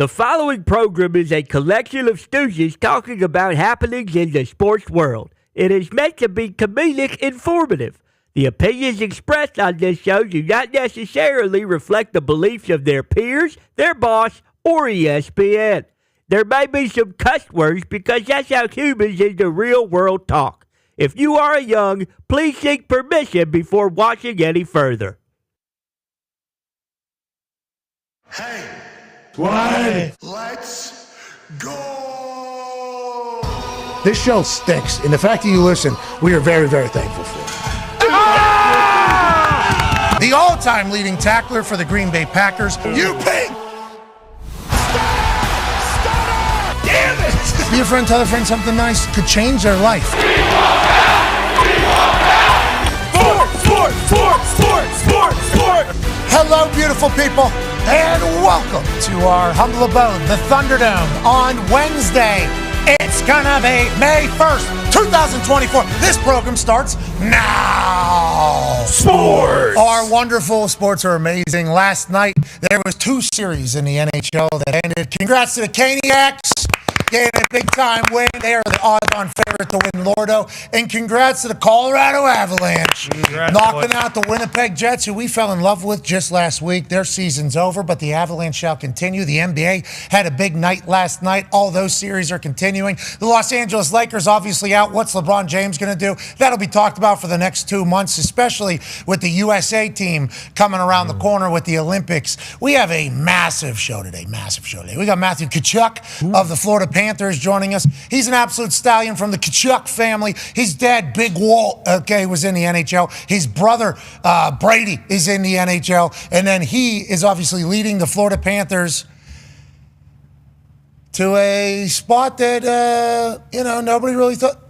The following program is a collection of stooges talking about happenings in the sports world. It is meant to be comedic informative. The opinions expressed on this show do not necessarily reflect the beliefs of their peers, their boss, or ESPN. There may be some cuss words because that's how humans in the real world talk. If you are young, please seek permission before watching any further. Hey. Why? Let's go! This show sticks, and the fact that you listen, we are very, very thankful for. Ah! The all-time leading tackler for the Green Bay Packers, You pig! Stop! Damn it! Be a friend, tell a friend something nice could change their life. Sport! Hello, beautiful people, and welcome to our humble abode, the Thunderdome, on Wednesday. It's gonna be May 1st, 2024. This program starts now. Sports! Our wonderful sports are amazing. Last night, there was 2 series in the NHL that ended. Congrats to the Caniacs. Getting a big-time win. They are the odds-on favorite to win Lordo. And congrats to the Colorado Avalanche. Knocking out the Winnipeg Jets, who we fell in love with just last week. Their season's over, but the Avalanche shall continue. The NBA had a big night last night. All those series are continuing. The Los Angeles Lakers obviously out. What's LeBron James going to do? That'll be talked about for the next 2 months, especially with the USA team coming around the corner with the Olympics. We have a massive show today. We got Matthew Tkachuk of the Florida Panthers joining us. He's an absolute stallion from the Tkachuk family. His dad, Big Walt, was in the NHL. His brother, Brady, is in the NHL. And then he is obviously leading the Florida Panthers to a spot that, nobody really thought.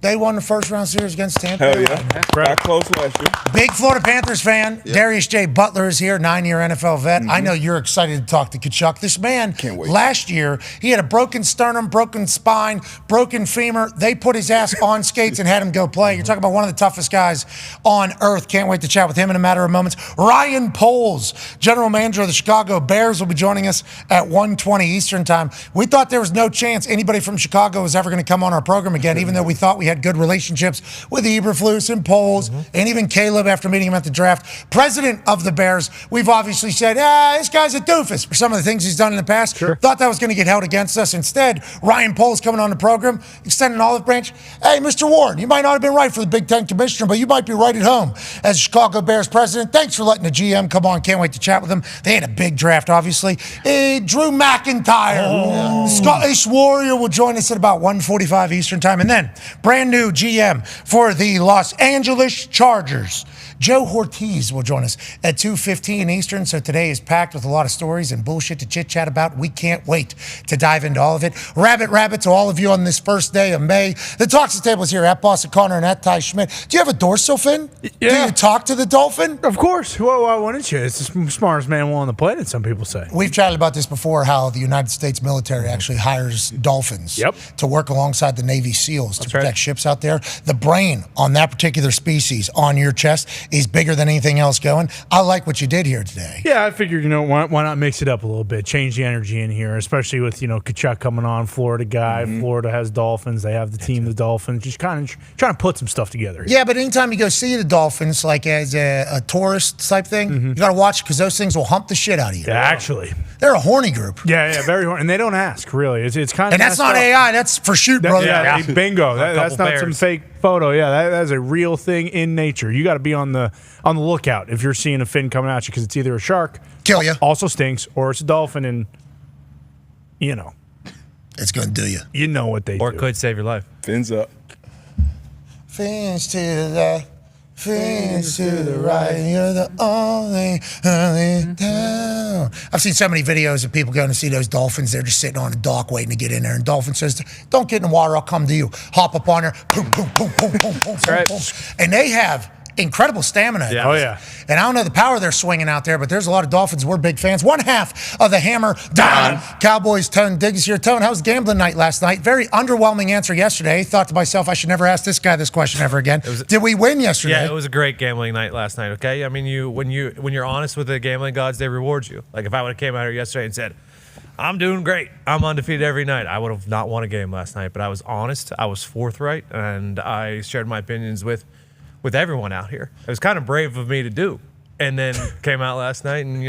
They won the first round series against Tampa. Hell yeah. Got close last year. Big Florida Panthers fan. Yep. Darius J. Butler is here, 9-year NFL vet. I know you're excited to talk to Tkachuk. This man, Can't wait. Last year, he had a broken sternum, broken spine, broken femur. They put his ass on skates and had him go play. You're talking about one of the toughest guys on earth. Can't wait to chat with him in a matter of moments. Ryan Poles, general manager of the Chicago Bears, will be joining us at 1:20 Eastern time. We thought there was no chance anybody from Chicago was ever going to come on our program again, even though we thought we had good relationships with Eberflus and Poles and even Caleb after meeting him at the draft. President of the Bears, we've obviously said, this guy's a doofus for some of the things he's done in the past. Sure. Thought that was going to get held against us. Instead, Ryan Poles coming on the program, extending an olive branch. Hey, Mr. Warren, you might not have been right for the Big Ten commissioner, but you might be right at home as Chicago Bears president. Thanks for letting the GM come on. Can't wait to chat with him. They had a big draft, obviously. Drew McIntyre, the Scottish Warrior, will join us at about 1:45 Eastern time. And then, brand new GM for the Los Angeles Chargers, Joe Ortiz, will join us at 2:15 Eastern. So today is packed with a lot of stories and bullshit to chit-chat about. We can't wait to dive into all of it. Rabbit to all of you on this first day of May. The Talks Table is here at Boston Connor and at Ty Schmidt. Do you have a dorsal fin? Yeah. Do you talk to the dolphin? Of course. Well, why wouldn't you? It's the smartest man on the planet, some people say. We've chatted about this before, how the United States military actually hires dolphins to work alongside the Navy SEALs to protect ships out there. The brain on that particular species on your chest is bigger than anything else going. I like what you did here today. Yeah, I figured, why not mix it up a little bit, change the energy in here, especially with, Tkachuk coming on, Florida guy. Florida has Dolphins. They have the team, the Dolphins. Just kind of trying to put some stuff together here. Yeah, but anytime you go see the Dolphins, like as a tourist type thing, you got to watch because those things will hump the shit out of you. Yeah, actually. They're a horny group. Yeah, very horny. And they don't ask, really. It's kind of And that's not AI. That's for shoot, brother. Bingo. That's not some fake photo. Yeah, that's a real thing in nature. You got to be on the lookout if you're seeing a fin coming at you because it's either a shark, kill you, also stinks, or it's a dolphin, and it's going to do you. You know what they do. Or it could save your life. Fins up. Fins to the left, fins to the right. You're the only down. I've seen so many videos of people going to see those dolphins. They're just sitting on a dock waiting to get in there. And dolphin says, "Don't get in the water. I'll come to you." Hop up on there. Boom, boom, boom, boom, boom, boom, right. boom. And they have incredible stamina. Yeah. Oh, yeah. And I don't know the power they're swinging out there, but there's a lot of Dolphins. We're big fans. One half of the Hammer, Dahn. Cowboys, Tone Diggs here. Tone, how was gambling night last night? Very underwhelming answer yesterday. Thought to myself, I should never ask this guy this question ever again. Did we win yesterday? Yeah, it was a great gambling night last night, okay? I mean, when you're honest with the gambling gods, they reward you. Like if I would have came out here yesterday and said, I'm doing great. I'm undefeated every night. I would have not won a game last night, but I was honest. I was forthright, and I shared my opinions with everyone out here. It was kind of brave of me to do. And then came out last night and,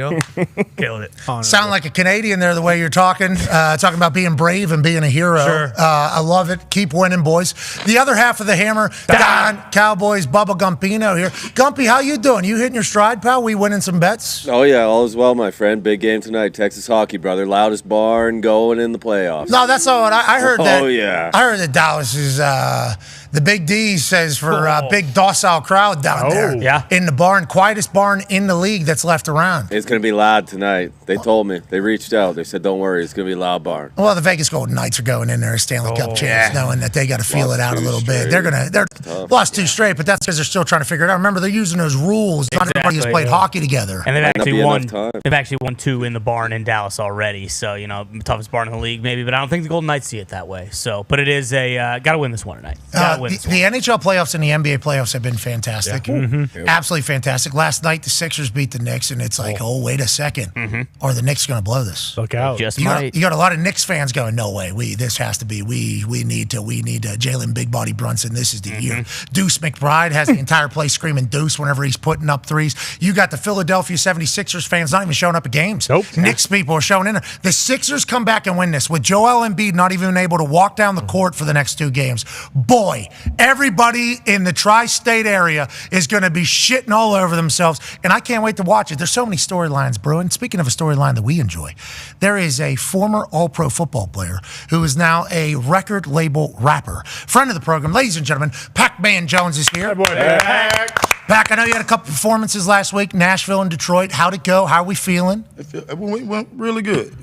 killing it. Sound like a Canadian there, the way you're talking about being brave and being a hero. Sure. I love it. Keep winning, boys. The other half of the hammer, Dahn, Cowboys, Bubba Gumpino here. Gumpy, how you doing? You hitting your stride, pal? We winning some bets? Oh, yeah, all is well, my friend. Big game tonight. Texas hockey, brother. Loudest barn going in the playoffs. No, that's not what I heard. That. Oh, yeah. I heard that Dallas is the Big D says for big docile crowd down there. Yeah. In the barn, quietest barn in the league that's left around. It's going to be loud tonight. They told me. They reached out. They said, don't worry, it's going to be a loud barn. Well, the Vegas Golden Knights are going in there as Stanley Cup champs, knowing that they got to feel it out a little bit. They're lost 2 straight, but that's because they're still trying to figure it out. Remember, they're using those rules. Not everybody has played hockey together. And they've actually not won. be enough time. They've actually won 2 in the barn in Dallas already. So toughest barn in the league, maybe. But I don't think the Golden Knights see it that way. So, but it is a got to win this one tonight. Got to win this one. The NHL playoffs and the NBA playoffs have been fantastic. Absolutely fantastic. Last night, the Sixers beat the Knicks, and it's like, oh, wait a second. Are the Knicks going to blow this? Look out. Just You might. got a lot of Knicks fans going, no way. This has to be. We need Jalen Big Body Brunson. This is the year. Deuce McBride has the entire place screaming Deuce whenever he's putting up threes. You got the Philadelphia 76ers fans not even showing up at games. Nope. Knicks people are showing in there. The Sixers come back and win this with Joel Embiid not even able to walk down the court for the next 2 games. Boy, everybody in the tri-state area is going to be shitting all over themselves, and I can't wait to watch it. There's so many storylines brewing. Speaking of a storyline that we enjoy, there is a former All-Pro football player who is now a record label rapper. Friend of the program, ladies and gentlemen, Pac-Man Jones is here. Pac, I know you had a couple performances last week, Nashville and Detroit. How'd it go? How are we feeling? It went really good.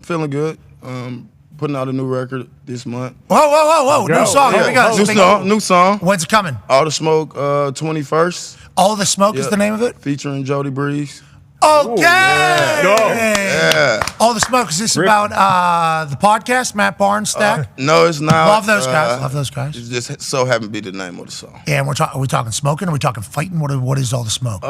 Feeling good. Putting out a new record this month. Whoa. New song. Here we go. New song. When's it coming? All the Smoke, 21st. All the Smoke is the name of it? Featuring Jody Breeze. Okay. Yeah. All the Smoke. Is this about the podcast, Matt Barnes Stack? No, it's not. Love those guys. It just so happened to be the name of the song. Yeah, and are we talking smoking? Are we talking fighting? What is all the smoke?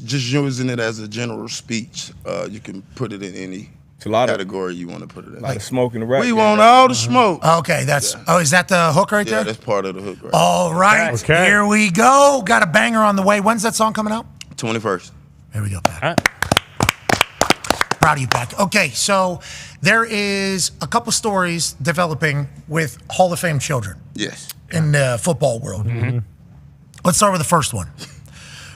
Just using it as a general speech. You can put it in any category you want to put it in. Like smoking the rap. We want all the smoke. Okay, that's. Oh, is that the hook right there? Yeah, that's part of the hook right All right, Okay. Here we go. Got a banger on the way. When's that song coming out? 21st. Here we go, Pat. Proud of you, Pat. Okay, so there is a couple stories developing with Hall of Fame children Yes. in the football world. Let's start with the first one.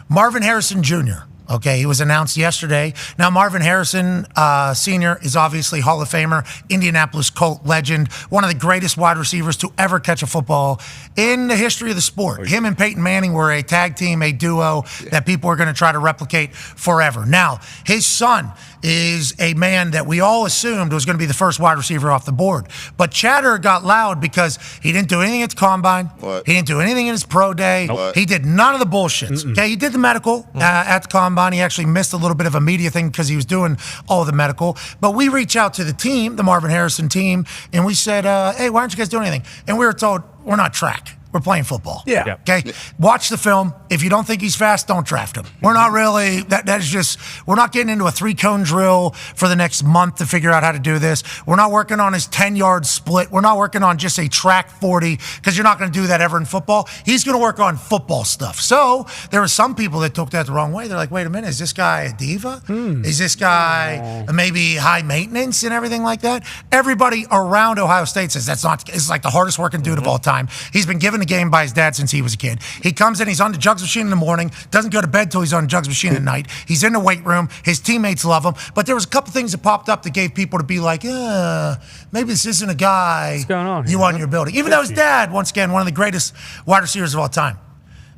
Marvin Harrison Jr., okay, he was announced yesterday. Now, Marvin Harrison Sr. is obviously Hall of Famer, Indianapolis Colt legend, one of the greatest wide receivers to ever catch a football in the history of the sport. Him and Peyton Manning were a tag team, a duo that people are going to try to replicate forever. Now, his son is a man that we all assumed was going to be the first wide receiver off the board. But chatter got loud because he didn't do anything at the combine. What? He didn't do anything in his pro day. Nope. He did none of the bullshits. Okay, he did the medical at the combine. He actually missed a little bit of a media thing because he was doing all the medical. But we reached out to the team, the Marvin Harrison team, and we said, hey, why aren't you guys doing anything? And we were told, we're not track. We're playing football. Yeah. Okay. Watch the film. If you don't think he's fast, don't draft him. We're not really, that is just, we're not getting into a 3-cone drill for the next month to figure out how to do this. We're not working on his 10-yard split. We're not working on just a track 40 because you're not going to do that ever in football. He's going to work on football stuff. So there were some people that took that the wrong way. They're like, wait a minute, is this guy a diva? Is this guy maybe high maintenance and everything like that? Everybody around Ohio State says that's not, it's like the hardest working dude of all time. He's been given the game by his dad since he was a kid. He comes in, he's on the jugs machine in the morning, doesn't go to bed till he's on the jugs machine at night. He's in the weight room. His teammates love him. But there was a couple things that popped up that gave people to be like, maybe this isn't a guy What's going on you here? want in your building. Even though his dad, once again, one of the greatest wide receivers of all time.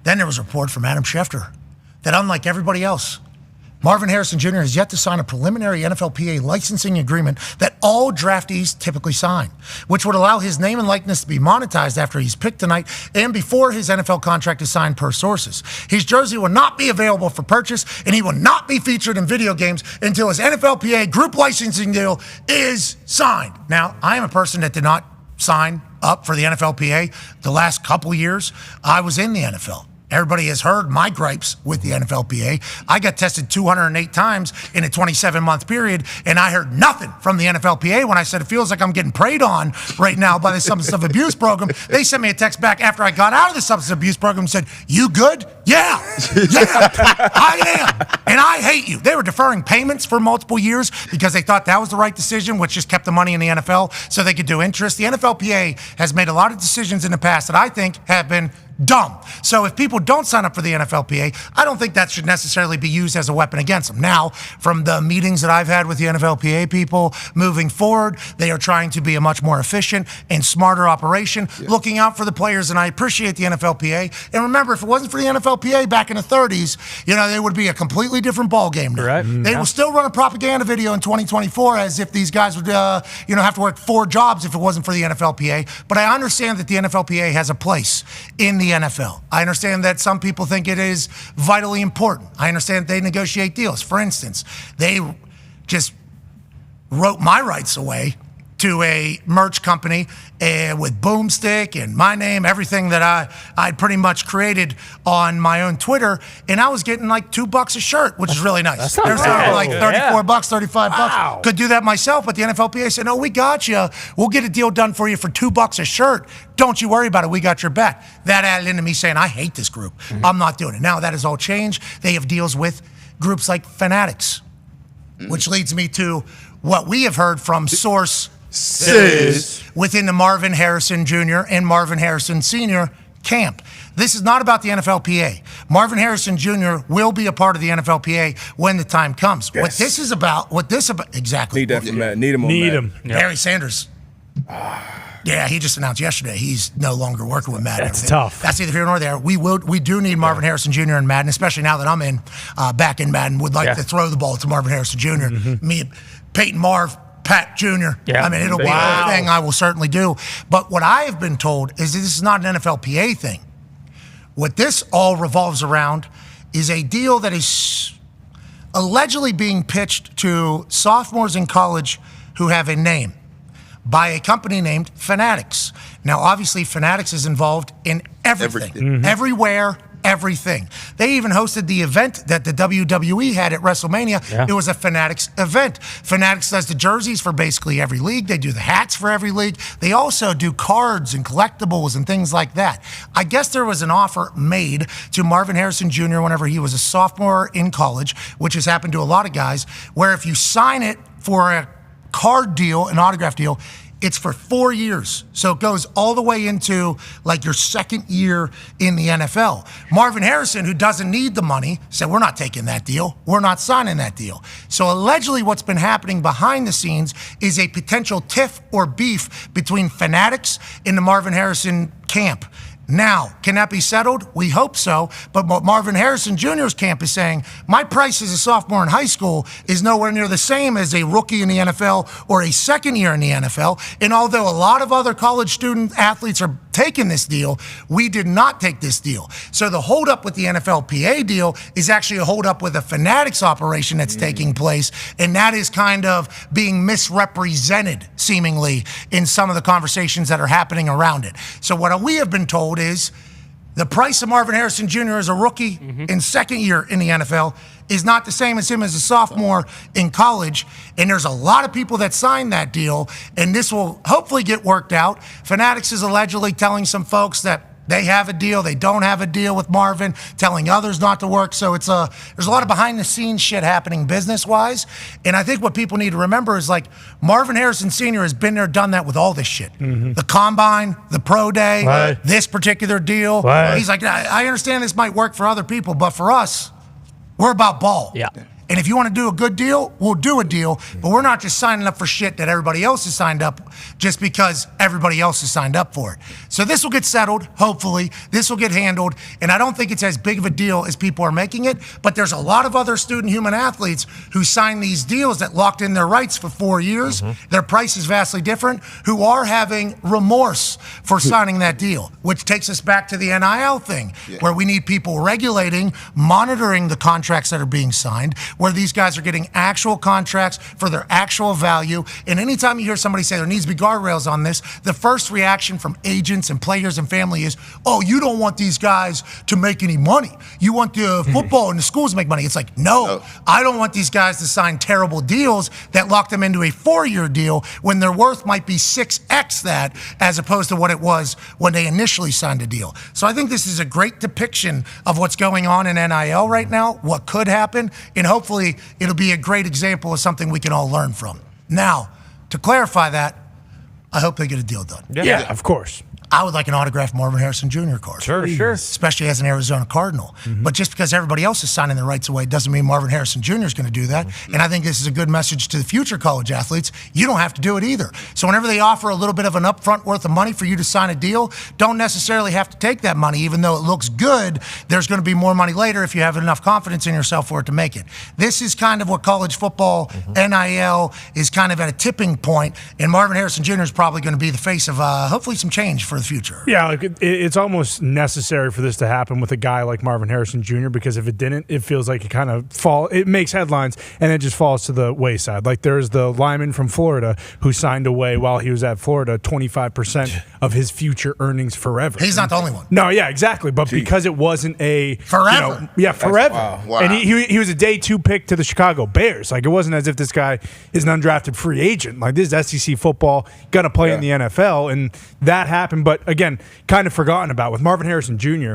Then there was a report from Adam Schefter that unlike everybody else, Marvin Harrison Jr. has yet to sign a preliminary NFLPA licensing agreement that all draftees typically sign, which would allow his name and likeness to be monetized after he's picked tonight and before his NFL contract is signed per sources. His jersey will not be available for purchase, and he will not be featured in video games until his NFLPA group licensing deal is signed. Now, I am a person that did not sign up for the NFLPA the last couple years. I was in the NFL. Everybody has heard my gripes with the NFLPA. I got tested 208 times in a 27-month period, and I heard nothing from the NFLPA when I said it feels like I'm getting preyed on right now by the substance abuse program. They sent me a text back after I got out of the substance abuse program and said, "You good?" Yeah, I am. And I hate you. They were deferring payments for multiple years because they thought that was the right decision, which just kept the money in the NFL so they could do interest. The NFLPA has made a lot of decisions in the past that I think have been dumb. So if people don't sign up for the NFLPA, I don't think that should necessarily be used as a weapon against them. Now, from the meetings that I've had with the NFLPA people moving forward, they are trying to be a much more efficient and smarter operation, looking out for the players, and I appreciate the NFLPA. And remember, if it wasn't for the NFLPA back in the 30s, they would be a completely different ball game now. Right. They will still run a propaganda video in 2024 as if these guys would, have to work 4 jobs if it wasn't for the NFLPA. But I understand that the NFLPA has a place in the NFL. I understand that some people think it is vitally important. I understand they negotiate deals. For instance, they just wrote my rights away to a merch company with Boomstick and my name, everything that I'd pretty much created on my own Twitter, and I was getting like $2 a shirt, which is really nice. They're selling like $34, $35. Could do that myself, but the NFLPA said, "No, we got you. We'll get a deal done for you for $2 a shirt. Don't you worry about it. We got your back." That added into me saying, "I hate this group. I'm not doing it." Now that has all changed. They have deals with groups like Fanatics, which leads me to what we have heard from source within the Marvin Harrison Jr. and Marvin Harrison Sr. camp. This is not about the NFLPA. Marvin Harrison Jr. will be a part of the NFLPA when the time comes. Yes. What this about, exactly. Need that from Matt. Need him on Matt. Barry Sanders. Yeah, he just announced yesterday he's no longer working with Madden. That's tough. That's neither here nor there. We do need Marvin Harrison Jr. in Madden, especially now that I'm back in Madden. Would like to throw the ball to Marvin Harrison Jr. Me, Peyton Marv, Pat Jr. I mean, it'll be a thing I will certainly do. But what I have been told is that this is not an NFLPA thing. What this all revolves around is a deal that is allegedly being pitched to sophomores in college who have a name by a company named Fanatics. Now, obviously, Fanatics is involved in everything. Everywhere, everything. They even hosted the event that the WWE had at WrestleMania. It was a Fanatics event. Fanatics does the jerseys for basically every league. They do the hats for every league. They also do cards and collectibles and things like that. I guess there was an offer made to Marvin Harrison Jr. whenever he was a sophomore in college, which has happened to a lot of guys, where if you sign it for a card deal, an autograph deal, it's for 4 years. So it goes all the way into like your second year in the NFL. Marvin Harrison, who doesn't need the money, said, "We're not taking that deal. We're not signing that deal." So allegedly what's been happening behind the scenes is a potential tiff or beef between Fanatics and the Marvin Harrison camp. Now, can that be settled? We hope so. But what Marvin Harrison Jr.'s camp is saying, my price as a sophomore in high school is nowhere near the same as a rookie in the NFL or a second year in the NFL. And although a lot of other college student athletes are taking this deal, we did not take this deal. So the holdup with the NFLPA deal is actually a holdup with a Fanatics operation that's taking place. And that is kind of being misrepresented, seemingly, in some of the conversations that are happening around it. So what we have been told is the price of Marvin Harrison Jr. as a rookie in second year in the NFL is not the same as him as a sophomore in college. And there's a lot of people that signed that deal, and this will hopefully get worked out. Fanatics is allegedly telling some folks that they have a deal, they don't have a deal with Marvin, telling others not to work. So there's a lot of behind the scenes shit happening business-wise. And I think what people need to remember is like Marvin Harrison Sr. has been there, done that with all this shit. The combine, the pro day, this particular deal. He's like, I understand this might work for other people, but for us, we're about ball. And if you want to do a good deal, we'll do a deal. But we're not just signing up for shit that everybody else has signed up just because everybody else has signed up for it. So this will get settled, hopefully. This will get handled. And I don't think it's as big of a deal as people are making it. But there's a lot of other student human athletes who signed these deals that locked in their rights for 4 years. Their price is vastly different, who are having remorse for signing that deal, which takes us back to the NIL thing, where we need people regulating, monitoring the contracts that are being signed. where these guys are getting actual contracts for their actual value. And anytime you hear somebody say there needs to be guardrails on this, the first reaction from agents and players and family is, oh, you don't want these guys to make any money. You want the football and the schools to make money. It's like, no, I don't want these guys to sign terrible deals that lock them into a 4-year deal when their worth might be 6x that, as opposed to what it was when they initially signed a deal. So I think this is a great depiction of what's going on in NIL right now, what could happen, and hopefully it'll be a great example of something we can all learn from. Now, to clarify that, I hope they get a deal done. Yeah, of course. I would like an autographed Marvin Harrison Jr. card. Sure. Especially as an Arizona Cardinal. But just because everybody else is signing their rights away doesn't mean Marvin Harrison Jr. is going to do that. And I think this is a good message to the future college athletes. You don't have to do it either. So whenever they offer a little bit of an upfront worth of money for you to sign a deal, don't necessarily have to take that money. Even though it looks good, there's going to be more money later if you have enough confidence in yourself for it to make it. This is kind of what college football, NIL, is kind of at a tipping point. And Marvin Harrison Jr. is probably going to be the face of hopefully some change for the future. Yeah, like it's almost necessary for this to happen with a guy like Marvin Harrison Jr. because if it didn't, it feels like it makes headlines and it just falls to the wayside. Like there's the lineman from Florida who signed away while he was at Florida 25% of his future earnings forever. He's not the only one. No, yeah, exactly. But because it wasn't a forever, forever. Wow. And he was a day 2 pick to the Chicago Bears. Like it wasn't as if this guy is an undrafted free agent. Like this is SEC football, gonna play in the NFL, and that happened. But again, kind of forgotten about with Marvin Harrison Jr.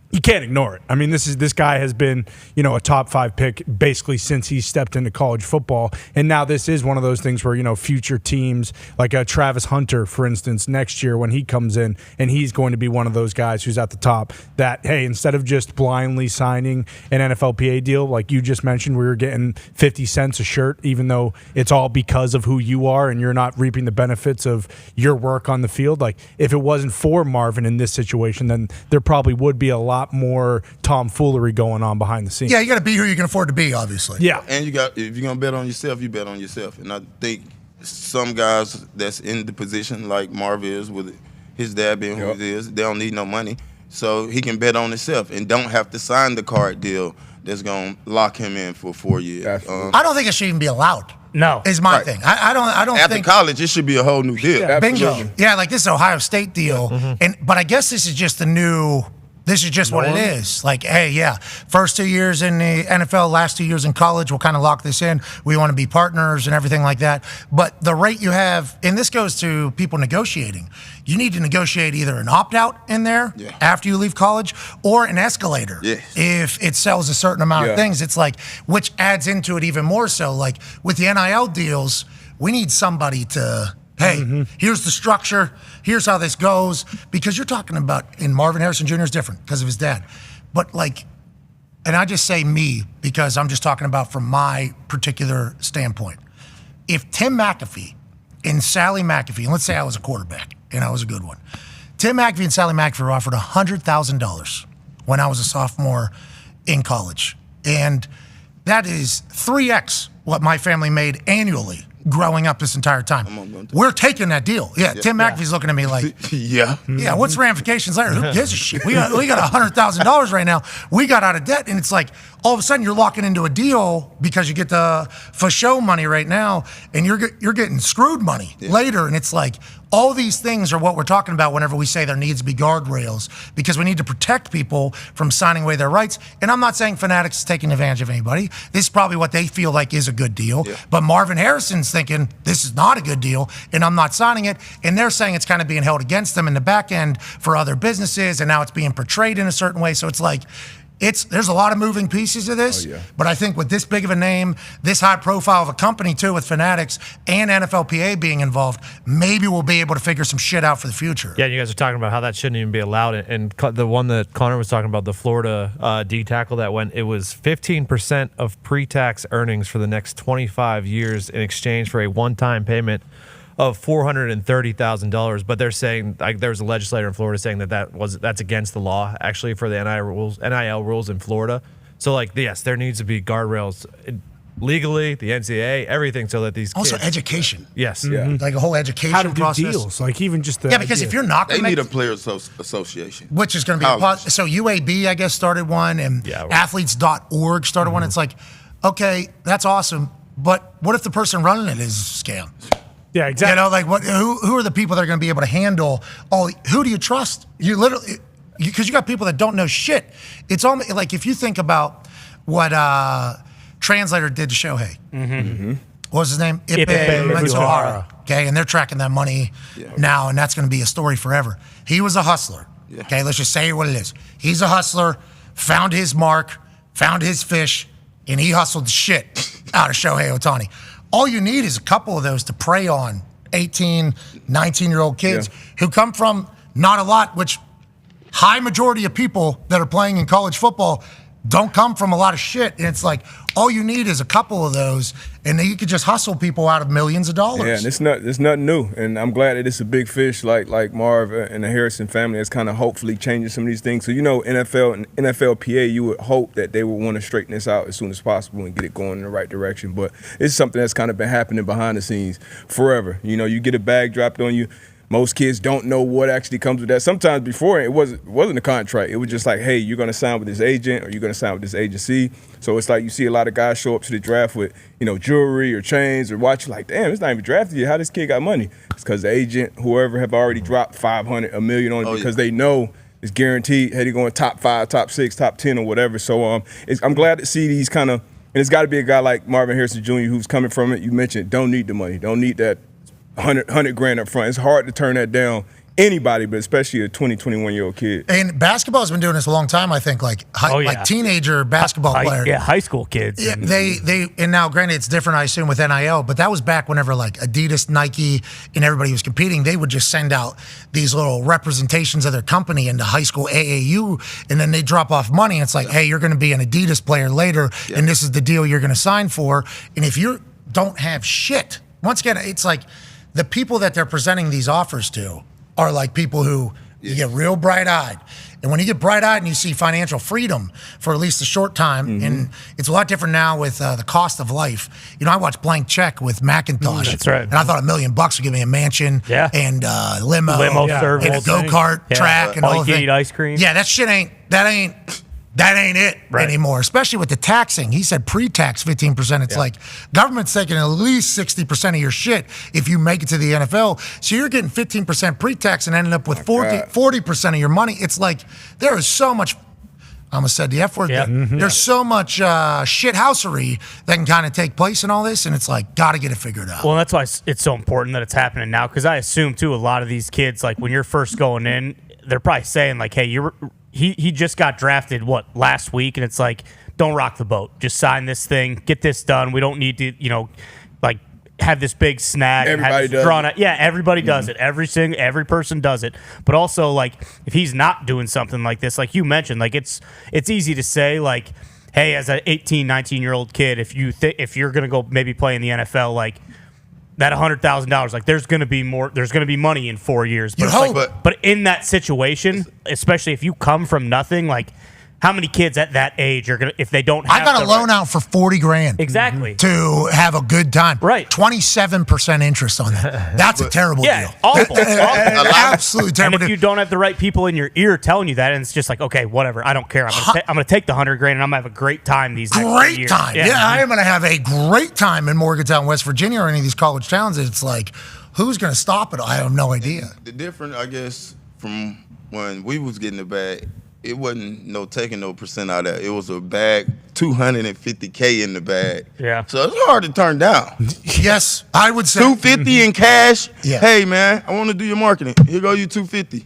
You can't ignore it. I mean, this guy has been, a top 5 pick basically since he stepped into college football, and now this is one of those things where future teams like Travis Hunter, for instance, next year when he comes in, and he's going to be one of those guys who's at the top. That hey, instead of just blindly signing an NFLPA deal like you just mentioned, where you're getting 50 cents a shirt, even though it's all because of who you are and you're not reaping the benefits of your work on the field. Like if it wasn't for Marvin in this situation, then there probably would be a lot more tomfoolery going on behind the scenes. Yeah, you got to be who you can afford to be, obviously. Yeah. And if you're going to bet on yourself, you bet on yourself. And I think some guys that's in the position like Marv is, with his dad being who he is, they don't need no money. So he can bet on himself and don't have to sign the card deal that's going to lock him in for 4 years. I don't think it should even be allowed. No. Is my thing. I don't After think college, it should be a whole new deal. bingo. Yeah, like this is Ohio State deal. But I guess this is just the new... This is just what it is. Like, hey, first 2 years in the NFL, last 2 years in college, we'll kind of lock this in. We want to be partners and everything like that. But the rate you have, and this goes to people negotiating, you need to negotiate either an opt-out in there after you leave college or an escalator. If it sells a certain amount of things, it's like, which adds into it even more so. Like with the NIL deals, we need somebody to... Hey, here's the structure. Here's how this goes. Because you're talking about, and Marvin Harrison Jr. is different because of his dad. But and I just say me because I'm just talking about from my particular standpoint. If Tim McAfee and Sally McAfee, and let's say I was a quarterback and I was a good one. Tim McAfee and Sally McAfee were offered $100,000 when I was a sophomore in college. And that is 3x what my family made annually growing up this entire time. We're taking that deal. Tim McAfee's looking at me like, what's the ramifications there? Who gives a shit? We got $100,000 right now. We got out of debt, and it's like all of a sudden you're locking into a deal because you get the for show money right now, and you're getting screwed money later, and it's like all these things are what we're talking about whenever we say there needs to be guardrails, because we need to protect people from signing away their rights. And I'm not saying Fanatics is taking advantage of anybody. This is probably what they feel like is a good deal. But Marvin Harrison's thinking this is not a good deal and I'm not signing it. And they're saying it's kind of being held against them in the back end for other businesses, and now it's being portrayed in a certain way. So it's like, there's a lot of moving pieces of this, but I think with this big of a name, this high profile of a company too, with Fanatics and NFLPA being involved, maybe we'll be able to figure some shit out for the future. Yeah, you guys are talking about how that shouldn't even be allowed. And the one that Connor was talking about, the Florida D tackle that went, it was 15% of pre-tax earnings for the next 25 years in exchange for a one-time payment of $430,000, but they're saying, like, there was a legislator in Florida saying that's against the law actually for the NIL rules in Florida. So like, yes, there needs to be guardrails legally, the NCAA, everything, so that these also kids, education. Yes, like a whole education how to do process. deals, like even just the because idea. if you're not They gonna need a players association, which is going to be so UAB I guess started one, and athletes.org started one. It's like, okay, that's awesome. But what if the person running it is a scam? Yeah, exactly. You know, like who are the people that are going to be able to handle all? Who do you trust? You literally, because you got people that don't know shit. It's almost like if you think about what Translator did to Shohei. What was his name? Ipe Matsuhara. Okay, and they're tracking that money now, and that's going to be a story forever. He was a hustler. Yeah. Okay, let's just say what it is. He's a hustler, found his mark, found his fish, and he hustled the shit out of Shohei Ohtani. All you need is a couple of those to prey on 18, 19-year-old kids who come from not a lot, which high majority of people that are playing in college football don't come from a lot of shit. And it's like, all you need is a couple of those, and then you could just hustle people out of millions of dollars. Yeah, and it's nothing new. And I'm glad that it's a big fish like Marv and the Harrison family that's kind of hopefully changing some of these things. So, NFL and NFLPA, you would hope that they would want to straighten this out as soon as possible and get it going in the right direction. But it's something that's kind of been happening behind the scenes forever. You get a bag dropped on you. Most kids don't know what actually comes with that. Sometimes before it wasn't a contract. It was just like, hey, you're going to sign with this agent or you're going to sign with this agency. So it's like you see a lot of guys show up to the draft with, jewelry or chains or watch. You're like, damn, it's not even drafted yet. How this kid got money? It's because the agent, whoever, have already dropped 500, $1 million on it because they know it's guaranteed. Hey, they're going top 5, top 6, top 10 or whatever. So I'm glad to see these kind of, and it's got to be a guy like Marvin Harrison Jr. who's coming from it. You mentioned don't need the money, don't need that 100 grand up front. It's hard to turn that down. Anybody, but especially a 20, 21-year-old kid. And basketball has been doing this a long time, I think, like teenager basketball players. Yeah, high school kids. Yeah, and now, granted, it's different, I assume, with NIL, but that was back whenever, like, Adidas, Nike, and everybody was competing. They would just send out these little representations of their company into high school AAU, and then they drop off money. And it's like, hey, you're going to be an Adidas player later, and this is the deal you're going to sign for. And if you don't have shit, once again, it's like the people that they're presenting these offers to are like people who you get real bright-eyed. And when you get bright-eyed and you see financial freedom for at least a short time, and it's a lot different now with the cost of life. I watched Blank Check with Macintosh. That's right. And I thought $1 million would give me a mansion and limo service and a go-kart track and all of that. Eat ice cream. Yeah, that shit ain't it anymore, especially with the taxing. He said pre-tax 15%. It's like government's taking at least 60% of your shit if you make it to the NFL. So you're getting 15% pre-tax and ending up with 40% of your money. It's like there is so much, I almost said the F word. There's so much shithousery that can kind of take place in all this, and it's like, got to get it figured out. Well, that's why it's so important that it's happening now, because I assume, too, a lot of these kids, like when you're first going in, they're probably saying, like, hey, he just got drafted, last week? And it's like, don't rock the boat. Just sign this thing. Get this done. We don't need to, have this big snag. Everybody does drawn out. Yeah, everybody does it. Every person does it. But also, like, if he's not doing something like this, like you mentioned, like it's easy to say, like, hey, as an 18, 19-year-old kid, if you're going to go maybe play in the NFL, like, that $100,000, like there's going to be money in 4 years. But in that situation, especially if you come from nothing, like how many kids at that age are going to, if they don't have I got a loan out for $40,000. Exactly. To have a good time. Right. 27% interest on that. That's a terrible deal. Awful. Absolutely terrible. And if you don't have the right people in your ear telling you that, and it's just like, okay, whatever, I don't care. I'm going to take the $100,000 and I'm going to have a great time these next 3 years. Time. Yeah, I am going to have a great time in Morgantown, West Virginia, or any of these college towns. It's like, who's going to stop it? I have no idea. The difference, I guess, from when we was getting the bag, it wasn't taking no percent out of that. It was a bag, $250K in the bag. Yeah. So it's hard to turn down. Yes, I would say $250 in cash. Yeah. Hey man, I want to do your marketing. Here go you $250.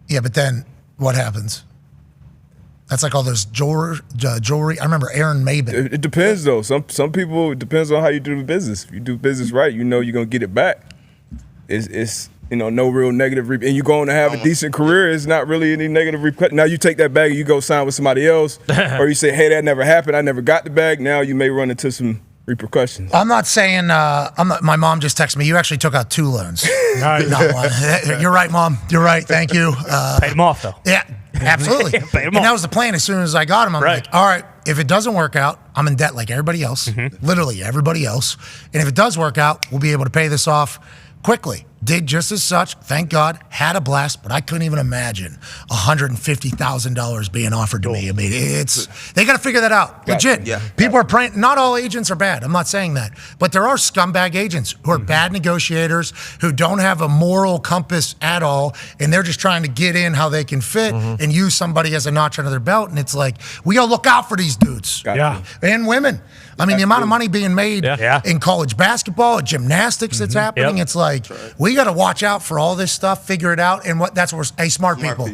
Yeah, but then what happens? That's like all those jewelry. I remember Aaron Mabin. It depends though. Some people, it depends on how you do the business. If you do business right, you're gonna get it back. It's no real negative and you're going to have a decent career. It's not really any negative repercussion. Now you take that bag and you go sign with somebody else, or you say, hey, that never happened. I never got the bag. Now you may run into some repercussions. I'm not saying, my mom just texted me, you actually took out 2 loans. Not one. You're right, Mom. You're right. Thank you. Paid them off, though. Yeah, absolutely. And that was the plan. As soon as I got them, I'm like, all right, if it doesn't work out, I'm in debt like everybody else, literally everybody else. And if it does work out, we'll be able to pay this off quickly. did just as such. Thank God, had a blast, but I couldn't even imagine $150,000 being offered to me. I mean, they got to figure that out. Legit. Yeah. People are praying. Not all agents are bad. I'm not saying that, but there are scumbag agents who are bad negotiators who don't have a moral compass at all, and they're just trying to get in how they can fit and use somebody as a notch under their belt. And it's like, we got to look out for these dudes. Yeah. And women. I mean, the amount of money being made in college basketball, gymnastics that's happening, it's like, we got to watch out for all this stuff, figure it out. And that's what we're, smart people.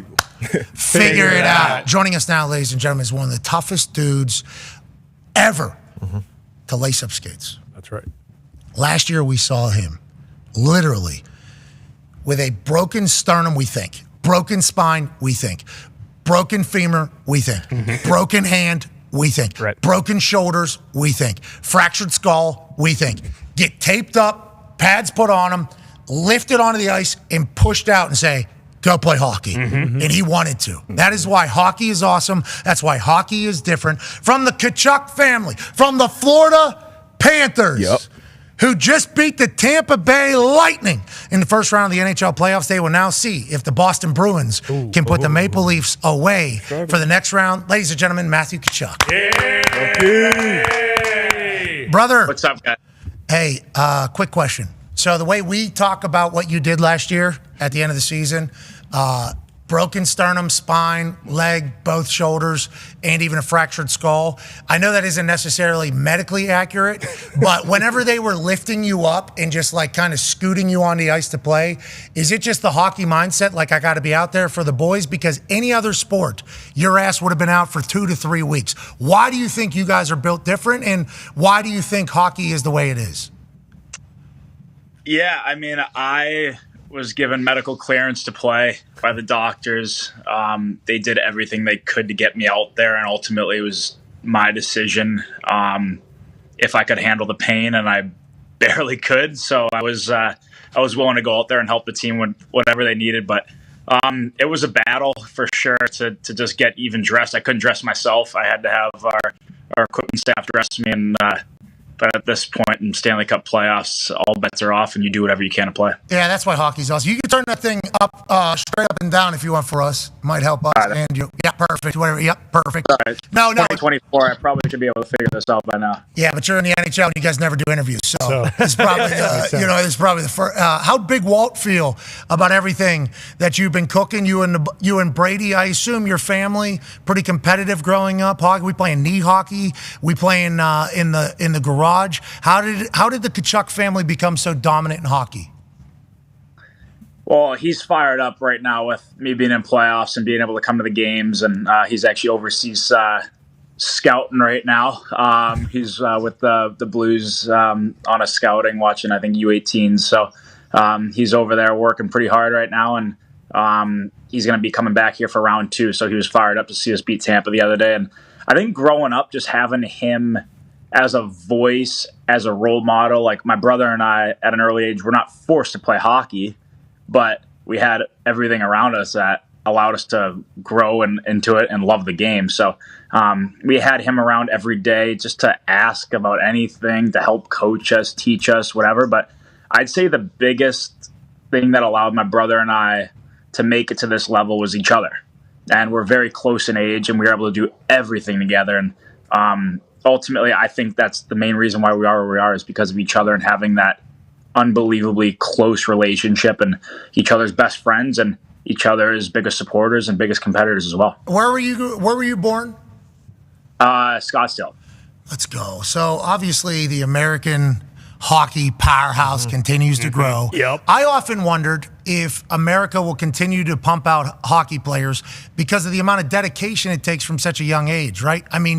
Figure it out. Joining us now, ladies and gentlemen, is one of the toughest dudes ever to lace up skates. That's right. Last year, we saw him literally with a broken sternum, we think. Broken spine, we think. Broken femur, we think. Broken hand, we think. Right. Broken shoulders, we think. Fractured skull, we think. Get taped up, pads put on him, lifted onto the ice, and pushed out and say, go play hockey. And he wanted to. That is why hockey is awesome. That's why hockey is different. From the Tkachuk family, from the Florida Panthers, who just beat the Tampa Bay Lightning in the first round of the NHL playoffs. They will now see if the Boston Bruins can put the Maple Leafs away for the next round. Ladies and gentlemen, Matthew Tkachuk. Brother. What's up, guys? Hey, quick question. So the way we talk about what you did last year at the end of the season, broken sternum, spine, leg, both shoulders, and even a fractured skull. I know that isn't necessarily medically accurate, but whenever they were lifting you up and just like kind of scooting you on the ice to play, is it just the hockey mindset, like I got to be out there for the boys? Because any other sport, your ass would have been out for 2 to 3 weeks. Why do you think you guys are built different, and why do you think hockey is the way it is? Yeah, I mean, I was given medical clearance to play by the doctors. They did everything they could to get me out there, and ultimately it was my decision if I could handle the pain, and I barely could. So I was willing to go out there and help the team with whatever they needed. But it was a battle for sure to just get even dressed. I couldn't dress myself. I had to have our equipment staff dress me, and but at this point in Stanley Cup playoffs, all bets are off, and you do whatever you can to play. Yeah, that's why hockey's awesome. You can turn that thing up, straight up and down if you want for us. Might help us. And you. Yeah, perfect. Whatever. Yep, perfect. All right. No. 2024, I probably should be able to figure this out by now. Yeah, but you're in the NHL and you guys never do interviews, so it's probably it's probably the first. How'd Big Walt feel about everything that you've been cooking? You and Brady. I assume your family pretty competitive growing up. Hockey. We playing knee hockey. We playing in the garage. How did the Tkachuk family become so dominant in hockey? Well, he's fired up right now with me being in playoffs and being able to come to the games, and he's actually overseas scouting right now. He's with the Blues on a scouting, watching I think U18s. So he's over there working pretty hard right now, and he's going to be coming back here for round 2. So he was fired up to see us beat Tampa the other day, and I think growing up, just having him as a voice, as a role model, like my brother and I at an early age, were not forced to play hockey, but we had everything around us that allowed us to grow into it and love the game. So we had him around every day just to ask about anything, to help coach us, teach us, whatever. But I'd say the biggest thing that allowed my brother and I to make it to this level was each other. And we're very close in age, and we were able to do everything together. And ultimately, I think that's the main reason why we are where we are, is because of each other and having that unbelievably close relationship and each other's best friends and each other's biggest supporters and biggest competitors as well. Where were you born? Scottsdale. Let's go. So obviously the American hockey powerhouse continues to grow. Yep. I often wondered if America will continue to pump out hockey players because of the amount of dedication it takes from such a young age, right? I mean,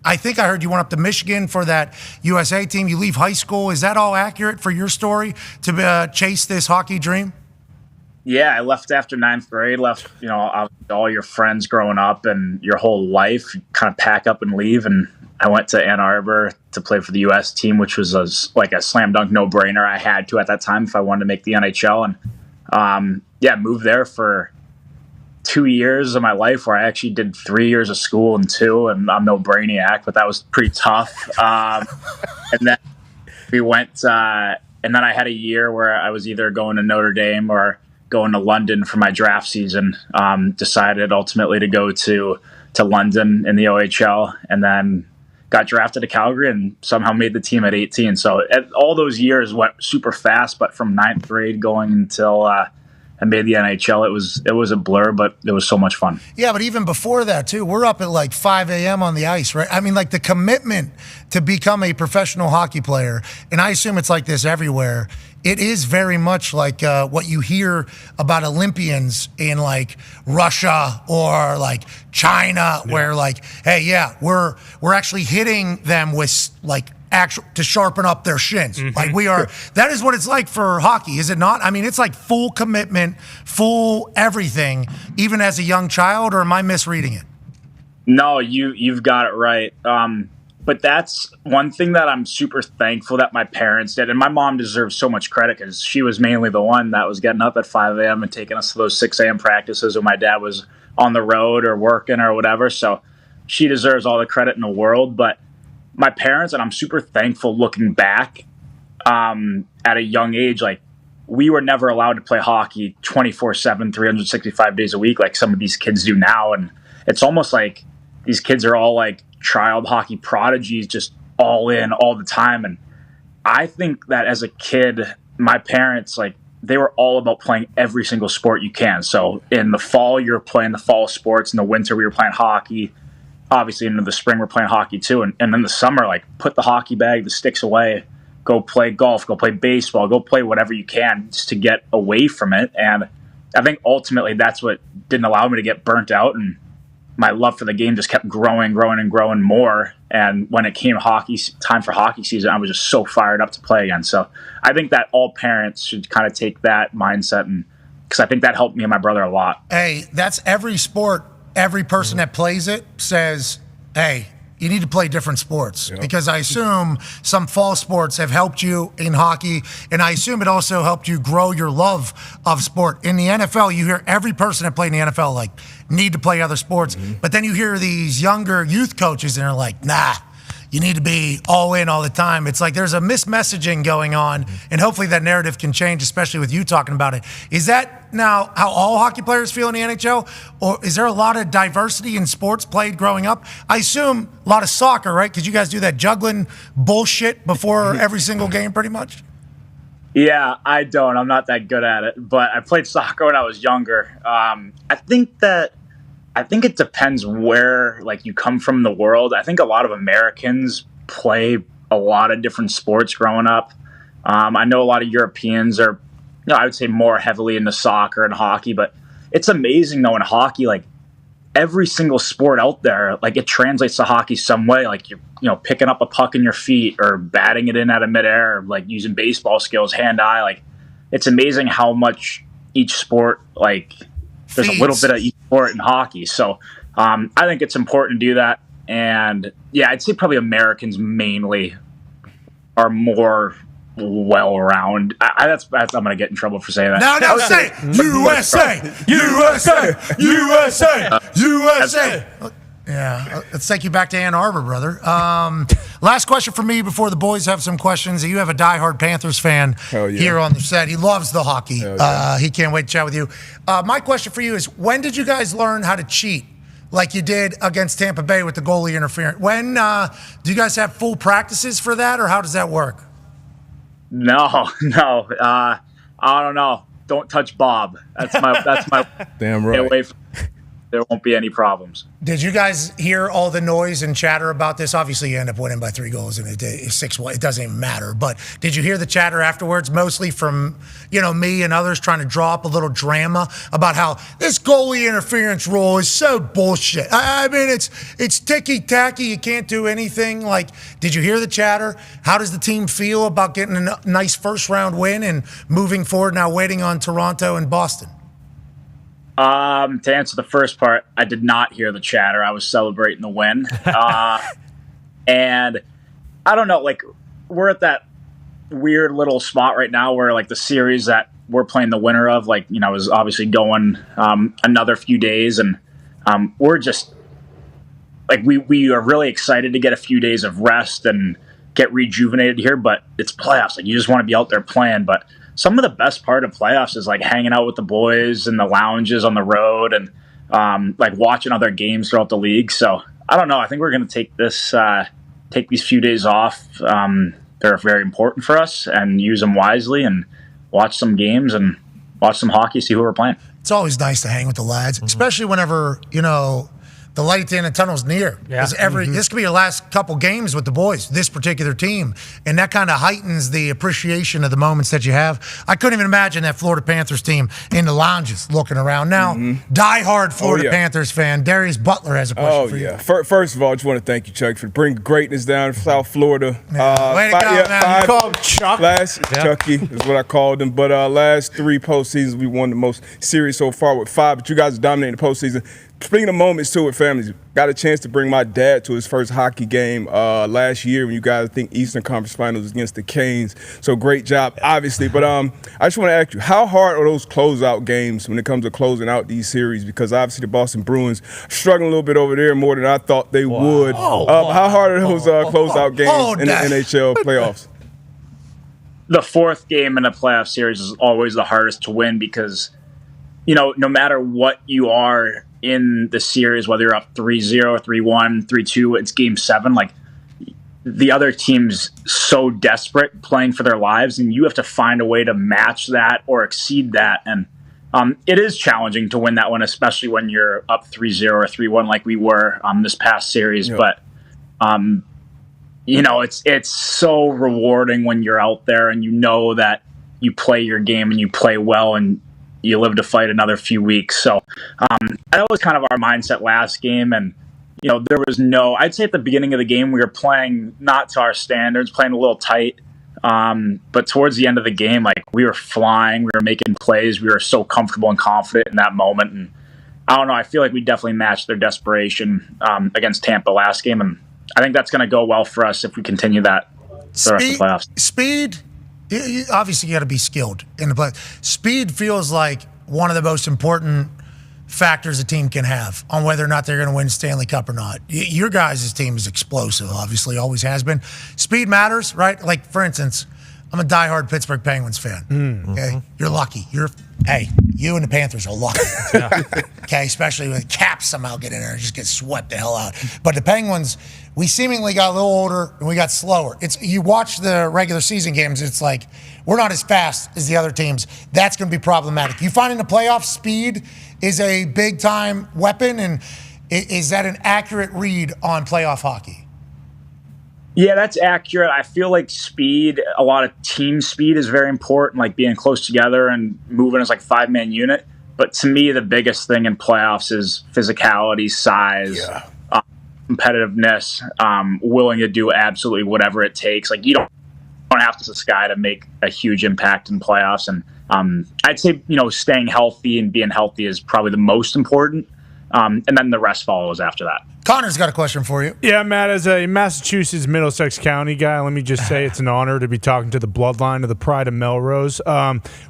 I think I heard you went up to Michigan for that USA team. You leave high school. Is that all accurate for your story to chase this hockey dream? Yeah, I left after 9th grade, left, all your friends growing up and your whole life, you kind of pack up and leave. And I went to Ann Arbor to play for the U.S. team, which was a slam dunk no-brainer. I had to at that time if I wanted to make the NHL. And moved there for 2 years of my life, where I actually did 3 years of school and 2, and I'm no brainiac, but that was pretty tough. And then we went And then I had a year where I was either going to Notre Dame or going to London for my draft season. Decided ultimately to go to London in the OHL, and then got drafted to Calgary and somehow made the team at 18. So all those years went super fast, but from ninth grade going until I made the NHL, it was a blur, but it was so much fun. Yeah, but even before that, too, we're up at like 5 a.m. on the ice, right? I mean, like the commitment to become a professional hockey player, and I assume it's like this everywhere. It is very much like what you hear about Olympians in like Russia or like China, where like, hey, yeah, we're actually hitting them with like actual to sharpen up their shins. Like we are. That is what it's like for hockey, is it not? I mean, it's like full commitment, full everything, even as a young child. Or am I misreading it? No, you've got it right. But that's one thing that I'm super thankful that my parents did. And my mom deserves so much credit because she was mainly the one that was getting up at 5 a.m. and taking us to those 6 a.m. practices when my dad was on the road or working or whatever. So she deserves all the credit in the world. But my parents, and I'm super thankful looking back at a young age, like we were never allowed to play hockey 24/7, 365 days a week like some of these kids do now. And it's almost like these kids are all like child hockey prodigies, just all in all the time. And I think that as a kid, my parents, like, they were all about playing every single sport you can. So in the fall, you're playing the fall sports. In the winter, we were playing hockey. Obviously, into the spring, we're playing hockey too. And in the summer, like, put the hockey bag, the sticks away, go play golf, go play baseball, go play whatever you can just to get away from it. And I think ultimately that's what didn't allow me to get burnt out. And my love for the game just kept growing more. And when it came time for hockey season, I was just so fired up to play again. So I think that all parents should kind of take that mindset, and because I think that helped me and my brother a lot. Hey, that's every sport. Every person that plays it says, hey, you need to play different sports, because I assume some fall sports have helped you in hockey, and I assume it also helped you grow your love of sport. In the NFL, you hear every person that played in the NFL like need to play other sports, but then you hear these younger youth coaches and they're like, nah, you need to be all in all the time. It's like there's a mismessaging going on, and hopefully that narrative can change, especially with you talking about it. Is that now how all hockey players feel in the NHL, or is there a lot of diversity in sports played growing up? I assume a lot of soccer, right? Because you guys do that juggling bullshit before every single game pretty much. Yeah, I don't. I'm not that good at it, but I played soccer when I was younger. I think it depends where like you come from in the world. I think a lot of Americans play a lot of different sports growing up. I know a lot of Europeans are, I would say, more heavily into soccer and hockey, but it's amazing though in hockey, like every single sport out there, like it translates to hockey some way. Like you're, picking up a puck in your feet or batting it in out of midair, or like using baseball skills, hand-eye. Like it's amazing how much each sport, like there's a little bit of each sport in hockey. So I think it's important to do that. And yeah, I'd say probably Americans mainly are more well-rounded. I'm going to get in trouble for saying that. No, say USA, USA, USA, USA. Yeah, let's take you back to Ann Arbor, brother. Last question for me before the boys have some questions. You have a diehard Panthers fan here on the set. He loves the hockey. He can't wait to chat with you. My question for you is, when did you guys learn how to cheat like you did against Tampa Bay with the goalie interference? When do you guys have full practices for that, or how does that work? No. I don't know. Don't touch Bob. That's my damn right. Away from, there won't be any problems. Did you guys hear all the noise and chatter about this? Obviously, you end up winning by 3 goals and it's 6-1. It doesn't even matter. But did you hear the chatter afterwards, mostly from me and others trying to draw up a little drama about how this goalie interference rule is so bullshit? I mean, it's ticky-tacky. You can't do anything. Like, did you hear the chatter? How does the team feel about getting a nice first-round win and moving forward now, waiting on Toronto and Boston? To answer the first part, I did not hear the chatter. I was celebrating the win. And I don't know, like, we're at that weird little spot right now where, like, the series that we're playing the winner of, like, is obviously going another few days. And we're just, like, we are really excited to get a few days of rest and get rejuvenated here, but it's playoffs. Like, you just want to be out there playing. But some of the best part of playoffs is like hanging out with the boys in the lounges on the road and like watching other games throughout the league. So I don't know. I think we're going to take these few days off. They're very important for us, and use them wisely and watch some games and watch some hockey, see who we're playing. It's always nice to hang with the lads, especially whenever, the light at the end of the tunnel is near. Yeah. Because this could be your last couple games with the boys, this particular team. And that kind of heightens the appreciation of the moments that you have. I couldn't even imagine that Florida Panthers team in the lounges looking around. Now, diehard Florida Panthers fan, Darius Butler has a question for you. First of all, I just want to thank you, Chuck, for bringing greatness down to South Florida. Way to go, man. You call him Chuck? Chucky is what I called him. But last 3 postseasons, we won the most series so far with 5. But you guys dominated the postseason. Speaking of moments, too, with families, got a chance to bring my dad to his first hockey game last year when you guys, I think, Eastern Conference Finals against the Canes. So great job, obviously. But I just want to ask you, how hard are those closeout games when it comes to closing out these series? Because obviously the Boston Bruins are struggling a little bit over there more than I thought they would. How hard are those closeout games in the NHL playoffs? The fourth game in a playoff series is always the hardest to win because, no matter what you are in the series, whether you're up 3-0, 3-1, 3-2, it's game 7. Like, the other team's so desperate playing for their lives, and you have to find a way to match that or exceed that. And it is challenging to win that one, especially when you're up 3-0 or 3-1 like we were this past series. Yeah. But, it's so rewarding when you're out there and you know that you play your game and you play well and you live to fight another few weeks. So that was kind of our mindset last game. And, there was I'd say at the beginning of the game, we were playing not to our standards, playing a little tight. But towards the end of the game, like, we were flying, we were making plays. We were so comfortable and confident in that moment. And I don't know, I feel like we definitely matched their desperation against Tampa last game. And I think that's going to go well for us if we continue that for the rest of the playoffs. Speed. Obviously, you got to be skilled in the play. Speed feels like one of the most important factors a team can have on whether or not they're going to win Stanley Cup or not. Your guys' team is explosive, obviously, always has been. Speed matters, right? Like, for instance, I'm a diehard Pittsburgh Penguins fan. Okay, you're lucky. You and the Panthers are lucky. Okay, especially when Caps somehow get in there and just get swept the hell out. But the Penguins, we seemingly got a little older and we got slower. You watch the regular season games, it's like we're not as fast as the other teams. That's going to be problematic. You find in the playoffs, speed is a big time weapon, and is that an accurate read on playoff hockey? Yeah, that's accurate. I feel like speed, a lot of team speed is very important, like being close together and moving as like 5-man unit. But to me, the biggest thing in playoffs is physicality, size, competitiveness, willing to do absolutely whatever it takes. Like, you don't have to be this guy to make a huge impact in playoffs. And I'd say, staying healthy and being healthy is probably the most important. And then the rest follows after that. Connor's got a question for you. Yeah, Matt, as a Massachusetts Middlesex County guy, let me just say it's an honor to be talking to the bloodline of the Pride of Melrose.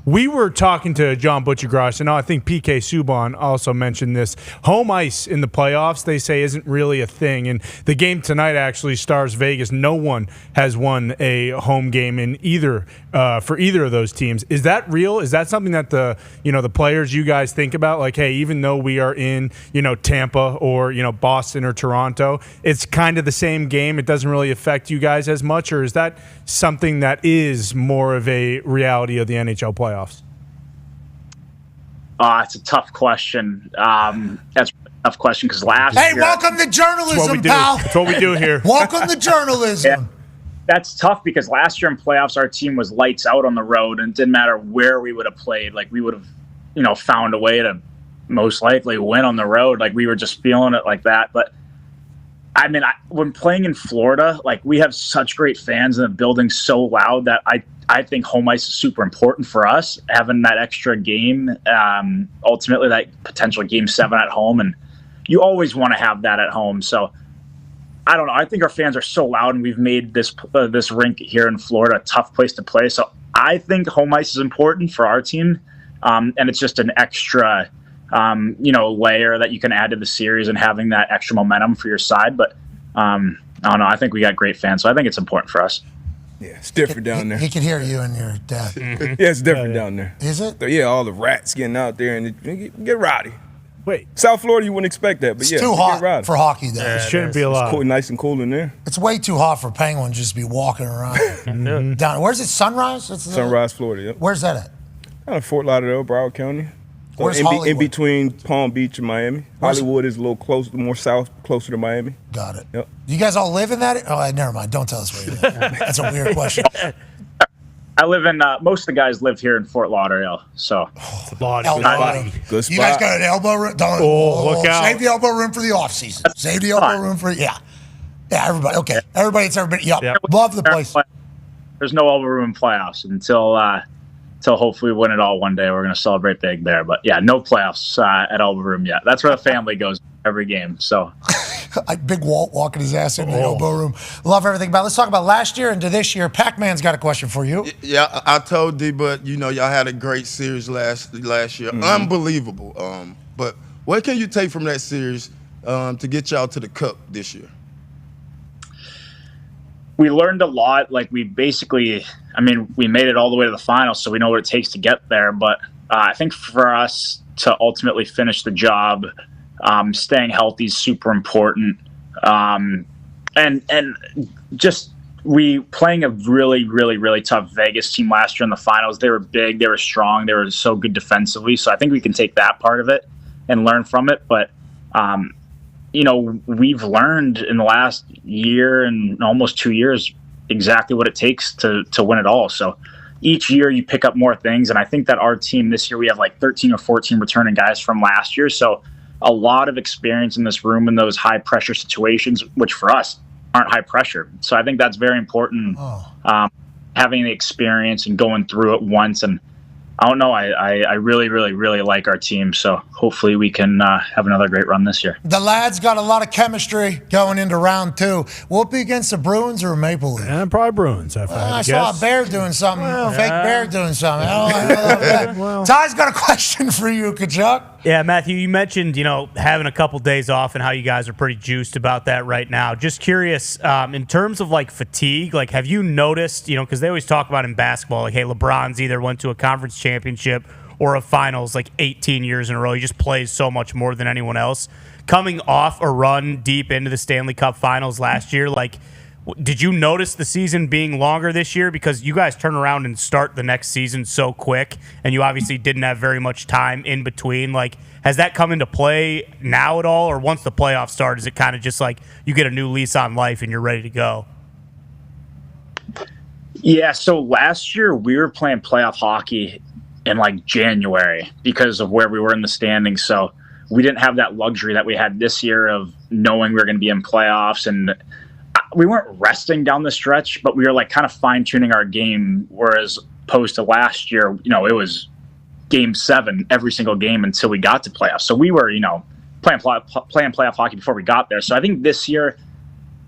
We were talking to John Butchergross, and I think PK Subban also mentioned this. Home ice in the playoffs, they say, isn't really a thing. And the game tonight actually stars Vegas. No one has won a home game in for either of those teams. Is that real? Is that something that the players, you guys, think about? Like, hey, even though we are in Tampa or Boston or Toronto, it's kind of the same game. It doesn't really affect you guys as much, or is that something that is more of a reality of the NHL playoffs? It's a tough question. That's a tough question because last year... Hey, welcome to journalism, pal. That's what we do here. Welcome to journalism. Yeah. That's tough because last year in playoffs, our team was lights out on the road, and it didn't matter where we would have played. Like, we would have, found a way to most likely win on the road. Like, we were just feeling it like that. But I mean, when playing in Florida, like, we have such great fans and the building's so loud that I think home ice is super important for us, having that extra game, ultimately that potential game 7 at home. And you always want to have that at home. So I don't know. I think our fans are so loud, and we've made this rink here in Florida a tough place to play. So I think home ice is important for our team. And it's just an extra layer that you can add to the series and having that extra momentum for your side. But I don't know. I think we got great fans, so I think it's important for us. Yeah, it's different down there. He can hear you and your dad. Yeah, it's different down there. Is it? So, yeah, all the rats getting out there and it get rowdy. Wait, South Florida, you wouldn't expect that, but It's yeah, too it hot get rowdy. for hockey, though. it shouldn't be allowed. Cool, nice and cool in there. It's way too hot for Penguins just to be walking around. Down, where's it? Sunrise? Sunrise, Florida. Yep. Where's that at? Out of Fort Lauderdale, Broward County. So Where's in Hollywood? between Palm Beach and Miami. Hollywood is a little closer, more south, closer to Miami. Got it. Yep. You guys all live in that? Oh, never mind. Don't tell us where you live. That's a weird question. I live in most of the guys live here in Fort Lauderdale, so Elbow room. Good spot. You guys got an elbow room? Don't, look out. Save the elbow room for the off season. Save the elbow room for everybody. Okay, everybody. It's everybody. Yep. Love the place. There's no elbow room playoffs until hopefully we win it all one day. We're going to celebrate big there, but yeah, no playoffs at elbow room yet. That's where the family goes every game. So. Big Walt walking his ass in the elbow room. Love everything about it. Let's talk about last year into this year. Pac-Man's got a question for you. Yeah, I told D, but y'all had a great series last year. Unbelievable. But what can you take from that series to get y'all to the Cup this year? We learned a lot. Like we made it all the way to the finals, so we know what it takes to get there. But I think for us to ultimately finish the job, staying healthy is super important. And just we playing a really, really, really tough Vegas team last year in the finals. They were big, they were strong, they were so good defensively. So I think we can take that part of it and learn from it. But, we've learned in the last year and almost 2 years exactly what it takes to win it all. So each year you pick up more things. And I think that our team this year, we have like 13 or 14 returning guys from last year. So a lot of experience in this room in those high pressure situations, which for us aren't high pressure. So I think that's very important, having the experience and going through it once. And I don't know, I really, really, really like our team. So hopefully we can have another great run this year. The lads got a lot of chemistry going into round 2. Will it be against the Bruins or Maple Leafs? And probably Bruins. I saw a bear doing something, fake bear doing something. I don't know. Ty's got a question for you, Kachuk. Yeah, Matthew, you mentioned, having a couple days off and how you guys are pretty juiced about that right now. Just curious, in terms of like fatigue, like have you noticed, because they always talk about in basketball, like, hey, LeBron's either went to a conference championship or a finals like 18 years in a row. He just plays so much more than anyone else. Coming off a run deep into the Stanley Cup finals last year, like, did you notice the season being longer this year? Because you guys turn around and start the next season so quick, and you obviously didn't have very much time in between. Like, has that come into play now at all? Or once the playoffs start, is it kind of just like you get a new lease on life and you're ready to go? Yeah, so last year we were playing playoff hockey in like January because of where we were in the standings. So we didn't have that luxury that we had this year of knowing we were going to be in playoffs, and we weren't resting down the stretch, but we were like kind of fine tuning our game. Whereas opposed to last year, it was game 7 every single game until we got to playoffs. So we were, playing playoff hockey before we got there. So I think this year,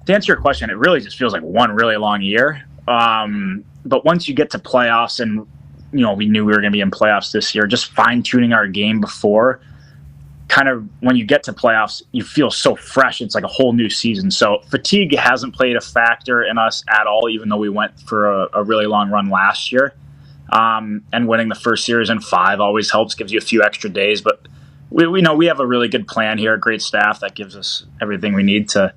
to answer your question, it really just feels like one really long year. But once you get to playoffs and, we knew we were going to be in playoffs this year, just fine tuning our game before, kind of when you get to playoffs, you feel so fresh. It's like a whole new season. So fatigue hasn't played a factor in us at all, even though we went for a really long run last year. And winning the first series in 5 always helps, gives you a few extra days. But we know we have a really good plan here, a great staff that gives us everything we need to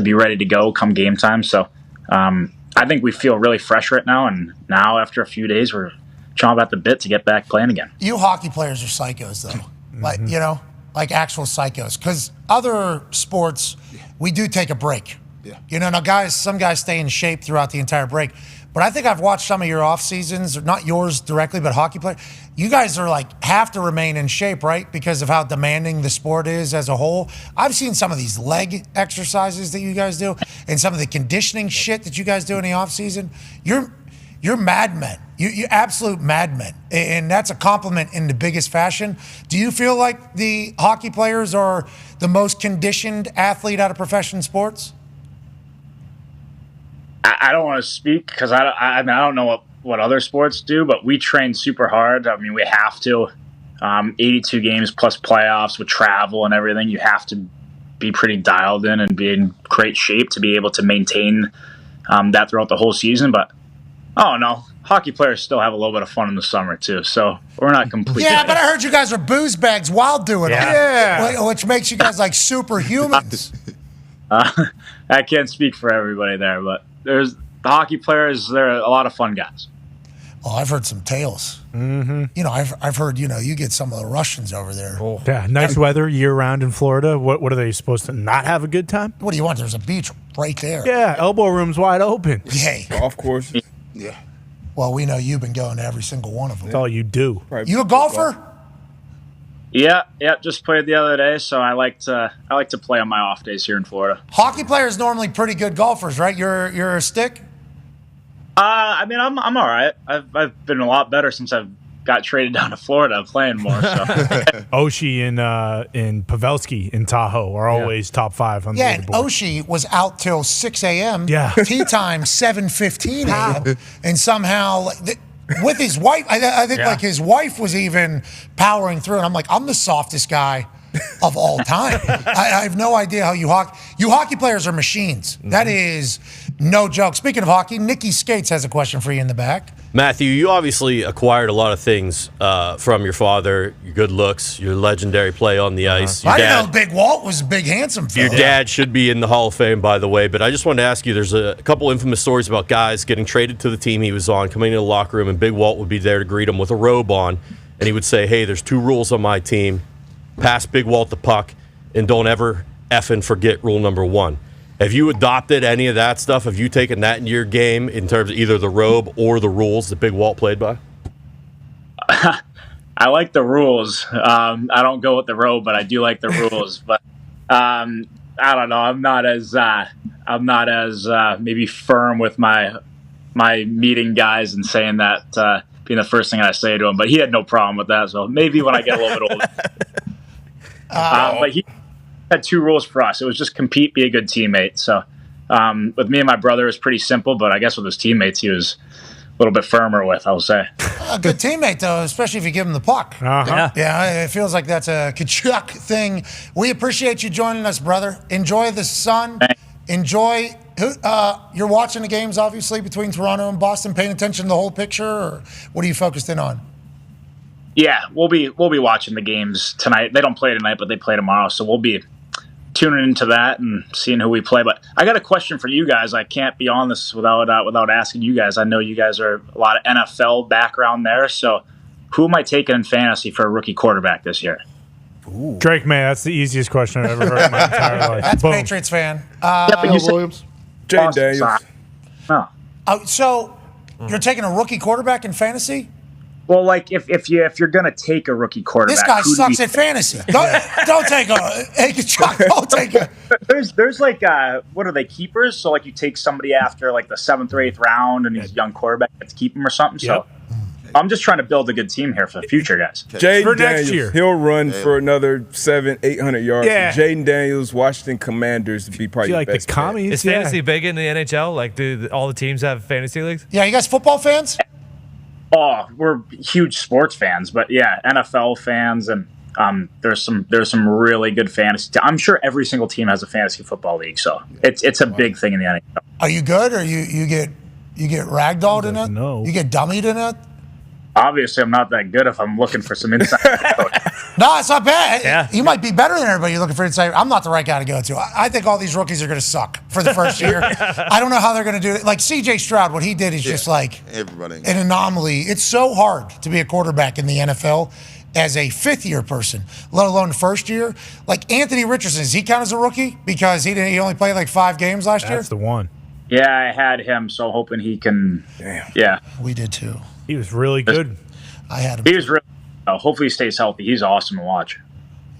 be ready to go come game time. So I think we feel really fresh right now. And now after a few days, we're chomping at the bit to get back playing again. You hockey players are psychos, though. Like actual psychos. Because other sports, we do take a break. Yeah. Now some guys stay in shape throughout the entire break. But I think I've watched some of your off seasons, not yours directly, but hockey players. You guys are have to remain in shape, right? Because of how demanding the sport is as a whole. I've seen some of these leg exercises that you guys do and some of the conditioning shit that you guys do in the off season. You're madmen. You absolute madmen. And that's a compliment in the biggest fashion. Do you feel like the hockey players are the most conditioned athlete out of professional sports? I don't want to speak because I don't know what other sports do, but we train super hard. I mean, we have to. 82 games plus playoffs with travel and everything. You have to be pretty dialed in and be in great shape to be able to maintain that throughout the whole season. But I don't know. Hockey players still have a little bit of fun in the summer too, so we're not complete. Yeah, but I heard you guys are booze bags while doing it. Yeah. Which makes you guys like superhumans. I can't speak for everybody there, but there's the hockey players. They're a lot of fun guys. Oh, I've heard some tales. Mm-hmm. You know, I've heard, you get some of the Russians over there. Oh. Yeah, nice weather year-round in Florida. What are they supposed to not have a good time? What do you want? There's a beach right there. Yeah, elbow room's wide open. Hey. Golf course. Yeah. Well, we know you've been going to every single one of them. That's all you do. Right. You a golfer? Yeah, just played the other day, so I like to play on my off days here in Florida. Hockey players normally pretty good golfers, right? You're a stick? I mean, I'm all right. I've been a lot better since I've got traded down to Florida playing more. So. Oshie and Pavelski in Tahoe are always top 5 on the Yeah, and leaderboard. Oshie was out till 6 a.m. Yeah. Tea time, 7:15 a.m. And somehow, with his wife, I think like his wife was even powering through. And I'm like, I'm the softest guy of all time. I have no idea how you hockey players are machines. Mm-hmm. That is no joke. Speaking of hockey, Nikki Skates has a question for you in the back. Matthew, you obviously acquired a lot of things from your father, your good looks, your legendary play on the ice. Your I didn't know Big Walt was a big, handsome fella. Your dad should be in the Hall of Fame, by the way, but I just wanted to ask you, there's a couple infamous stories about guys getting traded to the team he was on, coming into the locker room, and Big Walt would be there to greet him with a robe on, and he would say, hey, there's 2 rules on my team. Pass Big Walt the puck, and don't ever effing forget rule number 1. Have you adopted any of that stuff? Have you taken that into your game in terms of either the robe or the rules that Big Walt played by? I like the rules. I don't go with the robe, but I do like the rules. But I don't know. I'm not as maybe firm with my meeting guys and saying that being the first thing I say to him. But he had no problem with that. So maybe when I get a little bit older. But he had 2 rules for us. It was just compete, be a good teammate. So with me and my brother, it was pretty simple. But I guess with his teammates, he was a little bit firmer with, I'll say. A good teammate, though, especially if you give him the puck. Uh-huh. Yeah, it feels like that's a Kachuk thing. We appreciate you joining us, brother. Enjoy the sun. Enjoy. You're watching the games, obviously, between Toronto and Boston, paying attention to the whole picture, or what are you focused in on? Yeah, we'll be watching the games tonight. They don't play tonight, but they play tomorrow, so we'll be tuning into that and seeing who we play. But I got a question for you guys. I can't be on this without asking you guys. I know you guys are a lot of NFL background there, so who am I taking in fantasy for a rookie quarterback this year? Ooh. Drake May, that's the easiest question I've ever heard in my entire life. That's Boom. Patriots fan. Williams. Jay Daniels. Oh. So you're taking a rookie quarterback in fantasy? Well, like if you're gonna take a rookie quarterback, This guy sucks at fantasy. Don't take a. Hey, Chuck, don't take a. There's like what are they, keepers? So like you take somebody after like the 7th or 8th round, and he's a young quarterback, you have to keep him or something. So I'm just trying to build a good team here for the future, guys. Jaden next Daniels, year. he'll run for another 700-800 yards. Yeah. Jaden Daniels, Washington Commanders, would be probably You the like the best bet. commies? Is fantasy big in the NHL? Like, do all the teams have fantasy leagues? Yeah, you guys football fans? Oh, we're huge sports fans, but yeah, NFL fans, and there's some really good fantasy. I'm sure every single team has a fantasy football league, so it's a big thing in the NHL. Are you good, or you get ragdolled in it? No. You get dummied in it? Obviously, I'm not that good if I'm looking for some insight. No, it's not bad. Yeah. You might be better than everybody you're looking for insight. I'm not the right guy to go to. I think all these rookies are going to suck for the first year. I don't know how they're going to do it. Like C.J. Stroud, what he did is just like Everybody. an anomaly. It's so hard to be a quarterback in the NFL as a 5th-year person, let alone first year. Like Anthony Richardson, does he count as a rookie? Because he only played like 5 games last year? That's the one. Yeah, I had him, so hoping he can. Damn. Yeah, We did too. He was really good. I had him. he was really. Hopefully, he stays healthy. He's awesome to watch.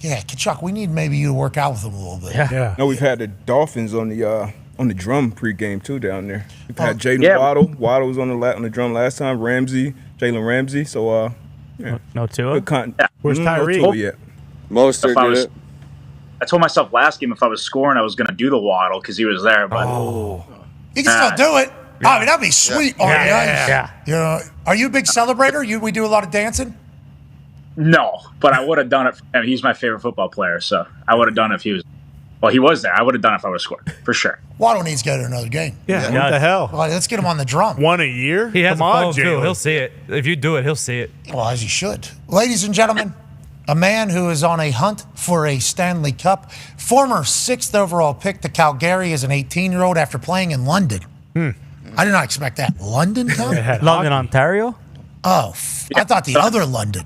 Yeah, Kachuk, we need maybe you to work out with him a little bit. Yeah. No, we've had the Dolphins on the drum pregame too down there. We've had Jaden Yeah. Waddle. Waddle was on the drum last time. Jalen Ramsey. So No Tua? good content. Where's No Tyreek? Tua yet. Mostert If I did was- it. I told myself last game if I was scoring, I was going to do the Waddle because he was there. But You can still do it. I mean, that'd be sweet on the ice. Yeah. You know, are you a big celebrator? We do a lot of dancing? no, but I would have done it for him. He's my favorite football player, so I would have done it if he was. Well, he was there. I would have done it if I would have scored, for sure. Waddle needs to go to another game. Yeah, what the hell? Well, let's get him on the drum. One a year? He has Come a on, phone, too. Jalen. He'll see it. If you do it, he'll see it. Well, as he should. Ladies and gentlemen, a man who is on a hunt for a Stanley Cup, former 6th overall pick to Calgary as an 18-year-old after playing in London. I did not expect that. London, Tom? London, Ontario? Oh, I thought the other London.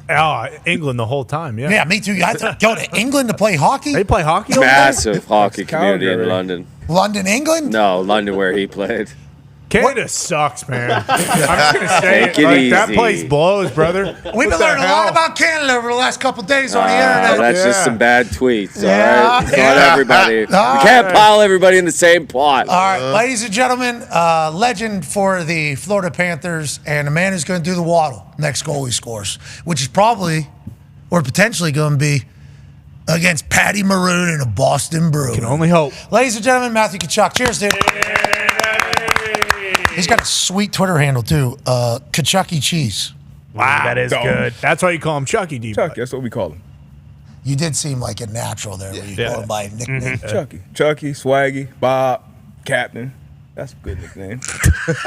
England the whole time, yeah. Yeah, me too. I had to go to England to play hockey. They play hockey over Massive hockey community in Calgary. London. London, England? No, London where he played. Canada sucks, man. I'm just going to say Take it like, that easy. place blows, brother. We've been learning a lot about Canada over the last couple of days on the internet. That's just some bad tweets, Yeah. all right? It's not everybody. You can't pile everybody in the same pot. All right, ladies and gentlemen, legend for the Florida Panthers and a man who's going to do the waddle next goal he scores, which is probably or potentially going to be against Patty Maroon and a Boston Brew. Can only hope. Ladies and gentlemen, Matthew Kachuk. Cheers, dude. He's got a sweet Twitter handle, too. Kachucky Cheese. Wow. That is Dog. good. That's why you call him Chucky, D. Chucky, that's what we call him. You did seem like a natural there when you called him by a nickname. Chucky, Swaggy, Bob, Captain. That's a good nickname.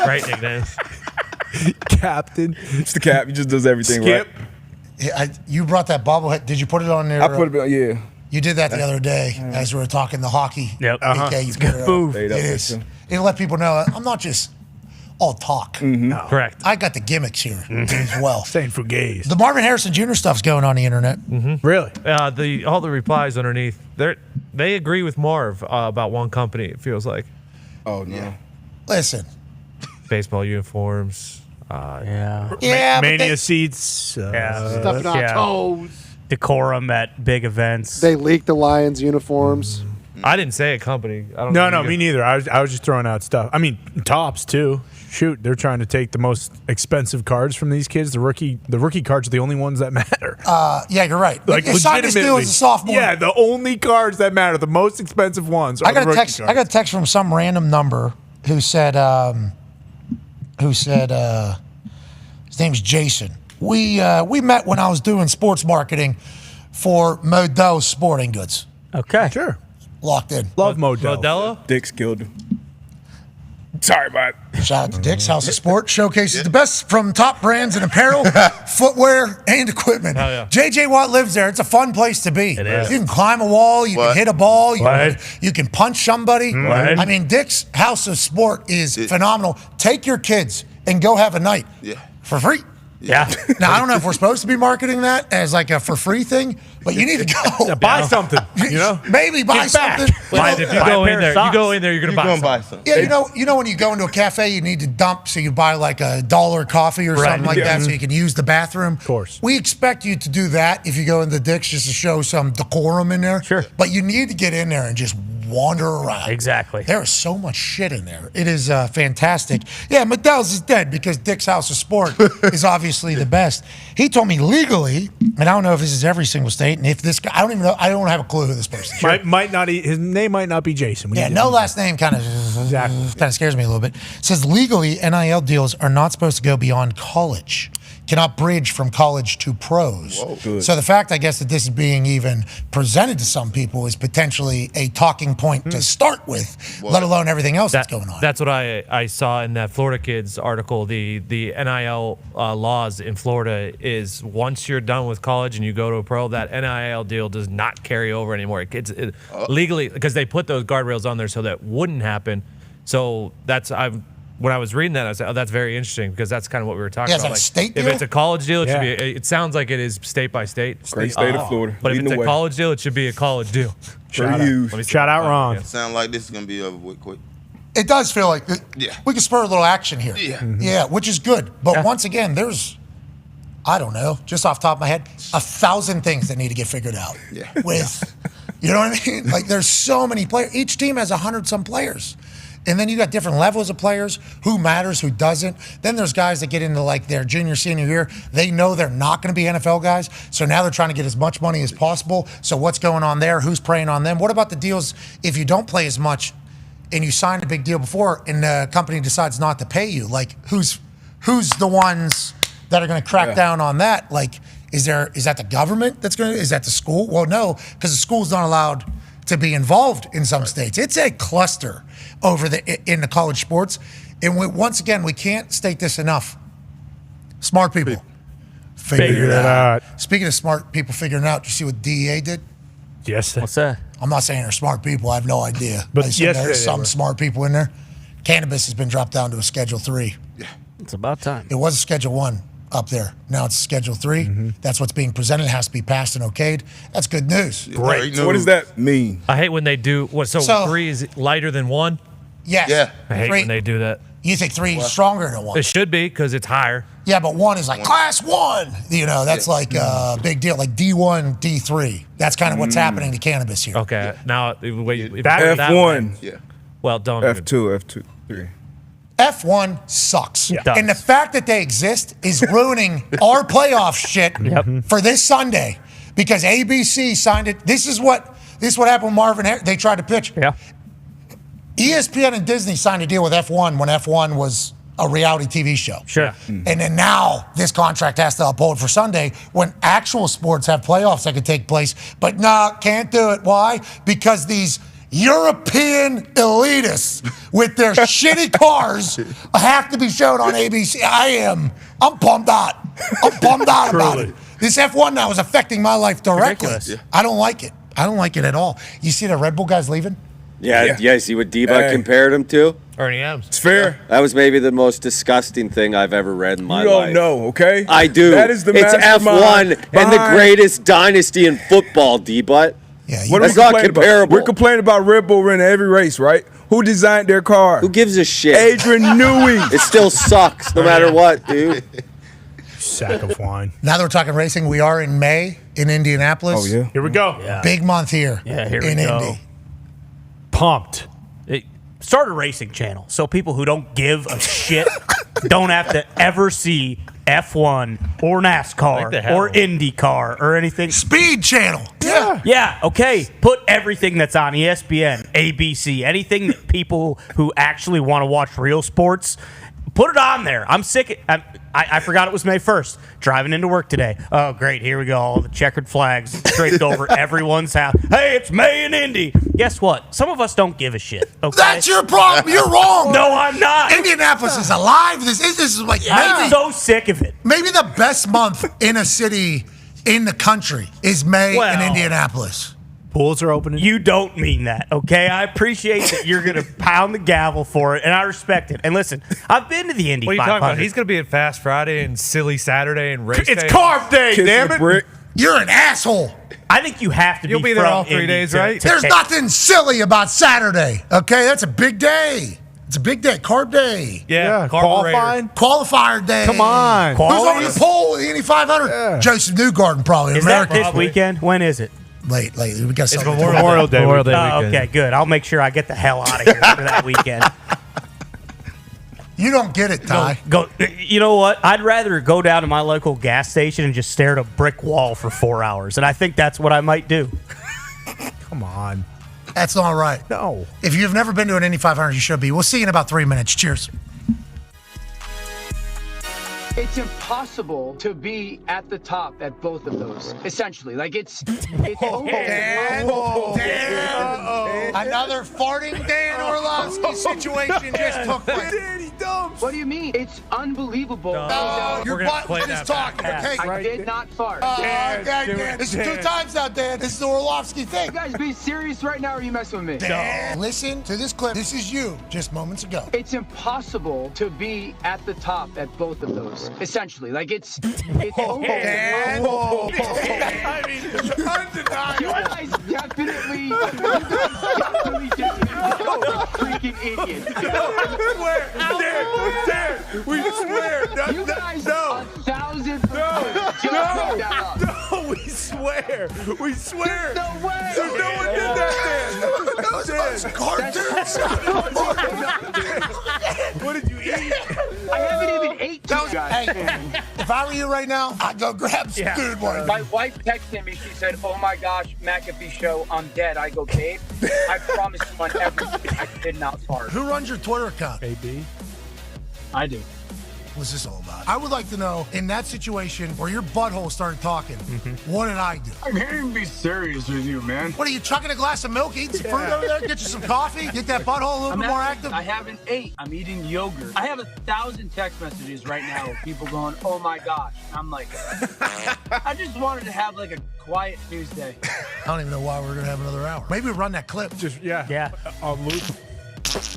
Great nickname. Captain. It's the Cap. He just does everything Skip. right. Yeah, you brought that bobblehead. Did you put it on there? I put it, yeah. You did that the other day as we were talking the hockey. Yep. PK, you put it on. Stayed It up there, is. too. It'll let people know I'm not just all talk. Mm-hmm. Correct. I got the gimmicks here as well. Saying fugazi. The Marvin Harrison Jr. stuff's going on the internet. Really? All the replies underneath, they agree with Marv about one company, it feels like. Oh, no. Listen. Baseball uniforms. Yeah. Yeah, but Mania they, seats. Stuffing our yeah. toes. Decorum at big events. They leaked the Lions uniforms. I didn't say a company. I don't No, know. me neither. I was just throwing out stuff. I mean, tops too. Shoot, they're trying to take the most expensive cards from these kids. The rookie cards are the only ones that matter. yeah, you're right. Like you signed this deal legitimately. as a sophomore. Yeah, the only cards that matter, the most expensive ones. Are I got the a rookie text. cards. I got a text from some random number who said his name's Jason. We met when I was doing sports marketing for Modell's Sporting Goods. Okay. Sure. Locked in. Love Modell. Modelo? Dick's killed him. Sorry about it. Shout out to Dick's House of Sport. Showcases the best from top brands in apparel, footwear, and equipment. Hell yeah. JJ Watt lives there. It's a fun place to be. It is. You can climb a wall. You can hit a ball. You can punch somebody. Right. I mean, Dick's House of Sport is phenomenal. Take your kids and go have a night for free. Yeah. Now, I don't know if we're supposed to be marketing that as like a for free thing, but you need to go. Yeah, buy something. You know, Maybe buy Give back. something. You If know, you go in there, you're gonna buy something. buy something. yeah, you know when you go into a cafe, you need to dump, so you buy like $1 coffee or something like that, so you can use the bathroom. Of course. We expect you to do that if you go into Dick's, just to show some decorum in there. Sure. But you need to get in there and just wander around. Exactly. There is so much shit in there. It is fantastic. Yeah, Modell's is dead because Dick's House of Sport is obviously the best. He told me legally, and I don't know if this is every single state, and if this guy, I don't even know, I don't have a clue who this person is. might not. His name might not be Jason. Yeah, no last name kind of scares me a little bit. It says legally, NIL deals are not supposed to go beyond college. Cannot bridge from college to pros. Whoa, good. So the fact, I guess, that this is being even presented to some people is potentially a talking point to start with, let alone everything else that's going on. That's what I saw in that Florida Kids article. The NIL laws in Florida is once you're done with college and you go to a pro, that NIL deal does not carry over anymore. It's legally, because they put those guardrails on there so that wouldn't happen. So when I was reading that, I said, "Oh, that's very interesting," because that's kind of what we were talking Is about. that a state if deal? it's a college deal, it should Yeah. be. It sounds like it is state by state. Great state of Florida. But if Leading it's the a way. college deal, it should be a college deal. Shout you. out, shout out Ron. Yeah. Sound like this is gonna be over with quick. It does feel like Yeah. we can spur a little action here. Yeah. Yeah, which is good. But once again, there's, I don't know, just off the top of my head, 1,000 things that need to get figured out. Yeah. With, you know what I mean? Like there's so many players. Each team has 100-some players. And then you got different levels of players, who matters, who doesn't. Then there's guys that get into like their junior, senior year. They know they're not going to be NFL guys. So now they're trying to get as much money as possible. So what's going on there? Who's preying on them? What about the deals if you don't play as much and you signed a big deal before and the company decides not to pay you? Like who's the ones that are going to crack down on that? Like is that the government that's going to, is that the school? Well, no, because the school's not allowed to be involved in some states. It's a cluster in the college sports. And once again, we can't state this enough. Smart people. Figure it out. Speaking of smart people figuring it out, you see what DEA did? Yes. What's that? I'm not saying they're smart people. I have no idea. But I said yes, there's they some were. smart people in there. Cannabis has been dropped down to a Schedule 3. It's about time. It was a Schedule 1 up there. Now it's Schedule 3. That's what's being presented. It has to be passed and okayed. That's good news. Great. So what does that mean? I hate when they do what. So, So- 3 is lighter than 1. Yes. Yeah. I hate 3 when they do that. You think 3 is stronger than 1? It should be because it's higher. Yeah, but 1 is like class 1. You know, that's like a big deal. Like D1, D3. That's kind of what's happening to cannabis here. Okay, now wait, if That- you put it that F1. way- Yeah. Well, don't. F2, 3. F1 sucks. It does. And the fact that they exist is ruining our playoff shit for this Sunday because ABC signed it. This is what happened with Marvin Harris. They tried to pitch. Yeah. ESPN and Disney signed a deal with F1 when F1 was a reality TV show. Sure. And then now this contract has to uphold for Sunday when actual sports have playoffs that could take place. But nah, can't do it. Why? Because these European elitists with their shitty cars have to be shown on ABC. I'm bummed out. I'm bummed out about it. This F1 now is affecting my life directly. Ridiculous. I don't like it. I don't like it at all. You see the Red Bull guys leaving? Yeah. See what D-Buck Hey. compared him to? Ernie Adams. It's fair. That was maybe the most disgusting thing I've ever read in my You life. don't know, okay? I do. That is the It's mastermind F1 and the behind- greatest dynasty in football, D-Butt. Yeah. What are That's we not complaining about? comparable. We're complaining about Red Bull winning every race, right? Who designed their car? Who gives a shit? Adrian Newey. It still sucks no matter what, dude. Sack of wine. Now that we're talking racing, we are in May in Indianapolis. Oh, yeah. Here we go. Big month here. Yeah, here we in go. Indy. Pumped. Start a racing channel so people who don't give a shit don't have to ever see F1 or I think they NASCAR have or one. IndyCar or anything. Speed channel. Yeah. Yeah, okay. Put everything that's on ESPN, ABC, anything that people who actually want to watch real sports, put it on there. I'm sick. I forgot it was May 1st. Driving into work today. Oh, great. Here we go. All the checkered flags draped over everyone's house. Hey, it's May in Indy. Guess what? Some of us don't give a shit. Okay? That's your problem. You're wrong. No, I'm not. Indianapolis is alive. This is like I'm maybe, so sick of it. maybe the best month in a city in the country is May in Well. Indianapolis. Pools are opening. You don't mean that, okay? I appreciate that you're going to pound the gavel for it, and I respect it. And listen, I've been to the Indy What are you 500. talking about? He's going to be at Fast Friday and Silly Saturday and race It's day. carb day, Kiss damn the it. brick. You're an asshole. I think you have to You'll be there from all 3 Indy days, to- right? to There's take- nothing silly about Saturday. Okay, that's a big day. It's a big day. Carb day. Yeah, carburetor. qualifying. Qualifier day. Come on. Who's on Quality? the pole with the Indy 500? Yeah. Joseph Newgarden, probably. Is that American. this weekend? When is it? Late. We got It's something. Memorial Day Memorial Day Oh, weekend. okay, good. I'll make sure I get the hell out of here for that weekend. You don't get it, Ty. Go. You know what? I'd rather go down to my local gas station and just stare at a brick wall for 4 hours, and I think that's what I might do. Come on. That's not right. No. If you've never been to an Indy 500, you should be. We'll see you in about 3 minutes. Cheers. It's impossible to be at the top at both of those. Essentially, like it's Another farting Dan Orlovsky situation just took place. What do you mean? It's unbelievable. Your We're gonna butt was play just that talking, okay? I did not fart. Dan. This is 2 times now, Dan. This is the Orlovsky thing. You guys being serious right now, or are you messing with me? Dan, listen to this clip. This is you just moments ago. It's impossible to be at the top at both of those. Essentially, like it's Dan. I mean, undeniable. You guys definitely just freaking idiots. Dan, we swear. You guys No. 1,000% just made that up. No, we swear. We swear. No way. No one did that, Dan. What did you eat? I haven't even ate two guys. Hey, if I were you right now, I'd go grab some food. My wife texted me. She said, "Oh my gosh, McAfee Show, I'm dead." I go, "Babe, I promise you on everything, I did not fart." Who runs your Twitter account? AB. I do. What's this all about? I would like to know, in that situation where your butthole started talking, what did I do? I can't even be serious with you, man. What are you, chucking a glass of milk, eating some fruit over there, get you some coffee, get that butthole a little bit more active? I haven't ate. I'm eating yogurt. I have 1,000 text messages right now of people going, oh my gosh. I'm like, I just wanted to have like a quiet Tuesday. I don't even know why we're going to have another hour. Maybe we run that clip. Yeah. On loop.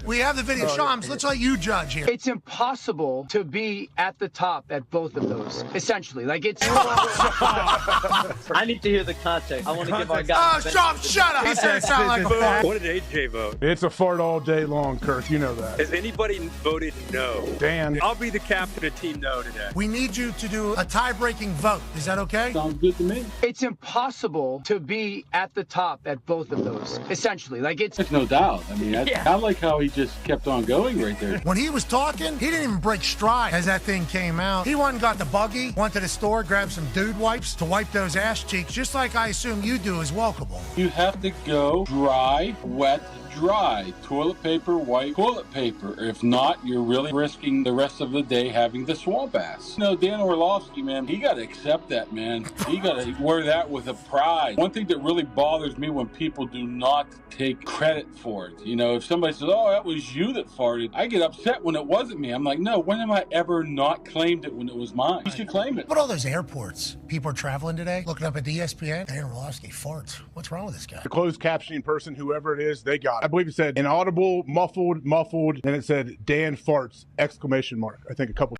We have the video. Shams, let's let you judge here. It's impossible to be at the top at both of those, essentially. Like, it's... I need to hear the context. I want to give our guy... Oh, Shams, shut up. He said it sounded like a fart. What did AJ vote? It's a fart all day long, Kirk. You know that. Has anybody voted no? Dan. I'll be the captain of Team No today. We need you to do a tie-breaking vote. Is that okay? Sounds good to me. It's impossible to be at the top at both of those, essentially. Like, it's... There's no doubt. I mean, I like how he just kept on going right there. When he was talking, he didn't even break stride as that thing came out. He went and got the buggy, went to the store, grabbed some dude wipes to wipe those ass cheeks, just like I assume you do as well, Cabal. You have to go dry, wet, dry. Toilet paper, white toilet paper. If not, you're really risking the rest of the day having the swamp ass. You know, Dan Orlovsky, man, he got to accept that, man. He got to wear that with a pride. One thing that really bothers me when people do not take credit for it. You know, if somebody says, oh, that was you that farted, I get upset when it wasn't me. I'm like, no, when have I ever not claimed it when it was mine? You should claim it. What all those airports? People are traveling today, looking up at the ESPN. Dan Orlovsky farts. What's wrong with this guy? The closed captioning person, whoever it is, they got it. I believe it said inaudible, muffled, and it said Dan farts, ! I think a couple.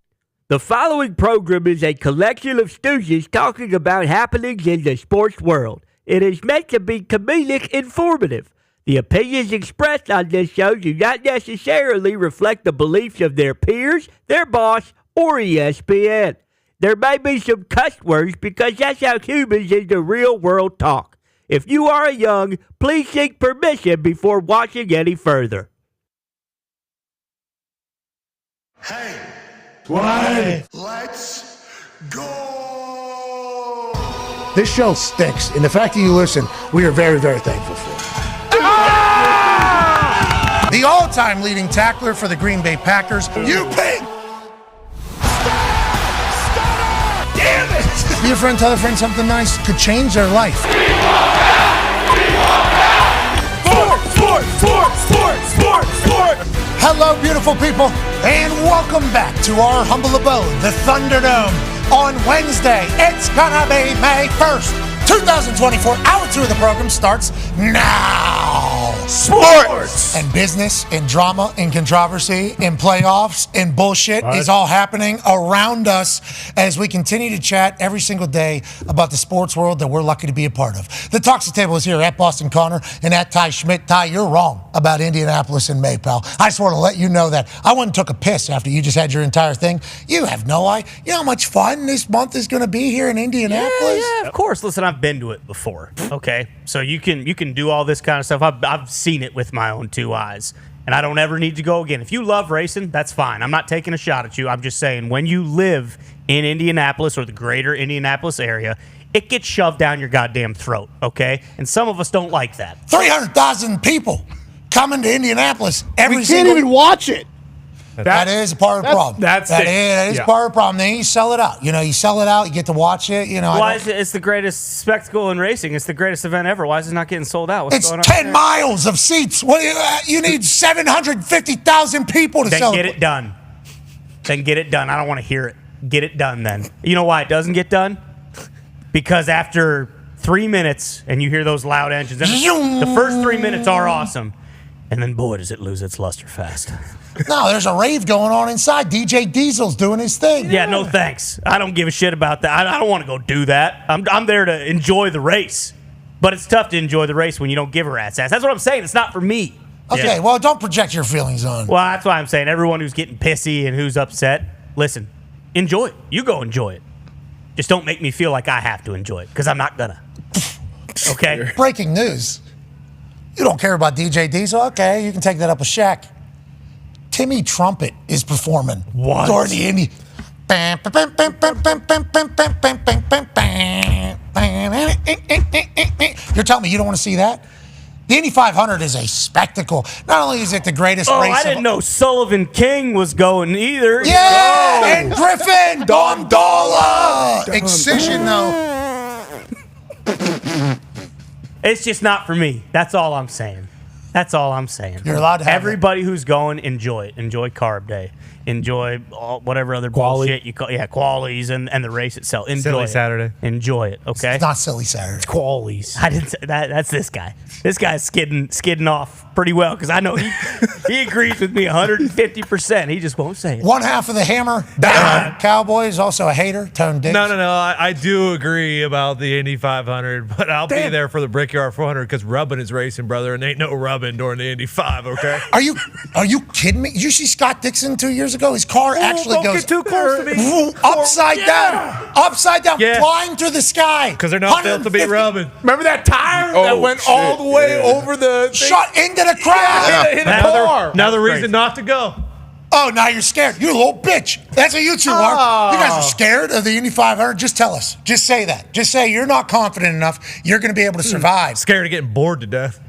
The following program is a collection of stooges talking about happenings in the sports world. It is meant to be comedic informative. The opinions expressed on this show do not necessarily reflect the beliefs of their peers, their boss, or ESPN. There may be some cuss words because that's how humans in the real world talk. If you are young, please seek permission before watching any further. Hey. What? Let's go. This show sticks, and the fact that you listen, we are very, very thankful for. The all-time leading tackler for the Green Bay Packers, you pig! Damn it! Be a friend, tell a friend something nice could change their life. Sport! Hello, beautiful people, and welcome back to our humble abode, the Thunderdome. On Wednesday, it's gonna be May 1st, 2024. Hour 2 of the program starts now. Sports! And business, and drama, and controversy, and playoffs, and bullshit is all happening around us as we continue to chat every single day about the sports world that we're lucky to be a part of. The Toxic Table is here at Boston Connor and at Ty Schmidt. Ty, you're wrong about Indianapolis and May, pal. I just want to let you know that. I went and took a piss after you just had your entire thing. You have no idea. You know how much fun this month is going to be here in Indianapolis? Yeah, of course. Listen, I've been to it before. Okay, so you can do all this kind of stuff. I've seen it with my own 2 eyes, and I don't ever need to go again. If you love racing, that's fine. I'm not taking a shot at you. I'm just saying when you live in Indianapolis or the greater Indianapolis area, it gets shoved down your goddamn throat. Okay, and some of us don't like that. 300,000 people coming to Indianapolis every We single. can't even watch it. That is part of the problem. That is part of the problem. Then you sell it out. You know, you sell it out. You get to watch it. You know, Why is it? It's the greatest spectacle in racing. It's the greatest event ever. Why is it not getting sold out? What's it's going on 10 there? miles of seats. What you need 750,000 people to Then celebrate. get it done. Then get it done. I don't want to hear it. Get it done then. You know why it doesn't get done? Because after 3 minutes and you hear those loud engines, and the first 3 minutes are awesome. And then, boy, does it lose its luster fast. No, there's a rave going on inside. DJ Diesel's doing his thing. Yeah, no thanks. I don't give a shit about that. I don't want to go do that. I'm there to enjoy the race. But it's tough to enjoy the race when you don't give a rat's ass. That's what I'm saying. It's not for me. Okay, well, don't project your feelings on. Well, that's why I'm saying everyone who's getting pissy and who's upset, listen, enjoy it. You go enjoy it. Just don't make me feel like I have to enjoy it, because I'm not gonna. Okay? Breaking news. You don't care about DJ Diesel? Okay, you can take that up with Shaq. Timmy Trumpet is performing. What? During the Indy. You're telling me you don't want to see that? The Indy 500 is a spectacle. Not only is it the greatest Oh, race I didn't know Sullivan King was going either. Yeah, and Griffin, Gondola. Excision, though. It's just not for me. That's all I'm saying. That's all I'm saying. You're allowed to have everybody who's going, enjoy it. Enjoy Carb Day. Enjoy whatever other bullshit you call. Yeah, qualies and the race itself. Enjoy Silly it. Saturday. Enjoy it. Okay. It's not silly Saturday. It's qualies. I didn't say that. That's this guy. This guy's skidding off pretty well because I know he agrees with me 150%. He just won't say it. One half of the hammer, Dahn, Cowboy, is also a hater. Tone Diggs. No. I do agree about the Indy 500, but I'll be there for the Brickyard 400 because rubbing is racing, brother, and ain't no rubbing during the Indy 5. Okay. Are you kidding me? Did you see Scott Dixon 2 years ago? His car actually don't goes get too close to me. upside down, flying through the sky. Because they're not built to be 150. rubbing. Remember that tire that went all the way over the thing? Shot into the crowd. Hit a car. Another reason not to go. Oh, now you're scared. You little bitch. That's what you two are. You guys are scared of the Indy 500. Just tell us. Just say that. Just say you're not confident enough. You're going to be able to survive. Scared of getting bored to death.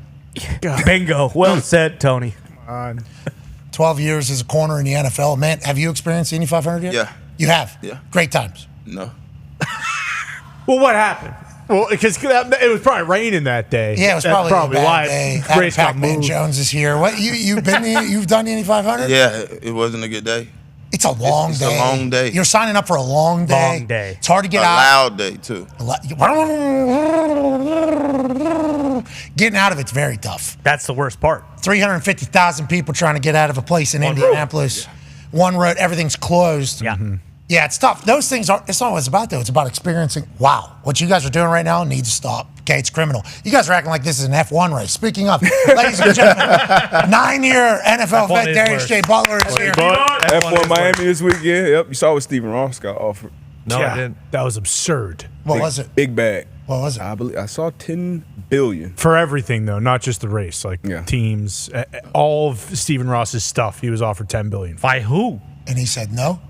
Bingo. Well said, Tony. 12 years as a corner in the NFL. Man, have you experienced the Indy 500 yet? Yeah. You have? Yeah. Great times. No. Well, what happened? Well, because it was probably raining that day. Yeah, it was That's probably a bad why day. the race got Pac-Man moved. Jones is here. What you've done the Indy 500? Yeah, it wasn't a good day. It's a long It's day. a long day. You're signing up for a long day. Long day. It's hard to get A out. loud day too. Getting out of it's very tough. That's the worst part. 350,000 people trying to get out of a place in Indianapolis. One road, everything's closed. Yeah. Yeah, it's tough. Those things aren't, it's not what it's about, though. It's about experiencing, wow, what you guys are doing right now needs to stop. Okay, it's criminal. You guys are acting like this is an F1 race. Speaking of, ladies and gentlemen, 9-year NFL vet Darius J. Butler is here. F1 Miami this weekend. Yep, you saw what Stephen Ross got offered. No, I didn't. That was absurd. What was it? Big bag. What was it? I believe I saw $10 billion For everything, though, not just the race. Like Yeah. teams, all of Stephen Ross's stuff, he was offered $10 billion. By who? And he said no.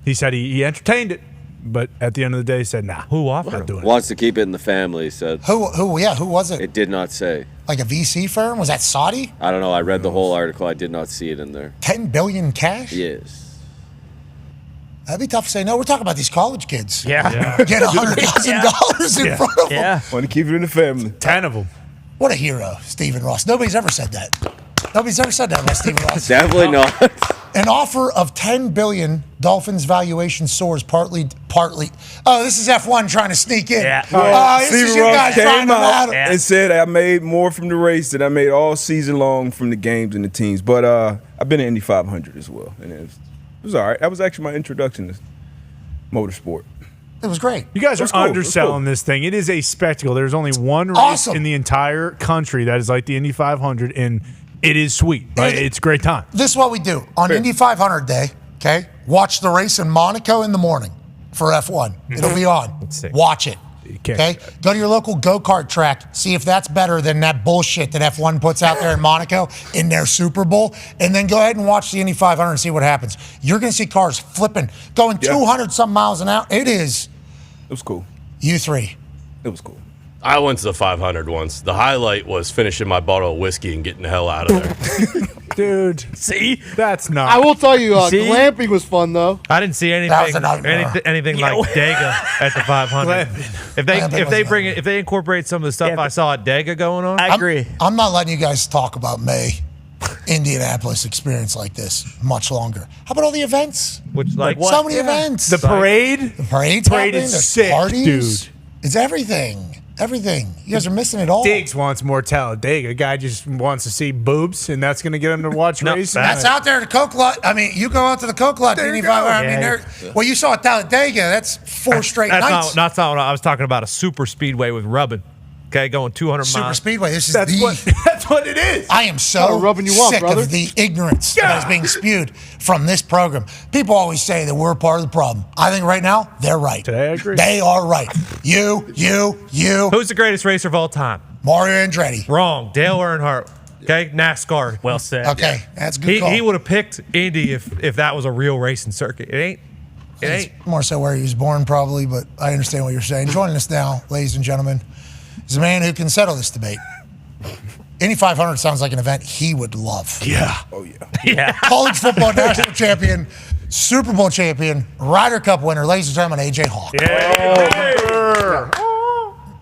He said he entertained it, but at the end of the day, he said, nah. Who offered not him? doing it. Wants to keep it in the family, he said. Who was it? It did not say. Like a VC firm? Was that Saudi? I don't know. I read the whole article. I did not see it in there. 10 billion cash? Yes. That'd be tough to say no. We're talking about these college kids. Yeah. Get $100,000 in front of them. Yeah. Want to keep it in the family. 10 of them. What a hero, Stephen Ross. Nobody's ever said that. Nobody's ever said that about Stephen Ross. Definitely not. An offer of $10 billion. Dolphins valuation soars partly. Oh, this is F1 trying to sneak in. Yeah. This is Stephen you Ross guys trying came to out ladder. and said I made more from the race than I made all season long from the games and the teams. But I've been in Indy 500 as well, and it was all right. That was actually my introduction to motorsport. It was great. You guys are That's cool. That's underselling cool. this thing. It is a spectacle. There's only one race Awesome. in the entire country that is like the Indy 500, and it is sweet. Right? It's a great time. This is what we do on Indy 500 day. Okay, watch the race in Monaco in the morning for F1. It'll be on. Watch it. Okay, go to your local go-kart track. See if that's better than that bullshit that F1 puts out there in Monaco in their Super Bowl, and then go ahead and watch the Indy 500 and see what happens. You're going to see cars flipping, going 200 some miles an hour. It was cool. You three. It was cool. I went to the 500 once. The highlight was finishing my bottle of whiskey and getting the hell out of there. Dude, see? That's not. I will tell you, See? glamping was fun, though. I didn't see That was anything a nightmare. anything like Dega at the 500. If they incorporate some of the stuff I saw at Dega going on, I agree. I'm not letting you guys talk about May Indianapolis experience like this much longer. How about all the events? which like So many events. The parade? The parade's Parade happening. is There's sick, parties. dude. It's everything. Everything. You guys are missing it all. Diggs wants more Talladega. Guy just wants to see boobs, and that's going to get him to watch racing. That's out there at the Coke lot. I mean, you go out to the Coke lot. There you Indy 500. I mean, Yeah. well, you saw at Talladega. That's 4 straight nights. That's not what I was talking about. A super speedway with rubbing. Okay, going 200 Super miles. Speedway. This is That's the. that's what it is. I am so Kinda rubbing you up, sick brother. of the ignorance that is being spewed from this program. People always say that we're part of the problem. I think right now they're right. Today I agree. They are right. You. Who's the greatest racer of all time? Mario Andretti. Wrong. Dale Earnhardt. Okay, NASCAR. Well said. Okay, that's a good call. He would have picked Indy if that was a real racing circuit. It ain't. It ain't. It's more so where he was born, probably, but I understand what you're saying. Joining us now, ladies and gentlemen, is a man who can settle this debate. Indy 500 sounds like an event he would love. Yeah. Oh, yeah. Yeah. College football national champion, Super Bowl champion, Ryder Cup winner, ladies and gentlemen, AJ Hawk.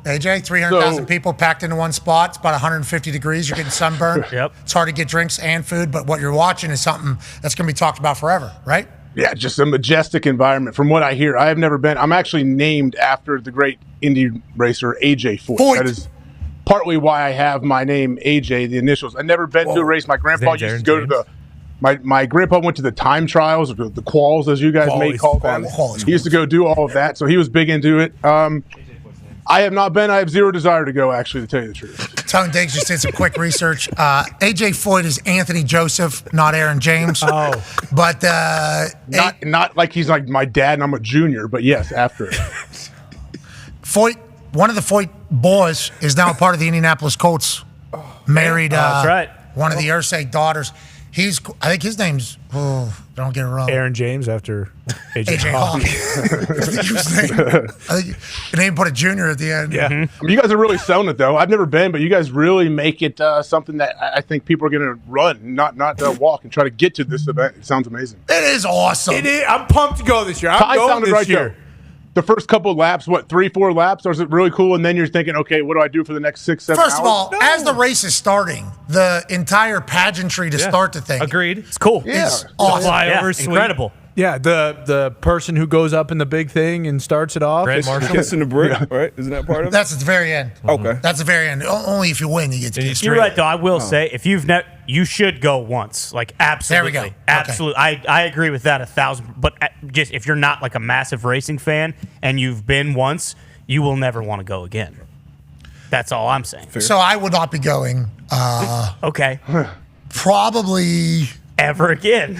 AJ, 300,000 people packed into one spot. It's about 150 degrees. You're getting sunburned. Yep. It's hard to get drinks and food, but what you're watching is something that's going to be talked about forever, right? Yeah, just a majestic environment. From what I hear, I have never been. I'm actually named after the great Indy racer AJ Foyt. That is partly why I have my name AJ, the initials. I've never been to a race. My grandpa used to go to the. My grandpa went to the time trials, or the quals, as you guys may call them. He used to go do all of that, so he was big into it. I have not been. I have zero desire to go, actually, to tell you the truth. Tone Diggs just did some quick research. AJ Foyt is Anthony Joseph, not Aaron James. Oh. But not like he's like my dad and I'm a junior, but yes, after it. Foyt, one of the Foyt boys, is now a part of the Indianapolis Colts. Married that's right. one of the Irsay daughters. I think his name's, don't get it wrong. Aaron James after AJ Hawk. I think he was named. And they put a junior at the end. Yeah. I mean, you guys are really selling it, though. I've never been, but you guys really make it something that I think people are going to run, not walk, and try to get to this event. It sounds amazing. It is awesome. It is. I'm pumped to go this year. I'm going this year. Though. The first couple of laps, 3-4 laps, or is it really cool? And then you're thinking, okay, what do I do for the next 6-7 hours? First of all, as the race is starting, the entire pageantry to start the thing. Agreed. It's cool. Yeah. It's awesome. Flyover, incredible. Yeah, the person who goes up in the big thing and starts it off. Grand Marshal. Kissing the brick, right? Isn't that part of it? That's at the very end. Okay. That's the very end. Only if you win, you get to get You're right, though. I will say, if you've you should go once. Like, absolutely. There we go. Absolutely. I agree with that 1,000. But just if you're not like a massive racing fan and you've been once, you will never want to go again. That's all I'm saying. So I would not be going. Okay. Probably ever again.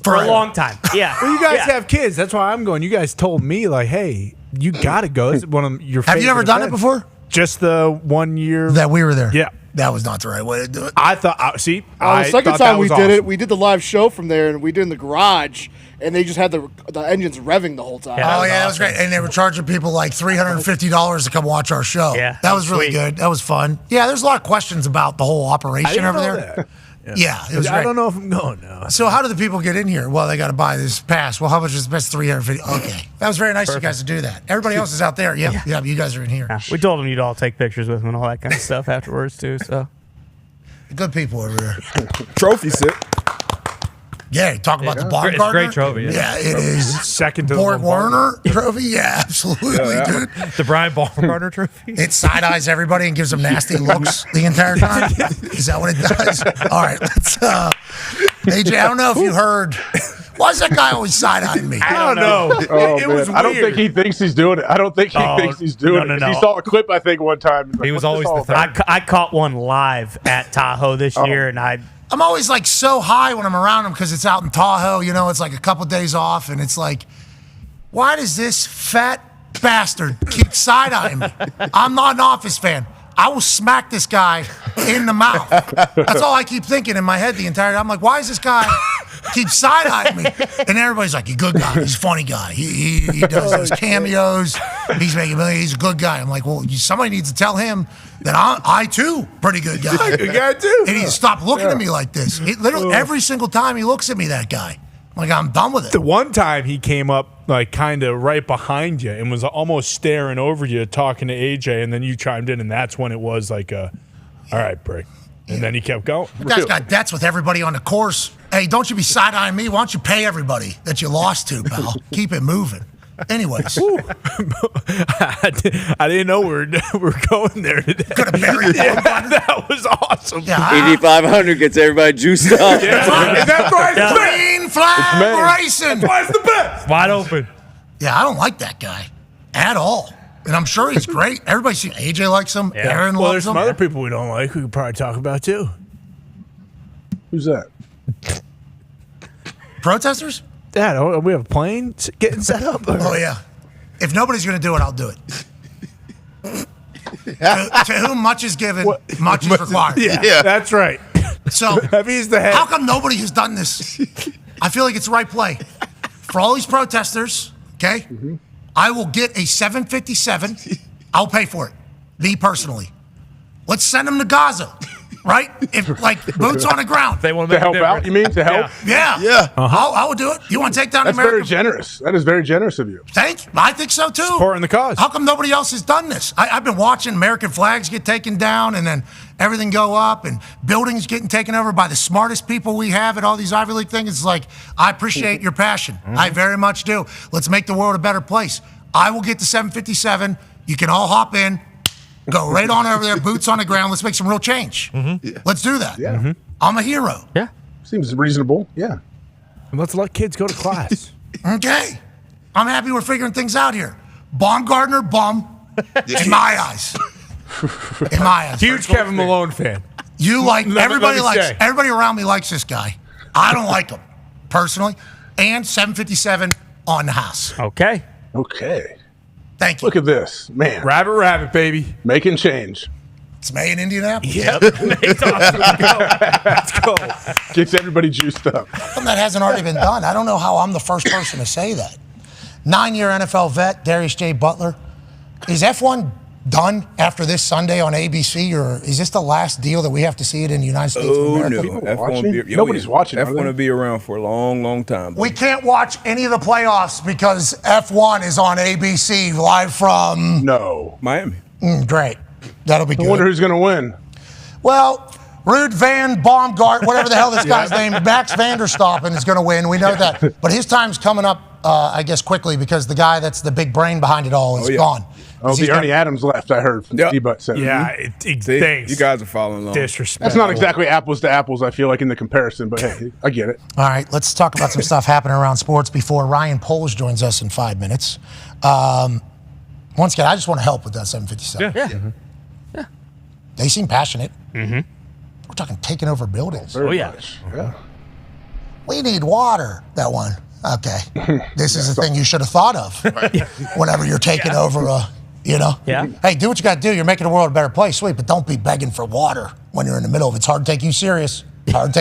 For a long time. Yeah. Well, you guys have kids. That's why I'm going. You guys told me, like, hey, you got to go. It's one of your Have you ever done it before? Just the 1 year. That we were there. Yeah. That was not the right way to do it. I thought, the second time we did it, we did the live show from there, and we did it in the garage, and they just had the engines revving the whole time. That was great. And they were charging people like $350 to come watch our show. Yeah. That was really good. That was fun. Yeah, there's a lot of questions about the whole operation over there. Yeah, it was great. I don't know if I'm going now. So how do the people get in here? Well, they got to buy this pass. Well, how much is the best? $350. Okay, that was very nice of you guys to do that. Everybody else is out there. Yeah, but you guys are in here. Yeah. We told them you'd all take pictures with them and all that kind of stuff afterwards too. So good people over there. Trophy sit. Yeah, talk about the Barn It's a great trophy. Yeah, it is. Second to Borg the Warner trophy. Yeah, absolutely, dude. The Brian Baumgartner trophy. It side eyes everybody and gives them nasty looks the entire time. Is that what it does? All right, let's. AJ, I don't know if you heard. Why is that guy always side eyeing me? I don't know. It was weird. I don't think he thinks he's doing it. I don't think he thinks he's doing it. He saw a clip, I think, one time. He was always the third. I caught one live at Tahoe this year, and I'm always like so high when I'm around him because it's out in Tahoe. You know, it's like a couple days off, and it's like, why does this fat bastard keep side eyeing me? I'm not an Office fan. I will smack this guy in the mouth. That's all I keep thinking in my head the entire time. I'm like, why does this guy keep side eyeing me? And everybody's like, he's a good guy. He's a funny guy. He does those cameos. He's making millions. He's a good guy. I'm like, well, somebody needs to tell him that I too, pretty good guy. Good guy too. And he stopped looking at me like this. Literally every single time he looks at me, that guy. I'm like, I'm done with it. The one time he came up like kind of right behind you and was almost staring over you, talking to AJ, and then you chimed in, and that's when it was like, all right, break. And then he kept going. That guy's got debts with everybody on the course. Hey, don't you be side-eyeing me. Why don't you pay everybody that you lost to, pal? Keep it moving. Anyways. I didn't know we're going there today. Could have buried that was awesome. Yeah. 8500 gets everybody juiced up. Yeah. Is that right? Green flag racing. Why is the best? Wide open. Yeah, I don't like that guy at all. And I'm sure he's great. Everybody sees AJ likes him. Yeah. Aaron well, loves there's him. some other people we don't like we could probably talk about too. Who's that? Protesters? Yeah, we have a plane getting set up. Oh, yeah. If nobody's going to do it, I'll do it. To whom much is given, much is required. Yeah, that's right. So, he's the head. How come nobody has done this? I feel like it's the right play. For all these protesters, okay, I will get a 757. I'll pay for it. Me personally. Let's send them to Gaza. right? If like boots on the ground. They want To help out, you mean? To help? Yeah. I would do it. You want to take down That's America? very generous. That is very generous of you. I think so too. Supporting the cause. How come nobody else has done this? I've been watching American flags get taken down and then everything go up and buildings getting taken over by the smartest people we have at all these Ivy League things. It's like, I appreciate your passion. I very much do. Let's make the world a better place. I will get the 757. You can all hop in, go right on over there, boots on the ground. Let's make some real change. Let's do that. Yeah. I'm a hero. Yeah. Seems reasonable. Yeah. And let's let kids go to class. Okay. I'm happy we're figuring things out here. Baumgartner, bum, in my eyes. In my eyes. Huge Kevin Malone fan. You like, everybody say. everybody around me likes this guy. I don't like him, personally. And 757 on the house. Okay. Okay. Thank you. Look at this. Man. Rabbit, baby. Making change. It's May in Indianapolis. Yep. Let's go. Gets everybody juiced up. How come that hasn't already been done? I don't know how I'm the first person to say that. 9-year NFL vet, Darius J. Butler. Is F1 done after this Sunday on ABC, or is this the last deal that we have to see it in the United States of America? No. Nobody's watching. F1 will be around for a long, long time. We can't watch any of the playoffs because F1 is on ABC live from Miami. Great. That'll be good. I wonder who's going to win. Well, Ruud Van Baumgart, whatever the hell this guy's name, Max Vanderstappen is going to win. We know that. But his time's coming up, I guess, quickly because the guy that's the big brain behind it all is gone. Oh, the Ernie Adams left, I heard from D-Butt said. Yeah, thanks. You guys are following along. Disrespect. That's not exactly apples to apples, I feel like, in the comparison, but hey, I get it. All right, let's talk about some stuff happening around sports before Ryan Poles joins us in 5 minutes. Once again, I just want to help with that 757. Yeah. They seem passionate. Mm-hmm. We're talking taking over buildings. Oh, yeah. Yeah. We need water. That one. Okay. This is the thing you should have thought of whenever you're taking over Yeah. Hey, do what you got to do. You're making the world a better place. Sweet, but don't be begging for water when you're in the middle of it. It's hard to take you serious. It's hard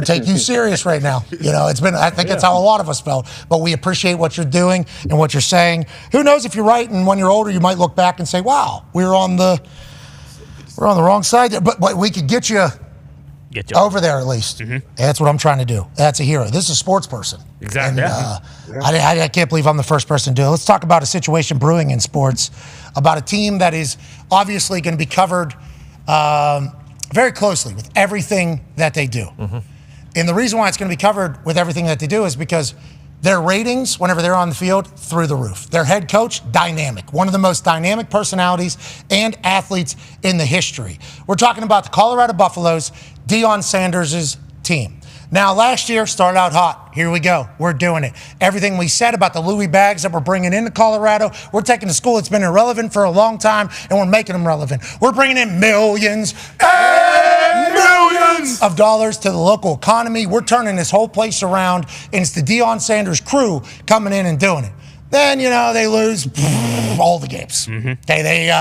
to take you serious right now. I think that's how a lot of us felt. But we appreciate what you're doing and what you're saying. Who knows if you're right, and when you're older, you might look back and say, wow, we're on the wrong side there. But we could get you over there at least. That's what I'm trying to do. That's a hero. This is a sports person. Exactly. And, I can't believe I'm the first person to do it. Let's talk about a situation brewing in sports, about a team that is obviously going to be covered very closely with everything that they do. And the reason why it's going to be covered with everything that they do is because their ratings, whenever they're on the field, through the roof. Their head coach, dynamic. One of the most dynamic personalities and athletes in the history. We're talking about the Colorado Buffaloes, Deion Sanders' team. Now, last year started out hot. Here we go. We're doing it. Everything we said about the Louis bags that we're bringing into Colorado, we're taking a school that's been irrelevant for a long time, and we're making them relevant. We're bringing in millions and millions of dollars to the local economy. We're turning this whole place around, and it's the Deion Sanders crew coming in and doing it. Then, they lose all the games. Okay,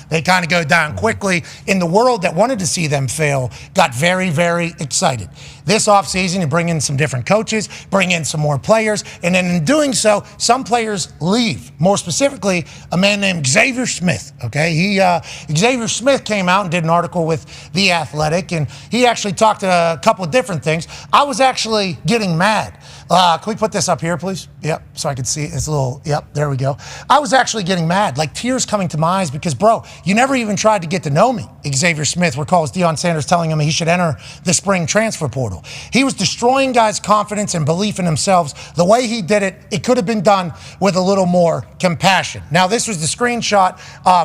they kind of go down quickly. In the world that wanted to see them fail, got very, very excited. This offseason, you bring in some different coaches, bring in some more players, and then in doing so, some players leave. More specifically, a man named Xavier Smith, okay? Xavier Smith came out and did an article with The Athletic, and he actually talked a couple of different things. I was actually getting mad. Can we put this up here, please? Yep, so I could see it. It's a little, yep, there we go. I was actually getting mad, like tears coming to my eyes because, bro, you never even tried to get to know me. Xavier Smith recalls Deion Sanders telling him he should enter the spring transfer portal. He was destroying guys' confidence and belief in themselves. The way he did it, it could have been done with a little more compassion. Now, this was the screenshot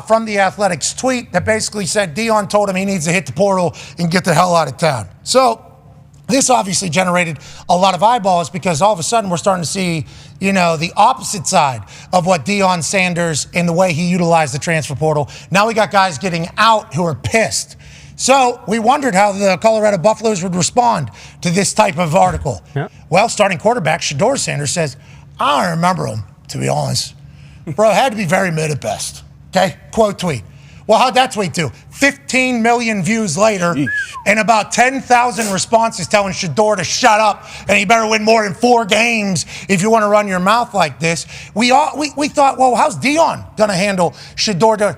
from The Athletic's tweet that basically said Deion told him he needs to hit the portal and get the hell out of town. So, this obviously generated a lot of eyeballs because all of a sudden we're starting to see, the opposite side of what Deion Sanders and the way he utilized the transfer portal. Now we got guys getting out who are pissed. So we wondered how the Colorado Buffaloes would respond to this type of article. Yeah. Well, starting quarterback Shedeur Sanders says, I don't remember him, to be honest. Bro, it had to be very mid at best. Okay? Quote tweet. Well, how'd that tweet do? 15 million views later, and about 10,000 responses telling Shedeur to shut up, and he better win more than 4 games if you want to run your mouth like this. We thought, well, how's Deion going to handle Shedeur?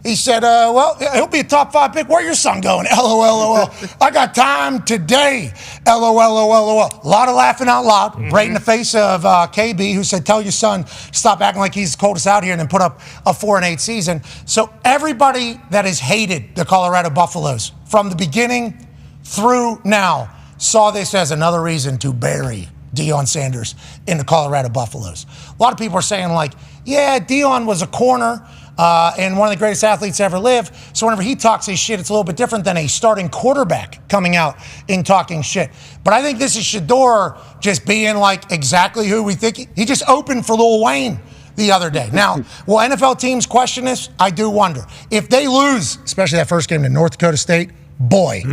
He said, well, he'll be a top 5 pick. Where your son going? LOL. I got time today. LOL. A lot of laughing out loud, right in the face of KB, who said, tell your son, stop acting like he's the coldest out here, and then put up a 4-8 season. So everybody that has hated the Colorado Buffaloes from the beginning through now saw this as another reason to bury Deion Sanders in the Colorado Buffaloes. A lot of people are saying, like, yeah, Deion was a corner and one of the greatest athletes to ever live. So whenever he talks his shit, it's a little bit different than a starting quarterback coming out and talking shit. But I think this is Shador just being like exactly who we think. He just opened for Lil Wayne the other day. Now, will NFL teams question this? I do wonder. If they lose, especially that first game to North Dakota State, boy,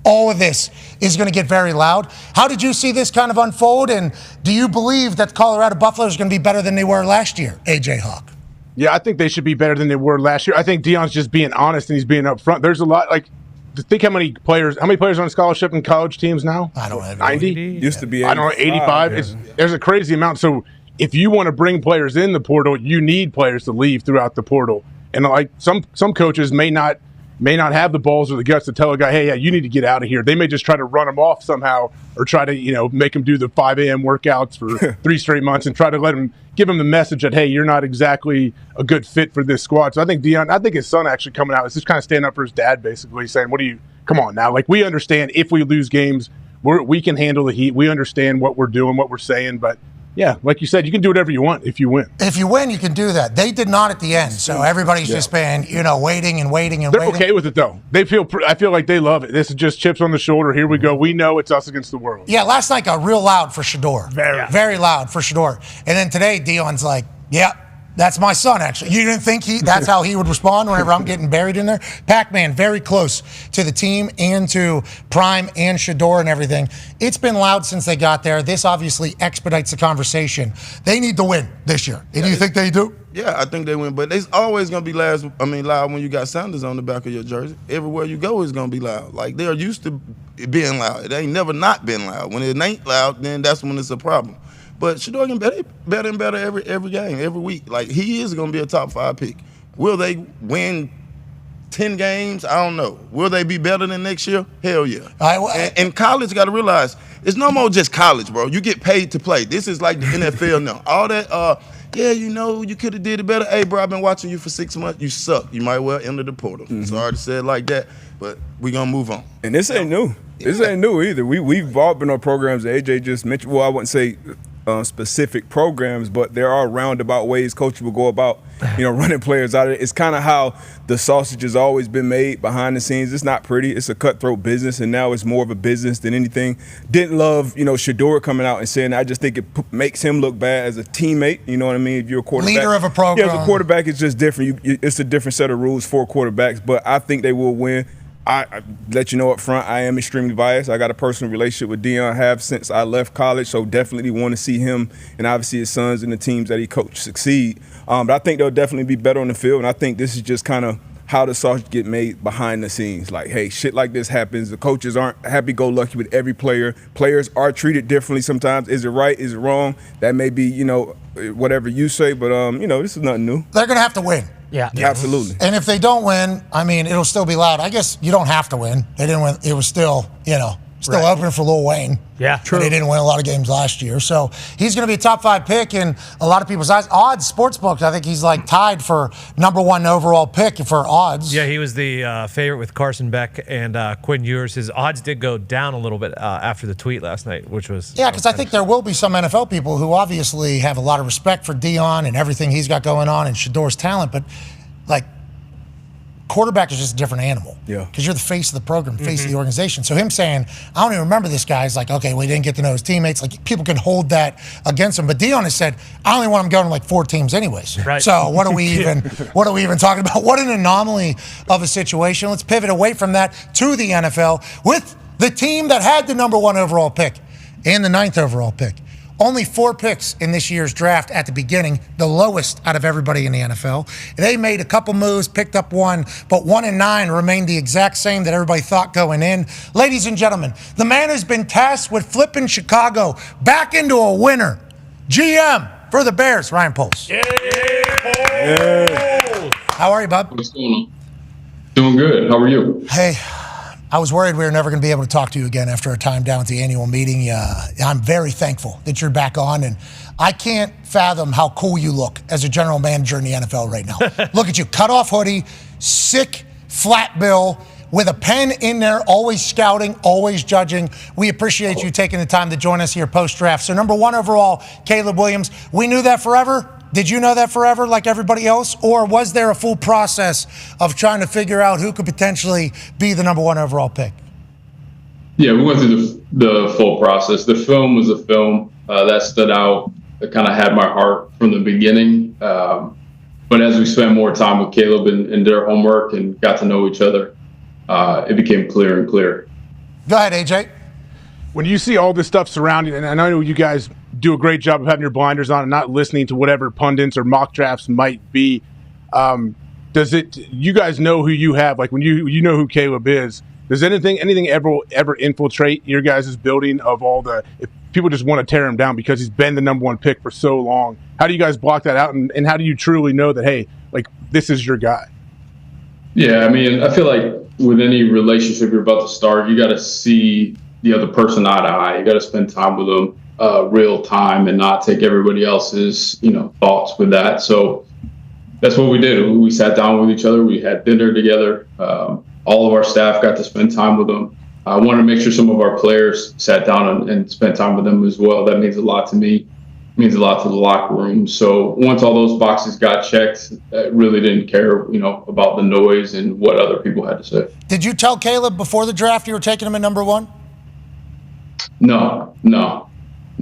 all of this is going to get very loud. How did you see this kind of unfold? And do you believe that the Colorado Buffaloes are going to be better than they were last year, AJ Hawk? Yeah, I think they should be better than they were last year. I think Deion's just being honest and he's being upfront. There's a lot, like, think how many players are on scholarship in college teams now? I don't know. 90? Used to be 85. I don't know, 85. Yeah. There's a crazy amount. So if you want to bring players in the portal, you need players to leave throughout the portal. And like some coaches may not have the balls or the guts to tell a guy, hey, yeah, you need to get out of here. They may just try to run him off somehow or try to, make him do the 5 a.m. workouts for 3 straight months and try to give him the message that, hey, you're not exactly a good fit for this squad. So I think his son actually coming out is just kind of standing up for his dad, basically saying, come on now. Like, we understand if we lose games, we can handle the heat. We understand what we're doing, what we're saying, but yeah, like you said, you can do whatever you want if you win. If you win, you can do that. They did not at the end, so everybody's just been, waiting and waiting and They're waiting. They're okay with it, though. I feel like they love it. This is just chips on the shoulder. Here we go. We know it's us against the world. Yeah, last night got real loud for Shador. Very loud for Shador. And then today, Deion's like, yeah, that's my son, actually. You didn't think that's how he would respond whenever I'm getting buried in there? Pac-Man, very close to the team and to Prime and Shador and everything. It's been loud since they got there. This obviously expedites the conversation. They need to win this year. And do you think they do? Yeah, I think they win, but it's always going to be loud when you got Sanders on the back of your jersey. Everywhere you go is going to be loud. Like, they're used to being loud. It ain't never not been loud. When it ain't loud, then that's when it's a problem. But Shador getting better and better every game, every week. Like, he is going to be a top 5 pick. Will they win 10 games? I don't know. Will they be better than next year? Hell yeah. And college, got to realize, it's no more just college, bro. You get paid to play. This is like the NFL now. All that, you could have did it better. Hey, bro, I've been watching you for 6 months. You suck. You might well enter the portal. Sorry to say it like that, but we're going to move on. And this ain't new. This ain't new either. We've all been on programs that AJ just mentioned. Well, I wouldn't say specific programs, but there are roundabout ways coaches will go about, running players out of it. It's kind of how the sausage has always been made behind the scenes. It's not pretty. It's a cutthroat business, and now it's more of a business than anything. Didn't love, Shador coming out and saying that. I just think it makes him look bad as a teammate. You know what I mean? If you're a quarterback. Leader of a program. Yeah, as a quarterback, it's just different. It's a different set of rules for quarterbacks, but I think they will win. I let you know up front, I am extremely biased. I got a personal relationship with Deion, have since I left college, so definitely want to see him and obviously his sons and the teams that he coached succeed. But I think they'll definitely be better on the field, and I think this is just kind of how the sausage get made behind the scenes. Like, hey, shit like this happens. The coaches aren't happy-go-lucky with every player. Players are treated differently sometimes. Is it right? Is it wrong? That may be, whatever you say, but, this is nothing new. They're going to have to win. Yeah, absolutely. And if they don't win, it'll still be loud. I guess you don't have to win. They didn't win. It was still, open for Lil Wayne. Yeah, true. They didn't win a lot of games last year. So he's going to be a top 5 pick in a lot of people's eyes. Odds, sportsbooks, I think he's tied for #1 overall pick for odds. Yeah, he was the favorite with Carson Beck and Quinn Ewers. His odds did go down a little bit after the tweet last night, which was... Yeah, because I think there will be some NFL people who obviously have a lot of respect for Deion and everything he's got going on and Shador's talent, but quarterback is just a different animal. Yeah. Because you're the face of the program, face of the organization. So him saying, I don't even remember this guy, is like, okay, well, he didn't get to know his teammates. Like, people can hold that against him. But Deion has said, I only want him going to 4 teams anyways. Right. So what are we even talking about? What an anomaly of a situation. Let's pivot away from that to the NFL with the team that had the #1 overall pick and the 9th overall pick. Only 4 picks in this year's draft at the beginning, the lowest out of everybody in the NFL. They made a couple moves, picked up 1, but 1 and 9 remained the exact same that everybody thought going in. Ladies and gentlemen, the man has been tasked with flipping Chicago back into a winner. GM for the Bears, Ryan Poles. Yeah. How are you, bub? What's going on? Doing good. How are you? Hey, I was worried we were never going to be able to talk to you again after our time down at the annual meeting. I'm very thankful that you're back on, and I can't fathom how cool you look as a general manager in the NFL right now. Look at you, cut-off hoodie, sick, flat bill, with a pen in there, always scouting, always judging. We appreciate you taking the time to join us here post-draft. So number 1 overall, Caleb Williams. We knew that forever. Did you know that forever like everybody else? Or was there a full process of trying to figure out who could potentially be the number 1 overall pick? Yeah, we went through the full process. The film was a film that stood out. It kind of had my heart from the beginning. But as we spent more time with Caleb and did our homework and got to know each other, it became clearer and clearer. Go ahead, AJ. When you see all this stuff surrounding, and I know you guys do a great job of having your blinders on and not listening to whatever pundits or mock drafts might be, you guys know who you have? Like when you know who Caleb is, does anything ever infiltrate your guys' building of all the, if people just want to tear him down because he's been the number 1 pick for so long? How do you guys block that out? And how do you truly know that, hey, like this is your guy? Yeah, I mean, I feel like with any relationship you're about to start, you got to see the other person eye to eye. You got to spend time with them real time and not take everybody else's, thoughts with that. So that's what we did. We sat down with each other. We had dinner together. All of our staff got to spend time with them. I want to make sure some of our players sat down and spent time with them as well. That means a lot to me. It means a lot to the locker room. So once all those boxes got checked, I really didn't care, about the noise and what other people had to say. Did you tell Caleb before the draft you were taking him at number 1? No.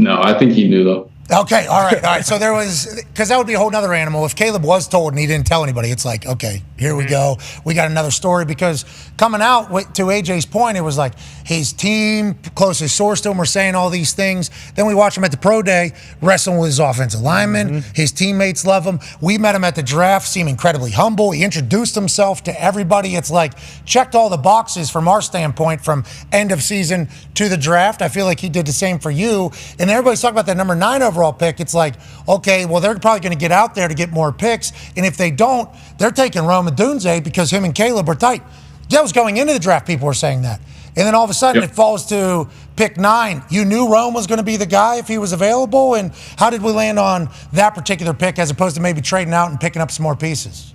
I think he knew though. Okay, all right. So there was, because that would be a whole nother animal. If Caleb was told and he didn't tell anybody, it's like, okay, here we go. We got another story, because coming out to AJ's point, it was like his team, closest source to him, were saying all these things. Then we watch him at the pro day, wrestling with his offensive linemen. His teammates love him. We met him at the draft, seemed incredibly humble. He introduced himself to everybody. It's like, checked all the boxes from our standpoint, from end of season to the draft. I feel like he did the same for you. And everybody's talking about that number 9 overall pick. It's like, okay, well, they're probably going to get out there to get more picks. And if they don't, they're taking Rome Odunze because him and Caleb are tight. That was going into the draft, people were saying that. And then all of a sudden it falls to pick 9. You knew Rome was going to be the guy if he was available. And how did we land on that particular pick as opposed to maybe trading out and picking up some more pieces?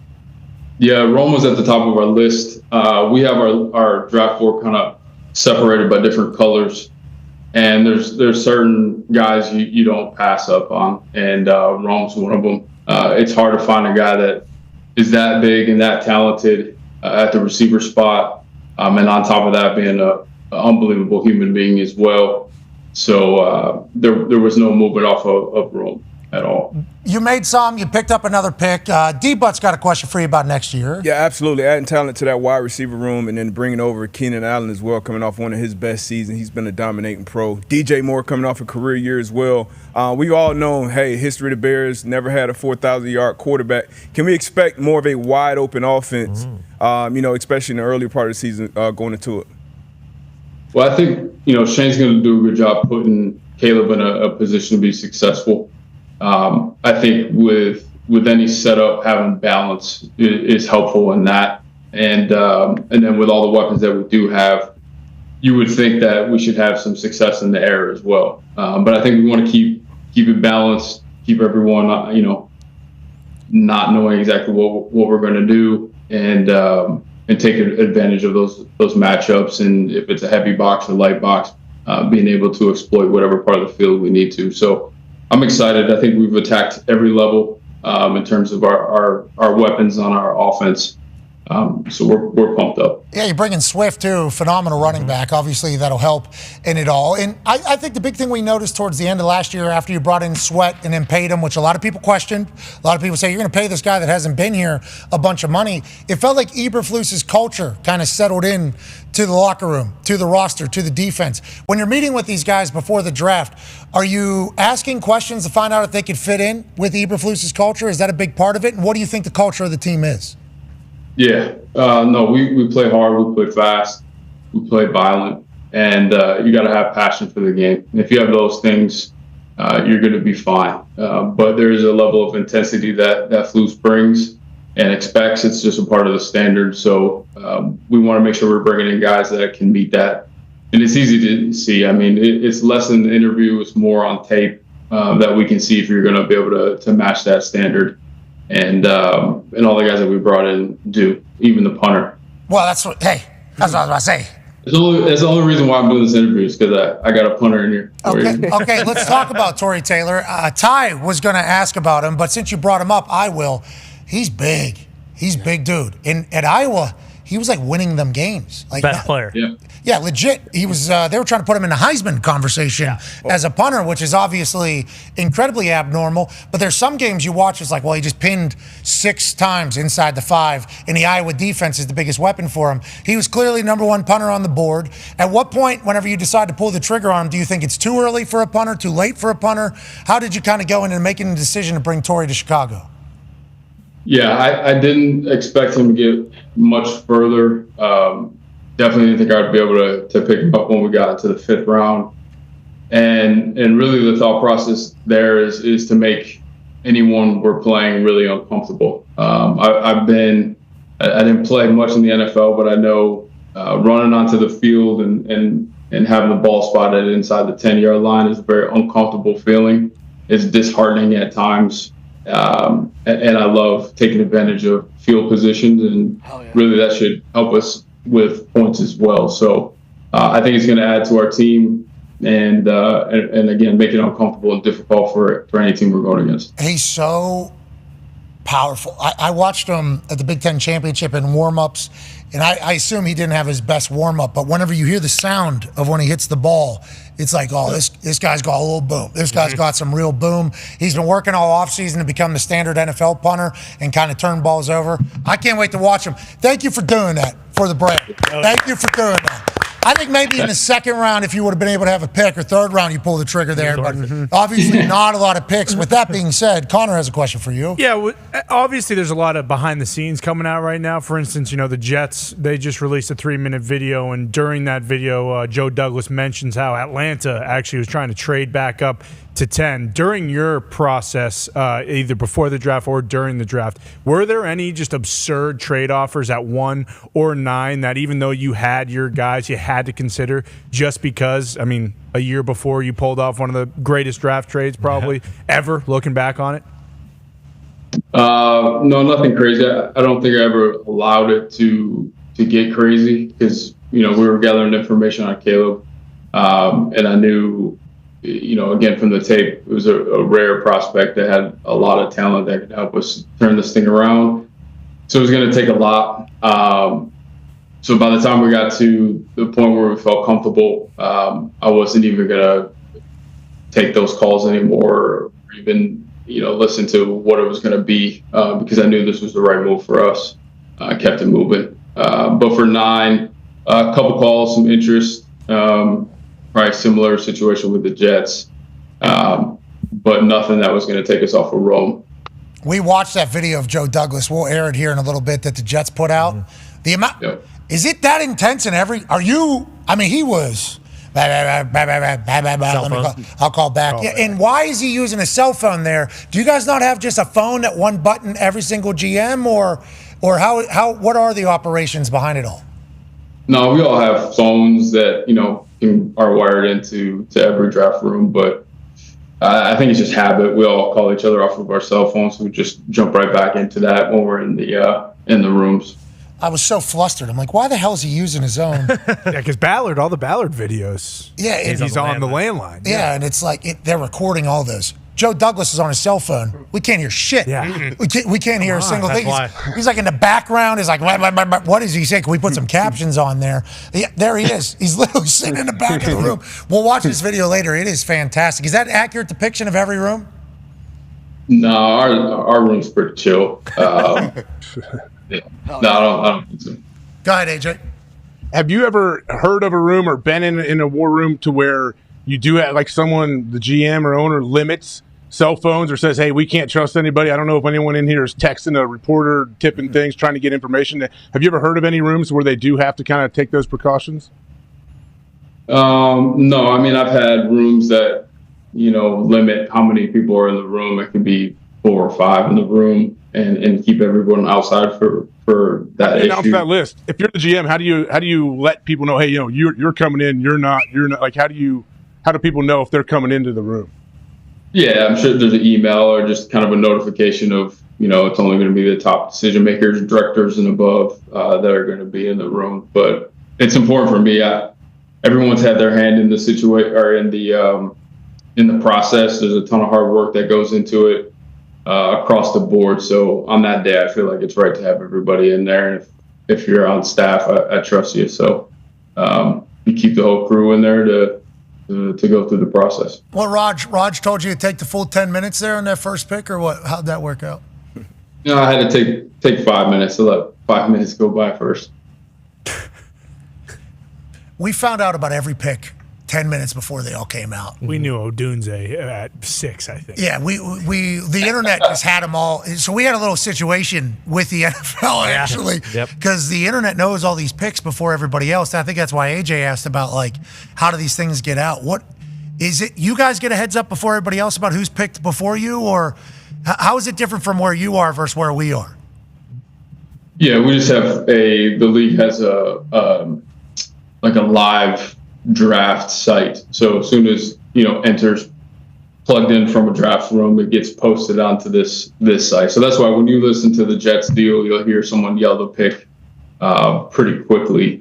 Yeah, Rome was at the top of our list. We have our draft board kind of separated by different colors. And there's certain guys you don't pass up on, and Rome's one of them. It's hard to find a guy that is that big and that talented at the receiver spot, and on top of that, being an unbelievable human being as well. So there was no movement off of Rome at all. You made some. You picked up another pick. D-Butt's got a question for you about next year. Yeah, absolutely. Adding talent to that wide receiver room, and then bringing over Keenan Allen as well, coming off one of his best seasons. He's been a dominating pro. DJ Moore coming off a career year as well. We all know, hey, history of the Bears, never had a 4,000-yard quarterback. Can we expect more of a wide-open offense, especially in the early part of the season going into it? Well, I think, Shane's going to do a good job putting Caleb in a position to be successful. I think with any setup, having balance is helpful in that. And then with all the weapons that we do have, you would think that we should have some success in the air as well. But I think we want to keep it balanced, keep everyone, not knowing exactly what we're going to do, and take advantage of those matchups. And if it's a heavy box or light box, being able to exploit whatever part of the field we need to. So I'm excited. I think we've attacked every level in terms of our weapons on our offense. So we're pumped up. Yeah, you're bringing Swift, too, phenomenal running back. Obviously, that'll help in it all. And I think the big thing we noticed towards the end of last year after you brought in Sweat and then paid him, which a lot of people questioned, a lot of people say, you're going to pay this guy that hasn't been here a bunch of money. It felt like Eberflus's culture kind of settled in to the locker room, to the roster, to the defense. When you're meeting with these guys before the draft, are you asking questions to find out if they could fit in with Eberflus's culture? Is that a big part of it? And what do you think the culture of the team is? Yeah, no, we play hard, we play fast, we play violent, and you got to have passion for the game. And if you have those things, you're going to be fine. But there is a level of intensity that Flus brings and expects. It's just a part of the standard. So we want to make sure we're bringing in guys that can meet that. And it's easy to see. I mean, it's less than the interview. It's more on tape that we can see if you're going to be able to match that standard. And all the guys that we brought in do, even the punter. Well, that's what I was about to say. It's the only reason why I'm doing this interview is because I got a punter in here. Okay, let's talk about Tory Taylor. Ty was going to ask about him, but since you brought him up, I will. He's big. He's big dude. At Iowa, he was like winning them games. Like best player. Yeah, legit. He was. They were trying to put him in the Heisman conversation as a punter, which is obviously incredibly abnormal. But there's some games you watch. It's like, well, he just pinned 6 times inside the 5, and the Iowa defense is the biggest weapon for him. He was clearly #1 punter on the board. At what point, whenever you decide to pull the trigger on him, do you think it's too early for a punter, too late for a punter? How did you kind of go into making the decision to bring Tory to Chicago? Yeah, I didn't expect him to get much further. Definitely didn't think I'd be able to pick him up when we got to the 5th round. And really the thought process there is to make anyone we're playing really uncomfortable. I didn't play much in the NFL, but I know running onto the field and having the ball spotted inside the 10-yard line is a very uncomfortable feeling. It's disheartening at times. And I love taking advantage of field positions, and really that should help us with points as well. So I think it's going to add to our team and again, make it uncomfortable and difficult for any team we're going against. He's so powerful. I watched him at the Big Ten Championship in warm-ups, and I assume he didn't have his best warm-up, but whenever you hear the sound of when he hits the ball, it's like, oh, this guy's got a little boom. This guy's got some real boom. He's been working all offseason to become the standard NFL punter and kind of turn balls over. I can't wait to watch him. Thank you for doing that for the break. Thank you for doing that. I think maybe in the 2nd round, if you would have been able to have a pick, or 3rd round, you pull the trigger there. But obviously not a lot of picks. With that being said, Connor has a question for you. Yeah, obviously there's a lot of behind the scenes coming out right now. For instance, the Jets, they just released a 3-minute video, and during that video, Joe Douglas mentions how Atlanta actually was trying to trade back up to 10. During your process, either before the draft or during the draft, were there any just absurd trade offers at 1 or 9 that even though you had your guys, you had to consider just because, I mean, a year before you pulled off one of the greatest draft trades probably ever, looking back on it? No, nothing crazy. I don't think I ever allowed it to get crazy because, we were gathering information on Caleb, and I knew, again, from the tape, it was a rare prospect that had a lot of talent that could help us turn this thing around. So it was going to take a lot. So by the time we got to the point where we felt comfortable, I wasn't even going to take those calls anymore or even, listen to what it was going to be because I knew this was the right move for us. I kept it moving. But for 9, a couple calls, some interest. Probably similar situation with the Jets, but nothing that was going to take us off of Rome. We watched that video of Joe Douglas. We'll air it here in a little bit that the Jets put out. The amount is it that intense in every? Are you? I mean, he was. I'll call back. Yeah, and why is he using a cell phone there? Do you guys not have just a phone that one button every single GM, or how? What are the operations behind it all? No, we all have phones that are wired into every draft room, but I think it's just habit. We all call each other off of our cell phones, so we just jump right back into that when we're in the rooms. I was so flustered. I'm like, why the hell is he using his own? Yeah, because Ballard, all the Ballard videos. Yeah, he's on the landline. Yeah, and it's like they're recording all those. Joe Douglas is on his cell phone. We can't hear shit. Yeah. We can't hear a single thing. He's like in the background. He's like, what does he say? Can we put some captions on there? Yeah, there he is. He's literally sitting in the back of the room. We'll watch this video later. It is fantastic. Is that an accurate depiction of every room? No, our room's pretty chill. Yeah. No, I don't think so. Go ahead, AJ. Have you ever heard of a room or been in a war room to where you do have like someone, the GM or owner, limits cell phones or says, hey, we can't trust anybody? I don't know if anyone in here is texting a reporter, tipping things, trying to get information. Have you ever heard of any rooms where they do have to kind of take those precautions? No, I mean, I've had rooms that, limit how many people are in the room. It could be 4 or 5 in the room and keep everyone outside for that issue. Announce that list. If you're the GM, how do you let people know? Hey, you're coming in. You're not. Like, how do people know if they're coming into the room? Yeah, I'm sure there's an email or just kind of a notification of, it's only going to be the top decision makers, directors and above that are going to be in the room. But it's important for me. Everyone's had their hand in the situation or in the process. There's a ton of hard work that goes into it across the board. So on that day, I feel like it's right to have everybody in there. And if you're on staff, I trust you. So you keep the whole crew in there to go through the process. Well, Raj told you to take the full 10 minutes there on that first pick, or what? How'd that work out? I had to take 5 minutes to let 5 minutes go by first. We found out about every pick 10 minutes before they all came out. We knew Odunze at 6, I think. Yeah, the internet just had them all. So we had a little situation with the NFL actually, because the internet knows all these picks before everybody else. And I think that's why AJ asked about how do these things get out? What is it? You guys get a heads up before everybody else about who's picked before you, or how is it different from where you are versus where we are? Yeah, we just have the league has a live draft site. So as soon as enters plugged in from a draft room, it gets posted onto this site. So that's why when you listen to the Jets deal, you'll hear someone yell the pick pretty quickly.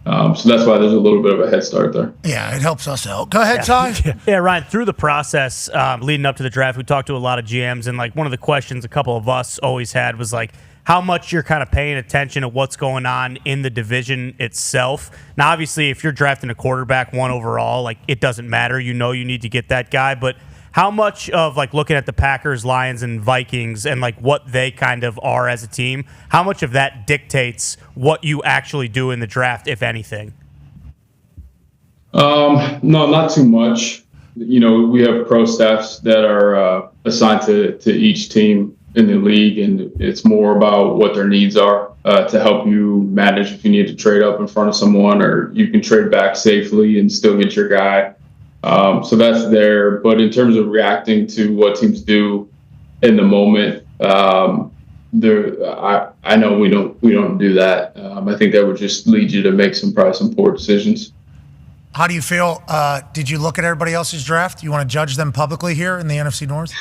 So that's why there's a little bit of a head start there. Yeah, it helps us out. Go ahead, Ty. Yeah, Ryan, through the process leading up to the draft, we talked to a lot of GMs, and one of the questions a couple of us always had was how much you're kind of paying attention to what's going on in the division itself. Now, obviously, if you're drafting a quarterback 1 overall, it doesn't matter. You need to get that guy. But how much of looking at the Packers, Lions, and Vikings and what they kind of are as a team, how much of that dictates what you actually do in the draft, if anything? No, not too much. We have pro staffs that are assigned to each team in the league, and it's more about what their needs are to help you manage if you need to trade up in front of someone, or you can trade back safely and still get your guy. So that's there. But in terms of reacting to what teams do in the moment, I know we don't do that. I think that would just lead you to make some poor decisions. How do you feel? Did you look at everybody else's draft? You want to judge them publicly here in the NFC North?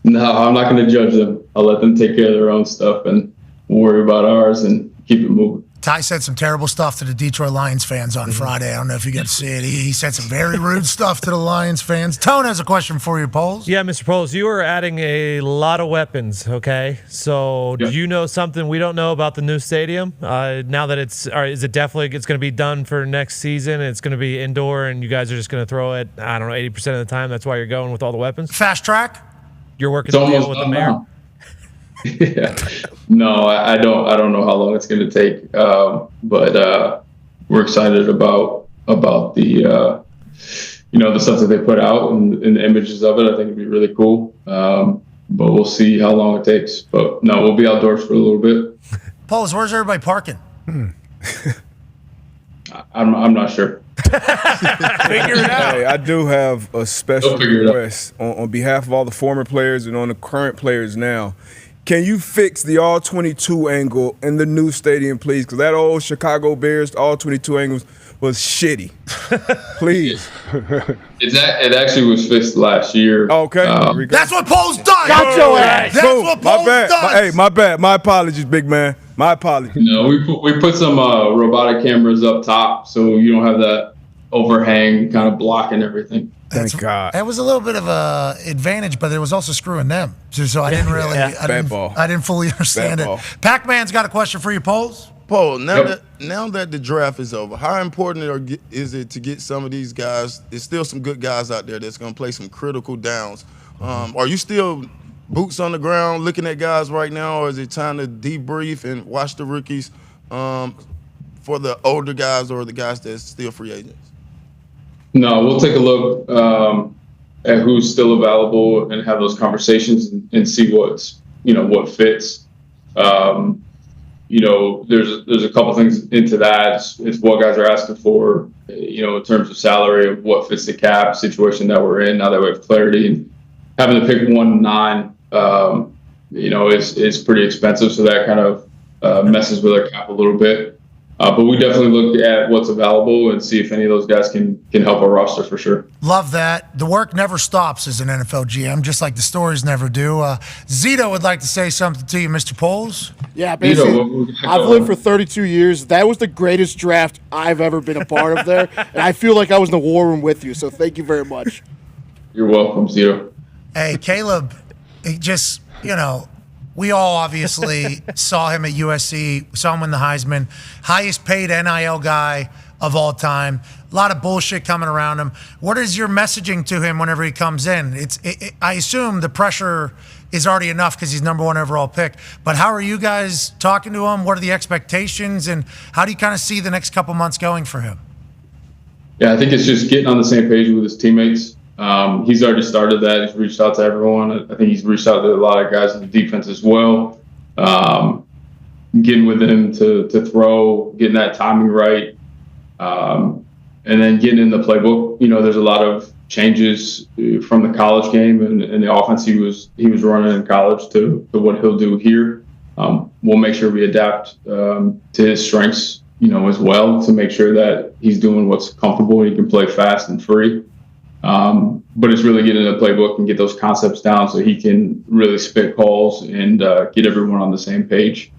No, I'm not going to judge them. I'll let them take care of their own stuff and worry about ours and keep it moving. Ty said some terrible stuff to the Detroit Lions fans on Friday. I don't know if you got to see it. He said some very rude stuff to the Lions fans. Tone has a question for you, Poles. Yeah, Mr. Poles, you are adding a lot of weapons, okay? So do you know something we don't know about the new stadium? Now that is it definitely it's going to be done for next season? It's going to be indoor, and you guys are just going to throw it, 80% of the time? That's why you're going with all the weapons? Fast track? You're working a deal with the mayor? Yeah. No, I don't know how long it's going to take, but we're excited about the the stuff that they put out and the images of it. I think it'd be really cool, but we'll see how long it takes. But no, we'll be outdoors for a little bit. Poles, where's everybody parking? I'm not sure. Figure it out. Hey, I do have a special request on behalf of all the former players and on the current players now. Can you fix the all-22 angle in the new stadium, please? Because that old Chicago Bears all-22 angles was shitty. Please. It actually was fixed last year. Okay. That's what Poles does. Got your ass. That's what Poles does. My bad. My apologies, big man. My apologies. We put some robotic cameras up top, so you don't have that overhang kind of blocking everything. Thank God. That was a little bit of a advantage, but it was also screwing them. So I didn't really, I didn't fully understand it. Pac-Man's got a question for you, Poles. Paul, now that the draft is over, how important is it to get some of these guys? There's still some good guys out there that's going to play some critical downs. Are you still boots on the ground looking at guys right now, or is it time to debrief and watch the rookies for the older guys or the guys that's still free agents? No, we'll take a look at who's still available and have those conversations and see what fits. There's a couple things into that. It's what guys are asking for, in terms of salary, of what fits the cap situation that we're in now that we have clarity, and having to pick 1 to 9 is pretty expensive. So that kind of messes with our cap a little bit. But we definitely look at what's available and see if any of those guys can help our roster for sure. Love that. The work never stops as an NFL GM, just like the stories never do. Zito would like to say something to you, Mr. Poles. Yeah, basically, I've lived for 32 years. That was the greatest draft I've ever been a part of there. And I feel like I was in the war room with you, so thank you very much. You're welcome, Zito. Hey, Caleb, he just, we all obviously saw him at USC, saw him win the Heisman, highest paid NIL guy of all time. A lot of bullshit coming around him. What is your messaging to him whenever he comes in? I assume the pressure is already enough because he's number 1 overall pick. But how are you guys talking to him? What are the expectations? And how do you kind of see the next couple months going for him? Yeah, I think it's just getting on the same page with his teammates. He's already started that. He's reached out to everyone. I think he's reached out to a lot of guys in the defense as well. Getting with him to throw, getting that timing right, and then getting in the playbook. There's a lot of changes from the college game and the offense he was running in college to what he'll do here. We'll make sure we adapt to his strengths, as well, to make sure that he's doing what's comfortable. He can play fast and free. But it's really getting in the playbook and get those concepts down so he can really spit calls and get everyone on the same page.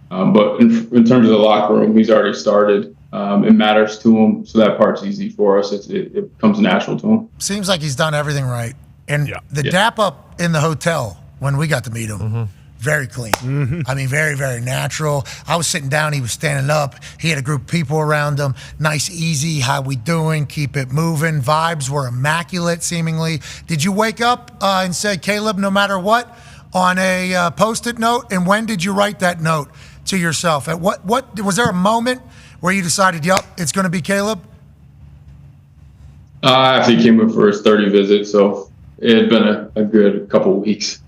But in terms of the locker room, he's already started. It matters to him, so that part's easy for us. It comes natural to him. Seems like he's done everything right. And the dap up in the hotel when we got to meet him, very clean. I mean, very, very natural. I was sitting down, he was standing up. He had a group of people around him. Nice, easy, how we doing? Keep it moving. Vibes were immaculate, seemingly. Did you wake up and say, Caleb, no matter what, on a Post-it note? And when did you write that note to yourself? At what was there a moment where you decided, yep, it's going to be Caleb? I actually came in for his 30 visit, so it had been a good couple of weeks.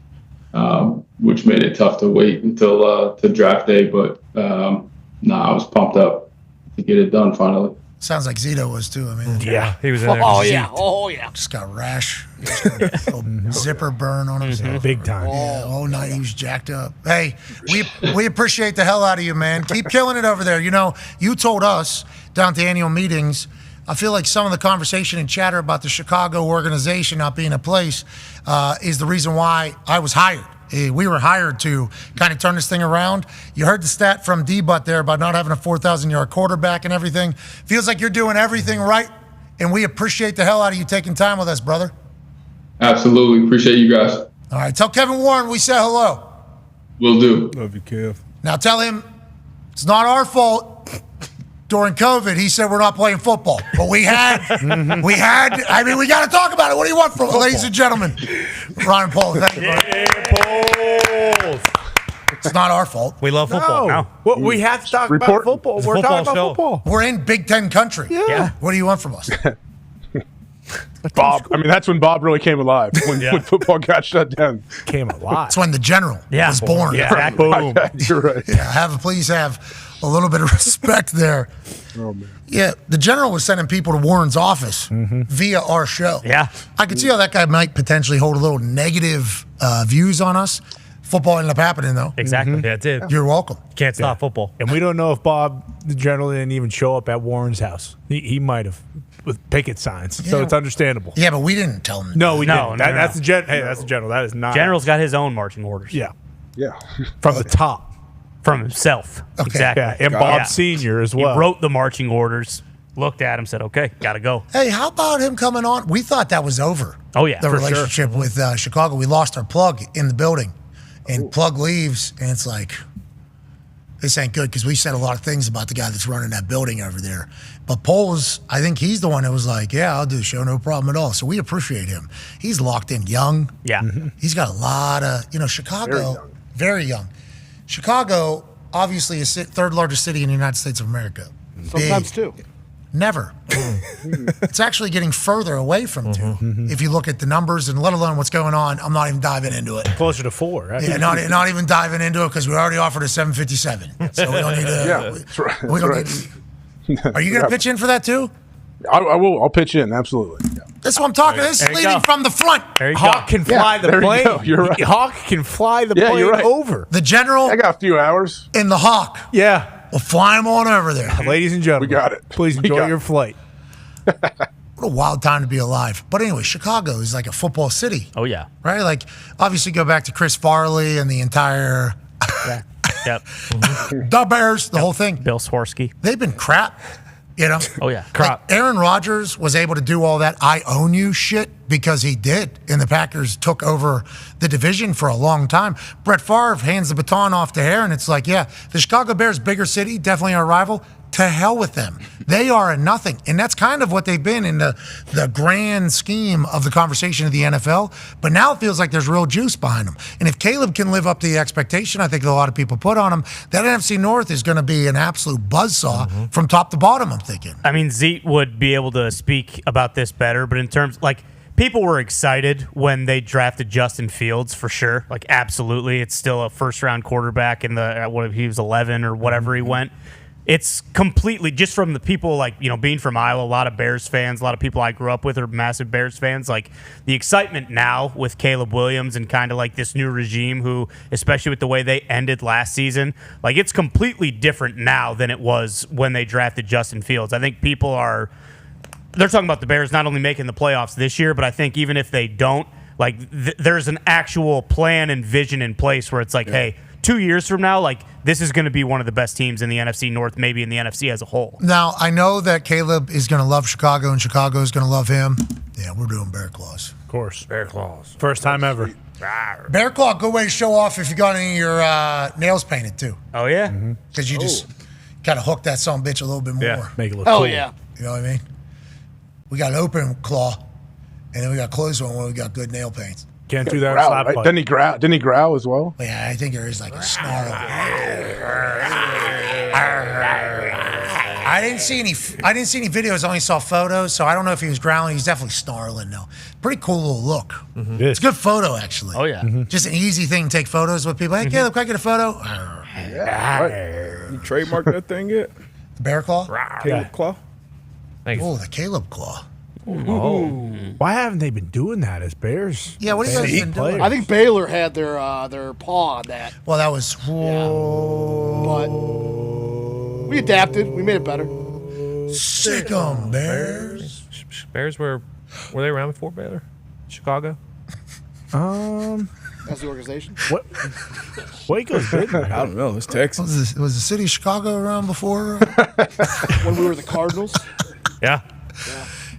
Which made it tough to wait until to draft day. But I was pumped up to get it done finally. Sounds like Zito was too. I mean, yeah, he was in there. Oh yeah. Just got rash, just got a little zipper burn on him. Big time. Yeah, all night he was jacked up. Hey, we appreciate the hell out of you, man. Keep killing it over there. You told us down at the annual meetings. I feel like some of the conversation and chatter about the Chicago organization not being a place is the reason why I was hired. We were hired to kind of turn this thing around. You heard the stat from D-Butt there about not having a 4,000-yard quarterback and everything. Feels like you're doing everything right, and we appreciate the hell out of you taking time with us, brother. Absolutely. Appreciate you guys. All right. Tell Kevin Warren we said hello. Will do. Love you, Kev. Now tell him it's not our fault. During COVID, he said we're not playing football. But we had, we got to talk about it. What do you want from ladies and gentlemen? Ryan Paul, thank you, Paul. It's not our fault. We love football. No. Well, we have to talk about football. It's a We're football talking about show. football. We're in Big Ten country. Yeah. What do you want from us? Bob. I mean, that's when Bob really came alive. When football got shut down. Came alive. It's when the general was born. Yeah. Boom. You're right. Yeah, please have a little bit of respect there. Oh, man. Yeah, the general was sending people to Warren's office via our show. Yeah. I could see how that guy might potentially hold a little negative views on us. Football ended up happening, though. Exactly. Yeah, it did. You're welcome. Can't stop football. And we don't know if Bob, the general, didn't even show up at Warren's house. He might have with picket signs, so Yeah. it's understandable. Yeah, but we didn't tell him. No, we No, didn't. no, That's no. the gen. Hey, that's the general. That is not. General's got his own marching orders. Yeah, Yeah. from the top. From himself. Exactly. Yeah, and Bob Senior as well. He wrote the marching orders, looked at him, said, okay, got to go. Hey, how about him coming on? We thought that was over. Oh, yeah, The for sure. relationship with Chicago. We lost our plug in the building. And plug leaves, and it's like, this ain't good because we said a lot of things about the guy that's running that building over there. But Poles, I think he's the one that was like, yeah, I'll do the show, no problem at all. So we appreciate him. He's locked in young. Yeah. He's got a lot of, Chicago, very young. Chicago, obviously, is third largest city in the United States of America. Sometimes Big. two. Never. It's actually getting further away from two. If you look at the numbers and let alone what's going on, I'm not even diving into it. Closer to 4, right? Yeah, not even diving into it because we already offered a 757. So we don't need to. Yeah, that's right. We don't That's need. Are you going to pitch in for that too? I will. I'll pitch in. Absolutely. Yeah. That's what I'm talking. This is There you leading go. from the front. There you Hawk go. can fly the there you plane. go. You're right. Hawk can fly the Yeah, plane you're right. over. The general I got a few hours. in the Hawk Yeah. will fly him on over there. Ladies and gentlemen, We got it. Please We enjoy got your it. flight. What a wild time to be alive. But anyway, Chicago is like a football city, Oh yeah. right? Like, obviously, go back to Chris Farley and the entire Yep. the Bears, the whole thing. Bill Swarsky. They've been crap, you know? Oh yeah. Like Aaron Rodgers was able to do all that I own you shit because he did. And the Packers took over the division for a long time. Brett Favre hands the baton off to Aaron. It's like, yeah, the Chicago Bears, bigger city, definitely our rival. To hell with them. They are a nothing. And that's kind of what they've been in the grand scheme of the conversation of the NFL. But now it feels like there's real juice behind them. And if Caleb can live up to the expectation I think a lot of people put on him, that NFC North is going to be an absolute buzzsaw from top to bottom, I'm thinking. I mean, Zeke would be able to speak about this better, but in terms, like, people were excited when they drafted Justin Fields for sure. Like, absolutely. It's still a first-round quarterback in the, what, he was 11 or whatever he went. It's completely just from the people, like, you know, being from Iowa, a lot of Bears fans, a lot of people I grew up with are massive Bears fans. Like, the excitement now with Caleb Williams and kind of like this new regime who, especially with the way they ended last season, like, it's completely different now than it was when they drafted Justin Fields. I think people are, they're talking about the Bears not only making the playoffs this year, but I think even if they don't, like, there's an actual plan and vision in place where it's like, hey, 2 years from now, like, this is going to be one of the best teams in the NFC North, maybe in the NFC as a whole. Now, I know that Caleb is going to love Chicago and Chicago is going to love him. Yeah, we're doing Bear Claws. Of course. Bear claws. First time ever. Bear Claw, good way to show off if you got any of your nails painted, too. Oh, yeah? Because you just kind of hook that son of a bitch a little bit more. Yeah, make it look Oh, cool. yeah. You know what I mean? We got an open claw, and then we got closed one when we got good nail paints. Can't do that. Growl, Slap right? fight. Didn't he growl? Didn't he growl as well? But yeah, I think there is like a snarl. I didn't see any videos. I only saw photos, so I don't know if he was growling. He's definitely snarling though. Pretty cool little look. It's a good photo actually. Oh, yeah. Just an easy thing to take photos with people. Hey, Caleb, can I get a photo? Yeah, right. You trademarked that thing yet? The bear claw? Caleb Claw? Thanks. Oh, the Caleb claw. Why haven't they been doing that as Bears? Yeah, what have you guys Bears been doing? players? I think Baylor had their paw on that. Well, that was. But we adapted. We made it better. Sick 'em, Bears. Bears were they around before Baylor? Chicago? That's the organization. What? Waco's good. I don't know. It's Texas. Was the city of Chicago around before? When we were the Cardinals. Yeah.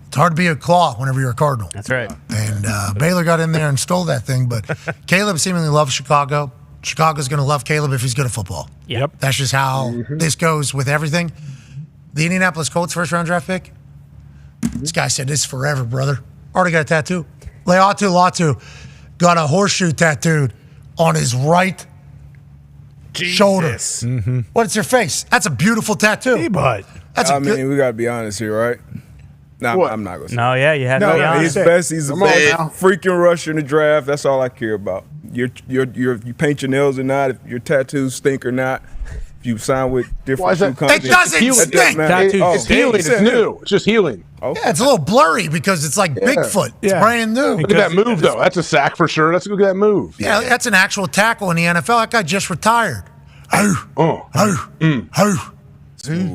It's hard to be a claw whenever you're a Cardinal. That's right. And Baylor got in there and stole that thing. But Caleb seemingly loves Chicago. Chicago's going to love Caleb if he's good at football. Yep. That's just how this goes with everything. The Indianapolis Colts first-round draft pick. This guy said, this is forever, brother. Already got a tattoo. Latu got a horseshoe tattooed on his right shoulder. What's your face? That's a beautiful tattoo. Hey, bud. That's I mean, we got to be honest here, right? No, I'm not going to say. No, yeah, you have to be He's honest. He's the best freaking rusher in the draft. That's all I care about. You paint your nails or not, if your tattoos stink or not, if you sign with different shoe companies. It doesn't stink. It's healing. It's new. It's just healing. Yeah, it's a little blurry because it's like Bigfoot. It's brand new. Look at that move, though. That's a sack for sure. Let's look at that move. Yeah, that's an actual tackle in the NFL. That guy just retired.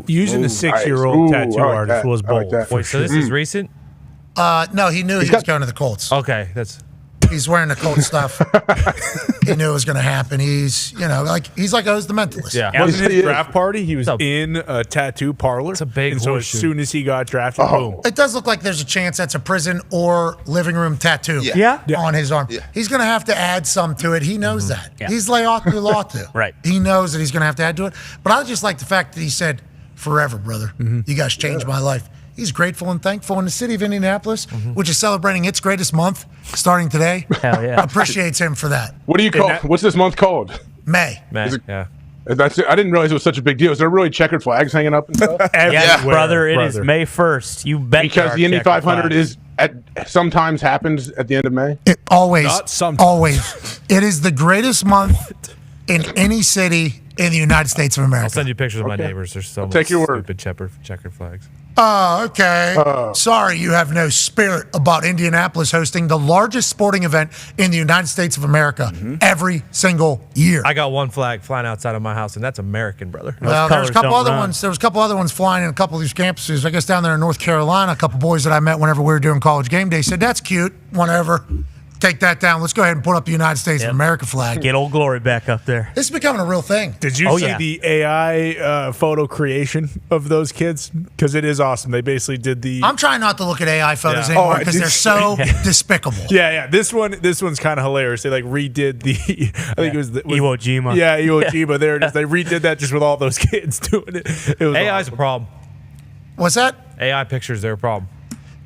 Using the 6-year-old tattoo artist was bold. Wait, so this is recent? No, he knew he was going to the Colts. Okay, that's. He's wearing the Colts stuff. He knew it was going to happen. He's like Oz the Mentalist. Yeah. Wasn't his draft party? He was in a tattoo parlor. It's a big And so as horseshoe. soon as he got drafted, boom. It does look like there's a chance that's a prison or living room tattoo on his arm. He's going to have to add some to it. He knows that. Yeah. He's Latu. Right. He knows that he's going to have to add to it. But I just like the fact that he said, forever, brother. You guys changed my life. He's grateful and thankful. And the city of Indianapolis, which is celebrating its greatest month starting today, Hell yeah. appreciates him for that. What do you call? What's this month called? May. Yeah. That's it. I didn't realize it was such a big deal. Is there really checkered flags hanging up and stuff? Yes, brother. It is May 1st. You bet. Because the Indy 500 is sometimes happens at the end of May. It always, Not sometimes. always. It is the greatest month in any city in the United States of America. I'll send you pictures of my neighbors. There's so many stupid checkered flags. Oh, okay. Sorry, you have no spirit about Indianapolis hosting the largest sporting event in the United States of America every single year. I got one flag flying outside of my house, and that's American, brother. Well, there's a couple other ones. There was a couple other ones flying in a couple of these campuses. I guess down there in North Carolina, a couple boys that I met whenever we were doing college game day said, "That's cute. Whatever. Take that down. Let's go ahead and put up the United States of America flag." Get Old Glory back up there. This is becoming a real thing. Did you see the AI photo creation of those kids? Because it is awesome. They basically did the. I'm trying not to look at AI photos anymore because they're so despicable. Yeah. This one's kind of hilarious. They like redid the. I think it was Iwo Jima. Yeah, Iwo Jima. There it is. They redid that just with all those kids doing it. It was AI's a problem. What's that? AI pictures, they're a problem.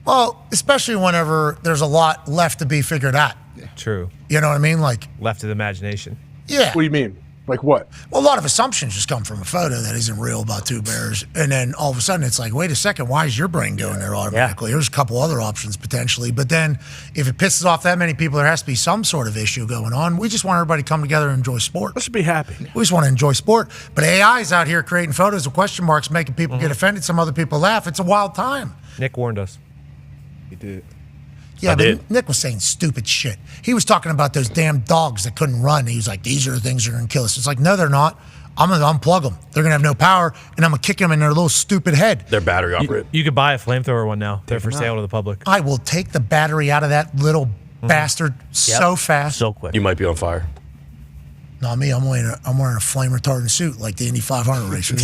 Well, especially whenever there's a lot left to be figured out. True. You know what I mean? Like left to the imagination. Yeah. What do you mean? Like what? Well, a lot of assumptions just come from a photo that isn't real about two bears. And then all of a sudden it's like, wait a second, why is your brain going there automatically? There's a couple other options potentially. But then if it pisses off that many people, there has to be some sort of issue going on. We just want everybody to come together and enjoy sport. Let's be happy. We just want to enjoy sport. But AI is out here creating photos with question marks, making people get offended. Some other people laugh. It's a wild time. Nick warned us. He did. Yeah, but Nick was saying stupid shit. He was talking about those damn dogs that couldn't run. He was like, these are the things that are going to kill us. It's like, no, they're not. I'm going to unplug them. They're going to have no power, and I'm going to kick them in their little stupid head. They're battery operated. You could buy a flamethrower one now. They're for sale to the public. I will take the battery out of that little bastard so fast. So quick. You might be on fire. Not me. I'm wearing a flame retardant suit like the Indy 500 racers.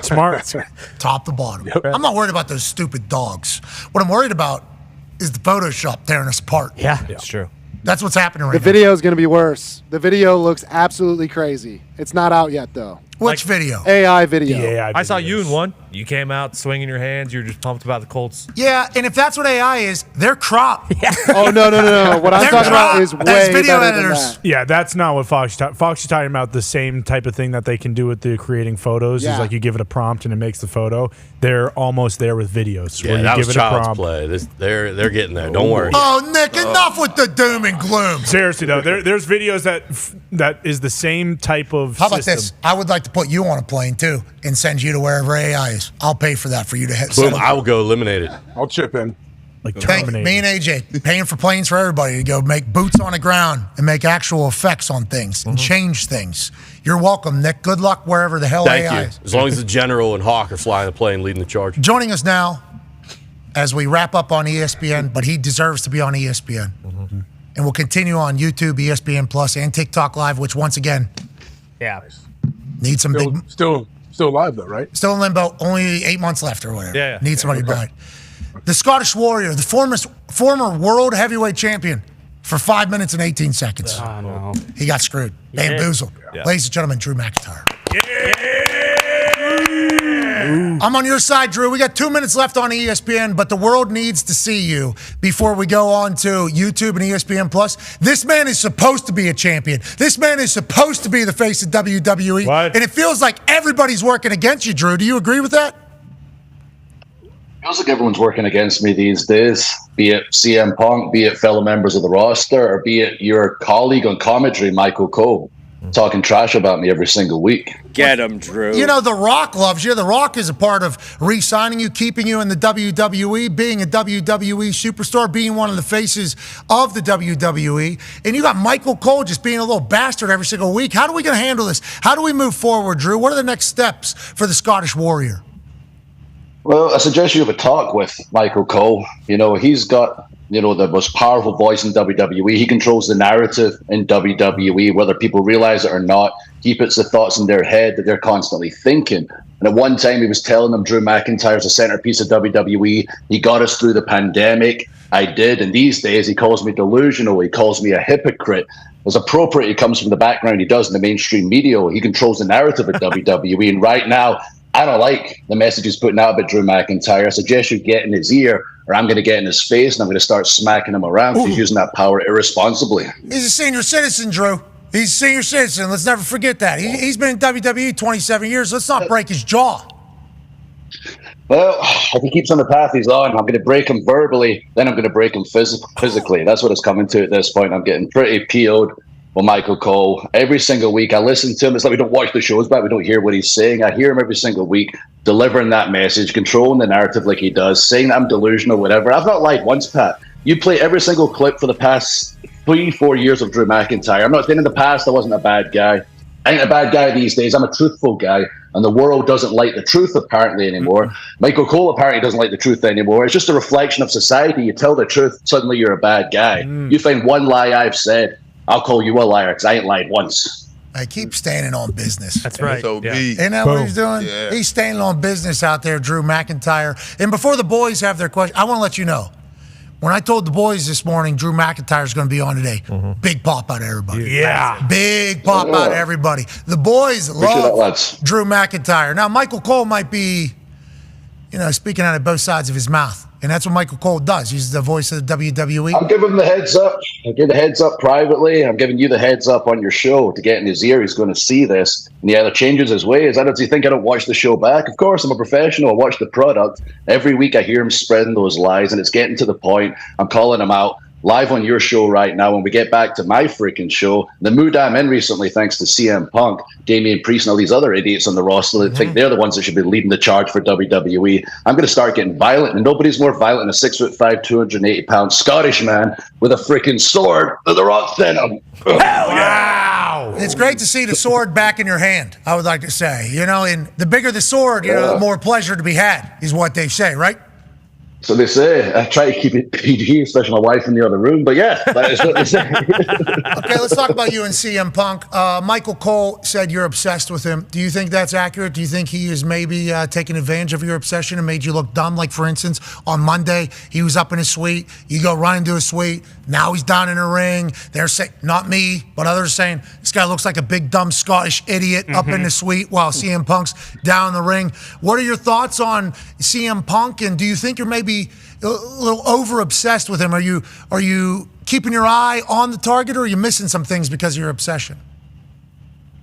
Smart. Top to bottom. I'm not worried about those stupid dogs. What I'm worried about is the Photoshop tearing us apart. Yeah. It's true. That's what's happening right The now. video is going to be worse. The video looks absolutely crazy. It's not out yet, though. Which video? AI video. I saw you in one. You came out swinging your hands. You were just pumped about the Colts. Yeah, and if that's what AI is, they're cropped. Oh, no. What I'm They're talking about is cropped as way video better than editors. that. Yeah, that's not what Fox is talking about. The same type of thing that they can do with the creating photos Yeah. is like you give it a prompt and it makes the photo. They're almost there with videos. Yeah, where you that give was it a child's prompt. play. They're getting there. Don't worry. Oh, Nick, enough with the doom and gloom. Seriously though, there's videos that is the same type of. How about system. this? I would like to put you on a plane, too, and send you to wherever AI is. I'll pay for that for you to hit. Boom! I will go eliminate it. I'll chip in. Like Thank Terminator. me and AJ paying for planes for everybody to go make boots on the ground and make actual effects on things and change things. You're welcome, Nick. Good luck wherever the hell Thank AI you. is. As long as the general and Hawk are flying the plane, leading the charge. Joining us now as we wrap up on ESPN, but he deserves to be on ESPN. And we'll continue on YouTube, ESPN Plus, and TikTok Live, which once again needs some big. Still live though, right? Still in limbo. Only 8 months left or whatever. Yeah. Need somebody to buy it. The Scottish Warrior, the former world heavyweight champion, for 5 minutes and 18 seconds. Oh, no. He got screwed. Bamboozled. Yeah. Ladies and gentlemen, Drew McIntyre. I'm on your side, Drew. We got 2 minutes left on ESPN, but the world needs to see you before we go on to YouTube and ESPN Plus. This man is supposed to be a champion. This man is supposed to be the face of WWE. What? And it feels like everybody's working against you, Drew. Do you agree with that? Feels like everyone's working against me these days, be it CM Punk, be it fellow members of the roster, or be it your colleague on commentary, Michael Cole, talking trash about me every single week. Get him, Drew. You know, The Rock loves you. The Rock is a part of re-signing you, keeping you in the WWE, being a WWE superstar, being one of the faces of the WWE. And you got Michael Cole just being a little bastard every single week. How are we going to handle this? How do we move forward, Drew? What are the next steps for the Scottish Warrior? Well, I suggest you have a talk with Michael Cole. You know, he's got, the most powerful voice in WWE. He controls the narrative in WWE, whether people realize it or not. He puts the thoughts in their head that they're constantly thinking. And at one time, he was telling them Drew McIntyre's the centerpiece of WWE. He got us through the pandemic. I did. And these days, he calls me delusional. He calls me a hypocrite. As appropriate, he comes from the background he does in the mainstream media. He controls the narrative of WWE. And right now, I don't like the message he's putting out about Drew McIntyre. I suggest you get in his ear, or I'm going to get in his face, and I'm going to start smacking him around because he's using that power irresponsibly. He's a senior citizen, Drew. He's a senior citizen. Let's never forget that. He's been in WWE 27 years. Let's not break his jaw. Well, if he keeps on the path he's on, I'm going to break him verbally, then I'm going to break him physically. That's what it's coming to at this point. I'm getting pretty PO'd Well, Michael Cole, every single week I listen to him. It's like we don't watch the shows back. We don't hear what he's saying. I hear him every single week delivering that message, controlling the narrative like he does, saying that I'm delusional, whatever. I've not lied once, Pat. You play every single clip for the past 3-4 years of Drew McIntyre. I'm not saying in the past I wasn't a bad guy. I ain't a bad guy these days. I'm a truthful guy. And the world doesn't like the truth apparently anymore. Michael Cole apparently doesn't like the truth anymore. It's just a reflection of society. You tell the truth, suddenly you're a bad guy. You find one lie I've said, I'll call you a liar because I ain't lied once. I keep standing on business. That's right. SOB. Isn't that what he's doing? Yeah. He's standing on business out there, Drew McIntyre. And before the boys have their question, I want to let you know, when I told the boys this morning Drew McIntyre is going to be on today, big pop out of everybody. Yeah. Big pop out of everybody. The boys love Drew McIntyre. Now, Michael Cole might be, speaking out of both sides of his mouth. And that's what Michael Cole does. He's the voice of the WWE. I'm giving him the heads up. I give the heads up privately. I'm giving you the heads up on your show to get in his ear. He's going to see this. And he either changes his ways. Do you think I don't watch the show back? Of course, I'm a professional. I watch the product. Every week I hear him spreading those lies, and it's getting to the point. I'm calling him out live on your show right now. When we get back to my freaking show, the mood I'm in recently, thanks to CM Punk, Damian Priest, and all these other idiots on the roster that think they're the ones that should be leading the charge for WWE. I'm going to start getting violent, and nobody's more violent than a 6'5", 280-pound Scottish man with a freaking sword that the Rock's in him. Hell yeah! Wow. It's great to see the sword back in your hand, I would like to say. And the bigger the sword, the more pleasure to be had, is what they say, right? So they say. I try to keep it PG, especially my wife in the other room. But yeah, that is what they say. Okay, let's talk about you and CM Punk. Michael Cole said you're obsessed with him. Do you think that's accurate? Do you think he is maybe taking advantage of your obsession and made you look dumb? Like, for instance, on Monday, he was up in his suite. You go run into his suite. Now he's down in a ring. They're saying, not me, but others are saying, this guy looks like a big, dumb Scottish idiot up in the suite while CM Punk's down in the ring. What are your thoughts on CM Punk, and do you think you're maybe a little over obsessed with him? Are you keeping your eye on the target, or are you missing some things because of your obsession?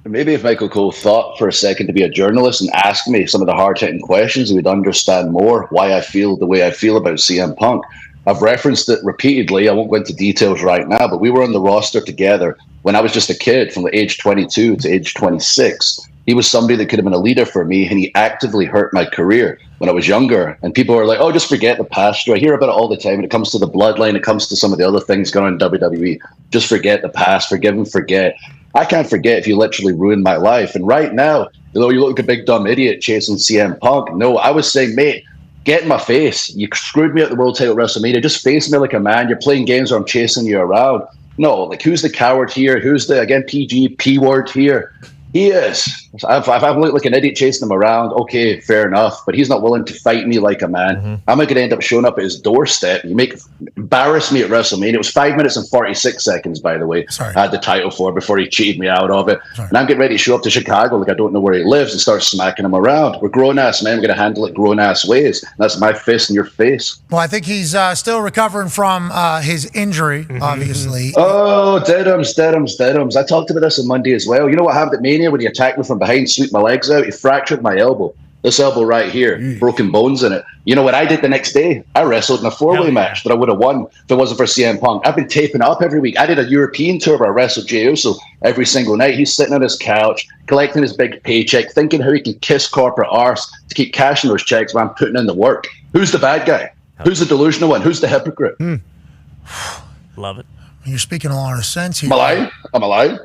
Maybe if Michael Cole thought for a second to be a journalist and ask me some of the hard-hitting questions, he would understand more why I feel the way I feel about CM Punk. I've referenced it repeatedly. I won't go into details right now, but we were on the roster together when I was just a kid from the age 22 to age 26. He was somebody that could have been a leader for me, and he actively hurt my career when I was younger. And people are like, oh, just forget the past. I hear about it all the time when it comes to the bloodline. It comes to some of the other things going on in WWE. Just forget the past. Forgive and forget. I can't forget if you literally ruined my life. And right now, although you look like a big dumb idiot chasing CM Punk, no, I was saying, mate, get in my face. You screwed me at the world title at WrestleMania. Just face me like a man. You're playing games where I'm chasing you around. No, like, who's the coward here? Who's the, again, PG, P-word here? He is. If I've looked like an idiot chasing him around, okay, fair enough. But he's not willing to fight me like a man. I'm going to end up showing up at his doorstep. Embarrass me at WrestleMania. It was 5 minutes and 46 seconds, by the way. I had the title for before he cheated me out of it. And I'm getting ready to show up to Chicago like I don't know where he lives and start smacking him around. We're grown-ass men. We're going to handle it grown-ass ways. And that's my fist in your face. Well, I think he's still recovering from his injury, obviously. Oh, deadums. I talked about this on Monday as well. You know what happened at Mania when he attacked me from behind, swept my legs out? He fractured my elbow. This elbow right here, broken bones in it. You know what I did the next day? I wrestled in a four-way match that I would have won if it wasn't for CM Punk. I've been taping up every week. I did a European tour where I wrestled Jey Uso every single night. He's sitting on his couch, collecting his big paycheck, thinking how he can kiss corporate arse to keep cashing those checks while I'm putting in the work. Who's the bad guy? Who's the delusional one? Who's the hypocrite? Love it. You're speaking a lot of sense here. Am I lying? Am I lying?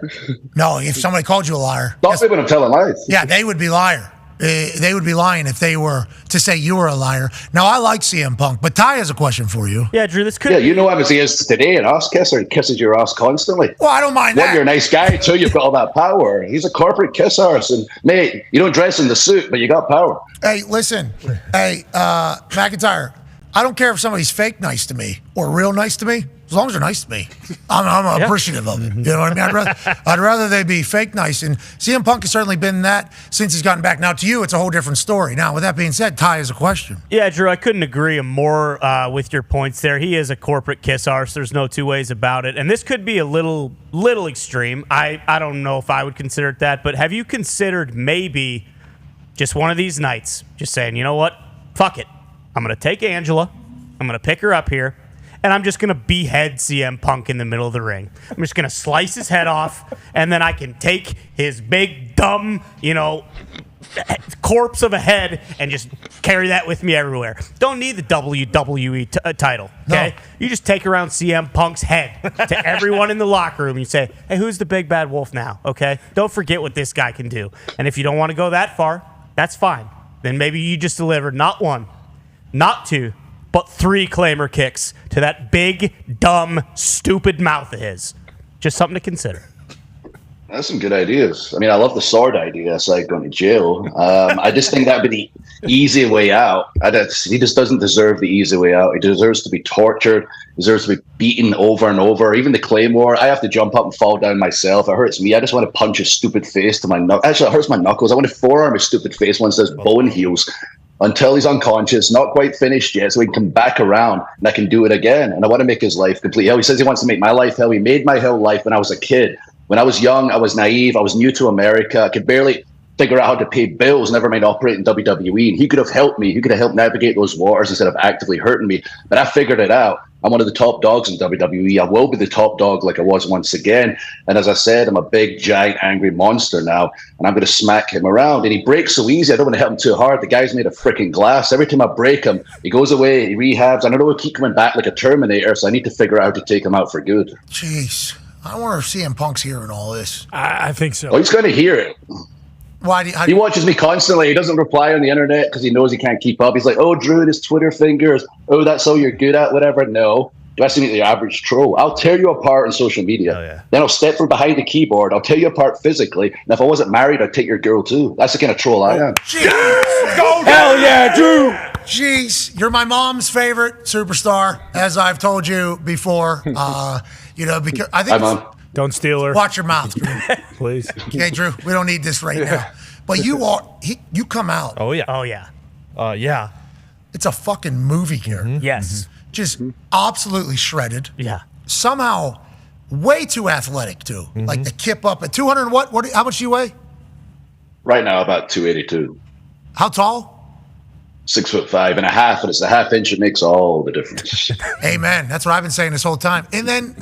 No, if somebody called you a liar. Stop me when I'm telling lies. Yeah, they would be liar. They would be lying if they were to say you were a liar. Now, I like CM Punk, but Ty has a question for you. Yeah, Drew, this could Yeah, you know him as he is today, an ass kisser. He kisses your ass constantly. Well, I don't mind One, that. you're a nice guy. Two, you've got all that power. He's a corporate kiss arse. And, mate, you don't dress in the suit, but you got power. Hey, listen. Hey, McIntyre, I don't care if somebody's fake nice to me or real nice to me. As long as they're nice to me, I'm appreciative of it. You know what I mean? I'd rather they be fake nice. And CM Punk has certainly been that since he's gotten back. Now, to you, it's a whole different story. Now, with that being said, Ty has a question. Yeah, Drew, I couldn't agree more with your points there. He is a corporate kiss arse. There's no two ways about it. And this could be a little extreme. I don't know if I would consider it that, but have you considered maybe just one of these nights, just saying, you know what? Fuck it. I'm going to take Angela. I'm going to pick her up here. and I'm just going to behead CM Punk in the middle of the ring. I'm just going to slice his head off, and then I can take his big, dumb, corpse of a head and just carry that with me everywhere. Don't need the WWE title, okay? No. You just take around CM Punk's head to everyone in the locker room and you say, hey, who's the big bad wolf now, okay? Don't forget what this guy can do. And if you don't want to go that far, that's fine. Then maybe you just deliver not 1, not 2, but 3 claimer kicks to that big, dumb, stupid mouth of his. Just something to consider. That's some good ideas. I mean, I love the sword idea. It's like going to jail. I just think that'd be the easy way out. He just doesn't deserve the easy way out. He deserves to be tortured. He deserves to be beaten over and over. Even the Claymore, I have to jump up and fall down myself. It hurts me. I just want to punch his stupid face to my knuckles. Actually, it hurts my knuckles. I want to forearm his stupid face once there's bone heals until he's unconscious, not quite finished yet, so he can come back around and I can do it again. And I want to make his life complete hell. He says he wants to make my life hell. He made my hell life when I was a kid. When I was young, I was naive. I was new to America. I could barely figure out how to pay bills, never mind operate in WWE. And he could have helped me. He could have helped navigate those waters instead of actively hurting me. But I figured it out. I'm one of the top dogs in WWE. I will be the top dog like I was once again. And as I said, I'm a big, giant, angry monster now. And I'm going to smack him around. And he breaks so easy. I don't want to hit him too hard. The guy's made of freaking glass. Every time I break him, he goes away, he rehabs. And I know he'll keep coming back like a Terminator. So I need to figure out how to take him out for good. Jeez. I wonder if CM Punk's hearing all this. I think so. Oh, he's going to hear it. Why? He watches me constantly. He doesn't reply on the internet because he knows he can't keep up. He's like, oh, Drew, his Twitter fingers. Oh, that's all you're good at, whatever. No. You have to meet the average troll. I'll tear you apart on social media. Oh, yeah. Then I'll step from behind the keyboard. I'll tear you apart physically. And if I wasn't married, I'd take your girl too. That's the kind of troll I am. Go hell yeah, Drew! Jeez, you're my mom's favorite superstar, as I've told you before. Because I think. Hi, Mom. Don't steal her. Watch your mouth, Drew. Please. Okay, Drew, we don't need this right now. But you come out. Oh, yeah. Oh, yeah. Yeah. It's a fucking movie here. Yes. Just absolutely shredded. Yeah. Somehow way too athletic, too. Like the kip up at 200 and what? How much do you weigh? Right now, about 282. How tall? 6'5.5", and it's a half inch. It makes all the difference. Amen. That's what I've been saying this whole time. And then,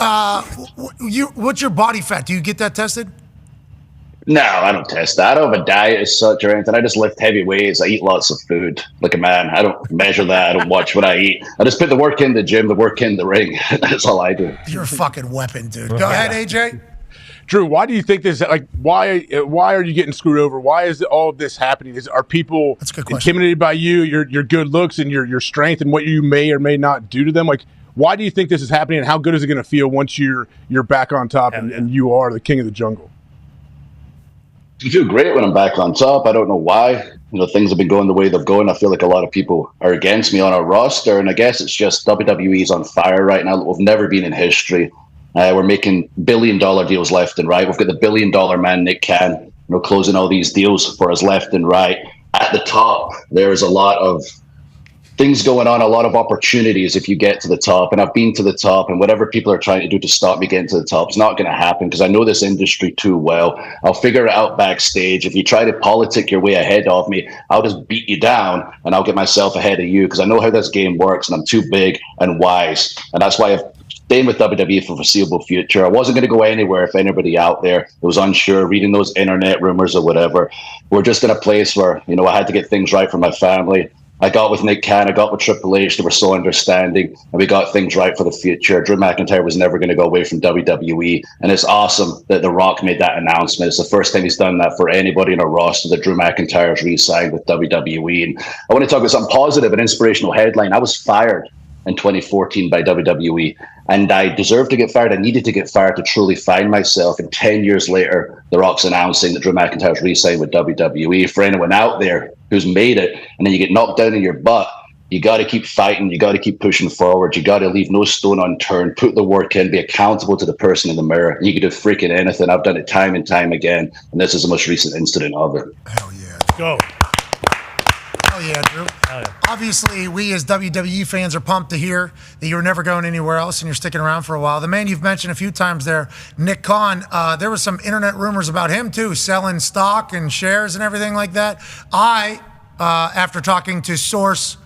what's your body fat? Do you get that tested? No, I don't test that. I don't have a diet as such or anything. I just lift heavy weights. I eat lots of food like a man. I don't measure that. I don't watch what I eat. I just put the work in the gym, the work in the ring. That's all I do. You're a fucking weapon, dude. Go ahead, AJ. Drew, why do you think this? Like, why are you getting screwed over? Why is all of this happening? Are people intimidated by you, your good looks, and your strength, and what you may or may not do to them? Like, why do you think this is happening, and how good is it going to feel once you're back on top and you are the king of the jungle? I feel great when I'm back on top. I don't know why. Things have been going the way they've gone. I feel like a lot of people are against me on our roster, and I guess it's just WWE's on fire right now. We've never been in history. We're making billion-dollar deals left and right. We've got the billion-dollar man, Nick Khan, closing all these deals for us left and right. At the top, there's a lot of things going on, a lot of opportunities if you get to the top. And I've been to the top, and whatever people are trying to do to stop me getting to the top, it's not going to happen because I know this industry too well. I'll figure it out backstage. If you try to politic your way ahead of me, I'll just beat you down and I'll get myself ahead of you because I know how this game works and I'm too big and wise. And that's why I've staying with WWE for the foreseeable future. I wasn't going to go anywhere if anybody out there was unsure, reading those internet rumors or whatever. We're just in a place where, I had to get things right for my family. I got with Nick Khan, I got with Triple H, they were so understanding, and we got things right for the future. Drew McIntyre was never going to go away from WWE, and it's awesome that The Rock made that announcement. It's the first time he's done that for anybody in a roster, that Drew McIntyre's re-signed with WWE. And I want to talk about something positive, an inspirational headline. I was fired in 2014 by WWE, and I deserved to get fired. I needed to get fired to truly find myself. And 10 years later, The Rock's announcing that Drew McIntyre's re-signed with WWE. For anyone out there who's made it, and then you get knocked down in your butt, you got to keep fighting. You got to keep pushing forward. You got to leave no stone unturned. Put the work in. Be accountable to the person in the mirror. And you can do freaking anything. I've done it time and time again, and this is the most recent incident of it. Hell yeah. Go. Hell yeah, Drew. Hell yeah. Obviously, we as WWE fans are pumped to hear that you're never going anywhere else and you're sticking around for a while. The man you've mentioned a few times there, Nick Khan, there was some internet rumors about him too, selling stock and shares and everything like that. After talking to sources,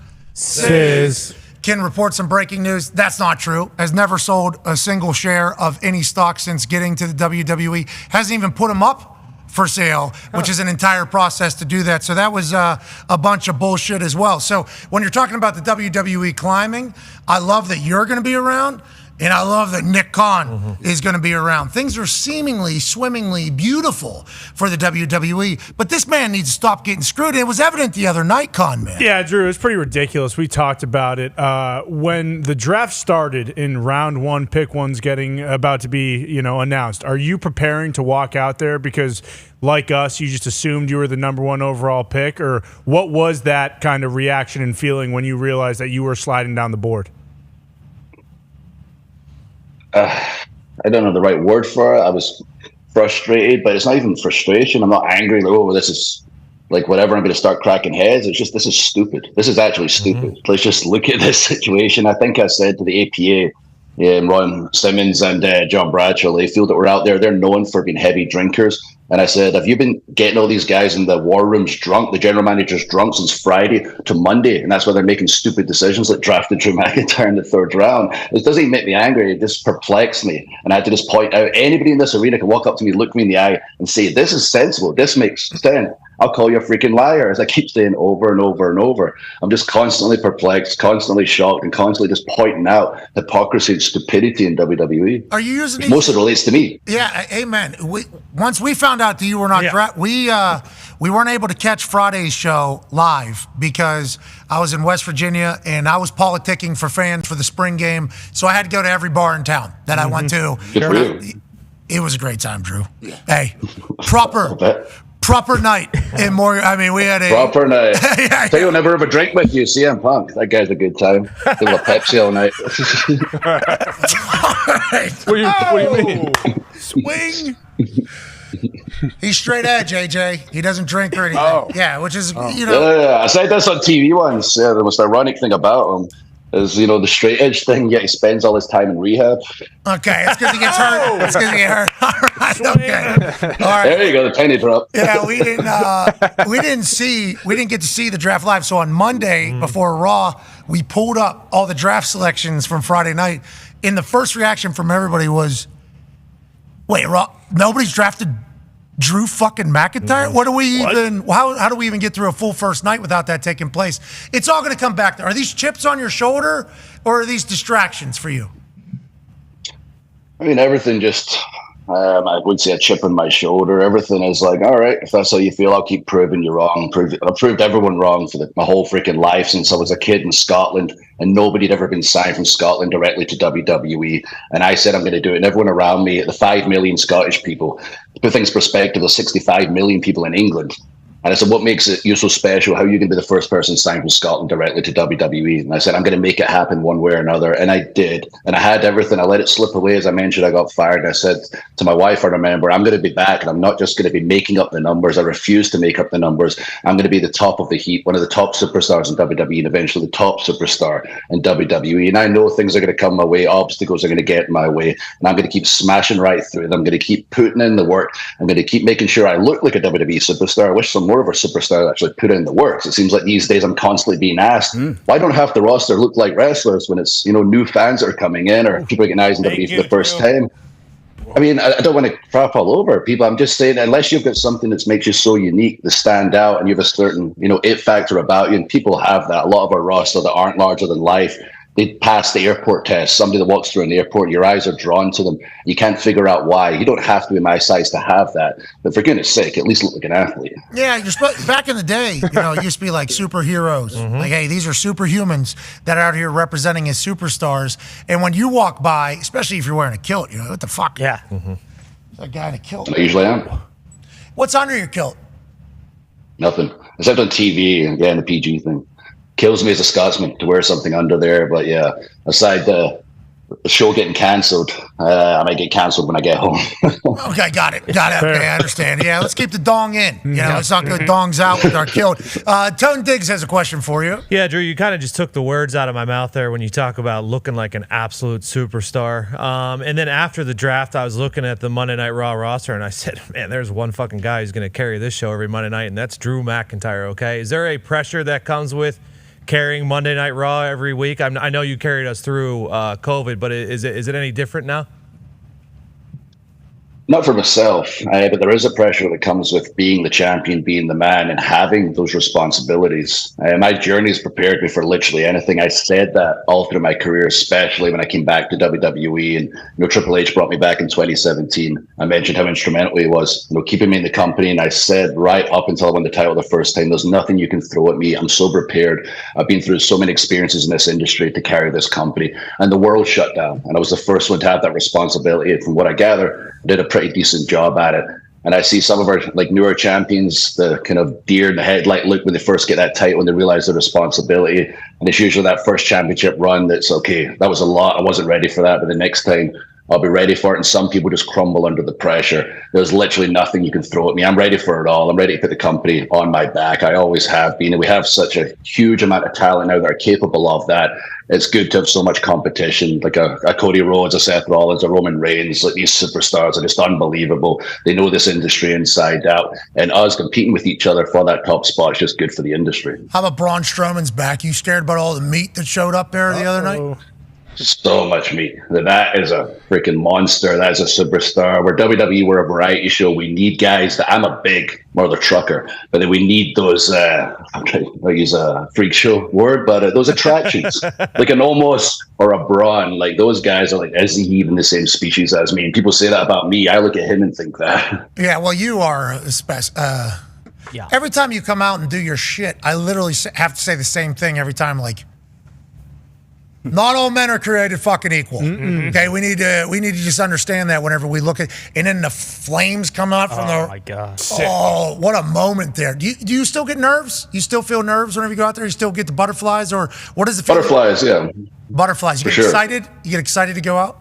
can report some breaking news. That's not true. Has never sold a single share of any stock since getting to the WWE. Hasn't even put them up for sale, which is an entire process to do that. So that was a bunch of bullshit as well. So when you're talking about the WWE climbing, I love that you're going to be around. And I love that Nick Khan is going to be around. Things are seemingly, swimmingly beautiful for the WWE, but this man needs to stop getting screwed. It was evident the other night, Khan, man. Yeah, Drew, it's pretty ridiculous. We talked about it. When the draft started in round one, pick one's getting about to be, announced. Are you preparing to walk out there because, like us, you just assumed you were the number one overall pick? Or what was that kind of reaction and feeling when you realized that you were sliding down the board? I don't know the right word for it. I was frustrated, but it's not even frustration. I'm not angry. Like, oh, this is like whatever. I'm going to start cracking heads. It's just, this is stupid. This is actually stupid. Let's just look at this situation. I think I said to the APA, Ron Simmons and John Bradshaw, Layfield, that were out there, they're known for being heavy drinkers. And I said, have you been getting all these guys in the war rooms drunk, the general managers drunk since Friday to Monday? And that's why they're making stupid decisions like drafting Drew McIntyre in the third round. It doesn't even make me angry. It just perplexes me. And I had to just point out, anybody in this arena can walk up to me, look me in the eye and say, this is sensible. This makes sense. I'll call you a freaking liar, as I keep saying over and over and over. I'm just constantly perplexed, constantly shocked, and constantly just pointing out hypocrisy and stupidity in WWE. Are you using these? Most of it relates to me. Yeah, amen. Once we found out that you were not we weren't able to catch Friday's show live because I was in West Virginia and I was politicking for fans for the spring game, so I had to go to every bar in town that I went to. Good for you. It was a great time, Drew. Hey, proper night in more. I mean, we had a proper night. Tell you, I'll never have a drink with you, CM Punk. That guy's a good time. Give him a Pepsi all night. What do you mean? Swing. He's straight edge, AJ. He doesn't drink or anything. Yeah, which is Yeah, I said this on TV once. Yeah, the most ironic thing about him is, the straight edge thing, yet he spends all his time in rehab. Okay, it's because he gets hurt. It's because he gets hurt. All right, okay. All right. There you go, the penny drop. Yeah, we didn't get to see the draft live. So on Monday before Raw, we pulled up all the draft selections from Friday night. And the first reaction from everybody was, wait, Raw, nobody's drafted Drew fucking McIntyre? What do we even? How do we even get through a full first night without that taking place? It's all going to come back there. Are these chips on your shoulder, or are these distractions for you? I mean, everything just. I would say a chip on my shoulder. Everything is like, all right, if that's how you feel, I'll keep proving you wrong. I've proved everyone wrong for my whole freaking life since I was a kid in Scotland, and nobody had ever been signed from Scotland directly to WWE. And I said I'm going to do it. And everyone around me, the 5 million Scottish people, to put things in perspective, there's 65 million people in England. And I said, what makes you so special? How are you going to be the first person signed from Scotland directly to WWE? And I said, I'm going to make it happen one way or another. And I did. And I had everything. I let it slip away. As I mentioned, I got fired. And I said to my wife, I remember, I'm going to be back. And I'm not just going to be making up the numbers. I refuse to make up the numbers. I'm going to be the top of the heap, one of the top superstars in WWE, and eventually the top superstar in WWE. And I know things are going to come my way. Obstacles are going to get in my way. And I'm going to keep smashing right through it. I'm going to keep putting in the work. I'm going to keep making sure I look like a WWE superstar. I wish some more of our superstars actually put in the work. It seems like these days I'm constantly being asked, why don't half the roster look like wrestlers when it's, new fans that are coming in or people getting eyes on WWE for the first time? I mean, I don't want to crap all over people. I'm just saying, unless you've got something that makes you so unique, to stand out, and you have a certain, it factor about you, and people have that. A lot of our roster that aren't larger than life, they pass the airport test. Somebody that walks through an airport, your eyes are drawn to them. You can't figure out why. You don't have to be my size to have that. But for goodness sake, at least look like an athlete. Yeah, back in the day, it used to be like superheroes. Like, hey, these are superhumans that are out here representing as superstars. And when you walk by, especially if you're wearing a kilt, what the fuck? Yeah. That guy in a kilt. I usually am. What's under your kilt? Nothing. Except on TV and the PG thing. Kills me as a Scotsman to wear something under there, but yeah, aside the show getting cancelled, I might get cancelled when I get home. Okay, got it. Okay, I understand. Yeah, let's keep the dong in. Let's not go dongs out with our kilt. Tone Diggs has a question for you. Yeah, Drew, you kind of just took the words out of my mouth there when you talk about looking like an absolute superstar. And then after the draft, I was looking at the Monday Night Raw roster, and I said, man, there's one fucking guy who's going to carry this show every Monday night, and that's Drew McIntyre, okay? Is there a pressure that comes with carrying Monday Night Raw every week? I know you carried us through COVID, but is it any different now? Not for myself, but there is a pressure that comes with being the champion, being the man, and having those responsibilities. My journey has prepared me for literally anything. I said that all through my career, especially when I came back to WWE, and Triple H brought me back in 2017. I mentioned how instrumental he was, keeping me in the company. And I said right up until I won the title the first time, there's nothing you can throw at me. I'm so prepared. I've been through so many experiences in this industry to carry this company, and the world shut down, and I was the first one to have that responsibility. And from what I gather, I did a pretty decent job at it. And I see some of our newer champions, the kind of deer in the headlight look when they first get that title, when they realize the responsibility. And it's usually that first championship run that's okay, that was a lot, I wasn't ready for that, but the next time I'll be ready for it. And some people just crumble under the pressure. There's literally nothing you can throw at me. I'm ready for it all. I'm ready to put the company on my back. I always have been. And we have such a huge amount of talent now that are capable of that. It's good to have so much competition, like a Cody Rhodes, a Seth Rollins, a Roman Reigns. Like, these superstars are just unbelievable. They know this industry inside out. And us competing with each other for that top spot is just good for the industry. How about Braun Strowman's back? You scared about all the meat that showed up there the other night? So much meat. That is a freaking monster. That is a superstar. We're WWE, we're a variety show. We need guys that I'm a big, more the trucker, but then we need those, I'm trying to use a freak show word, but those attractions, like an Omos or a Braun. Like, those guys are like, is he even the same species as me? And people say that about me. I look at him and think that. Yeah, well, you are yeah. Every time you come out and do your shit, I literally have to say the same thing every time, like, not all men are created fucking equal. Mm-mm. Okay, we need to just understand that whenever we look at, and then the flames come out from the. Oh my god! Oh, what a moment there. Do you still get nerves? You still feel nerves whenever you go out there? You still get the butterflies, or what is it? Butterflies, yeah. Butterflies. You get excited? You get excited to go out?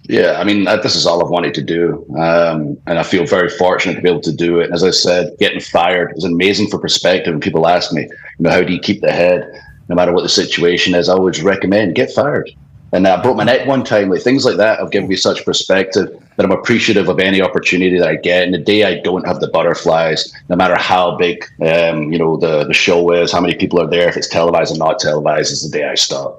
Yeah, I mean, this is all I've wanted to do, and I feel very fortunate to be able to do it. And as I said, getting fired is amazing for perspective. And people ask me, how do you keep the head? No matter what the situation is, I always recommend get fired. And I broke my neck one time. Like, things like that have given me such perspective that I'm appreciative of any opportunity that I get. And the day I don't have the butterflies, no matter how big the show is, how many people are there, if it's televised or not televised, is the day I stop.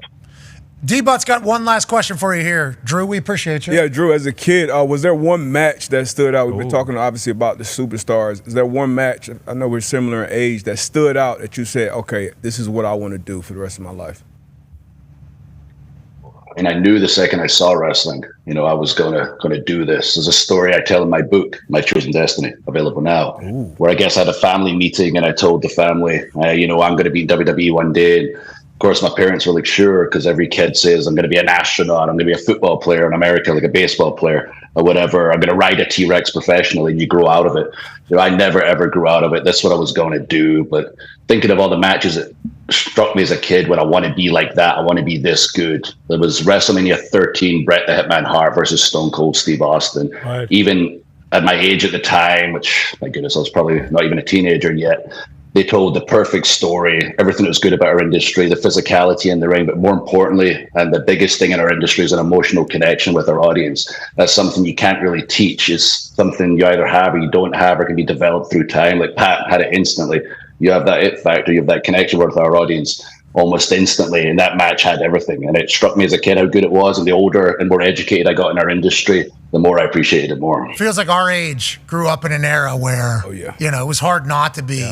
D-But's got one last question for you here. Drew, we appreciate you. Yeah, Drew, as a kid, was there one match that stood out? We've been talking obviously about the superstars. Is there one match, I know we're similar in age, that stood out that you said, okay, this is what I want to do for the rest of my life? And I knew the second I saw wrestling, I was gonna do this. There's a story I tell in my book, My Chosen Destiny, available now, where I guess I had a family meeting and I told the family, I'm going to be in WWE one day. Of course, my parents were like, sure, because every kid says, I'm going to be an astronaut, I'm going to be a football player in America, like a baseball player or whatever. I'm going to ride a T-Rex professionally, and you grow out of it. I never, ever grew out of it. That's what I was going to do. But thinking of all the matches that struck me as a kid when I want to be like that, I want to be this good. There was WrestleMania 13, Bret the Hitman Hart versus Stone Cold Steve Austin. Right. Even at my age at the time, which, my goodness, I was probably not even a teenager yet, they told the perfect story, everything that was good about our industry, the physicality in the ring, but more importantly, and the biggest thing in our industry is an emotional connection with our audience. That's something you can't really teach. It's something you either have or you don't have, or can be developed through time. Like Pat had it instantly. You have that it factor, you have that connection with our audience almost instantly, and that match had everything. And it struck me as a kid how good it was, and the older and more educated I got in our industry, the more I appreciated it more. Feels like our age grew up in an era where, it was hard not to be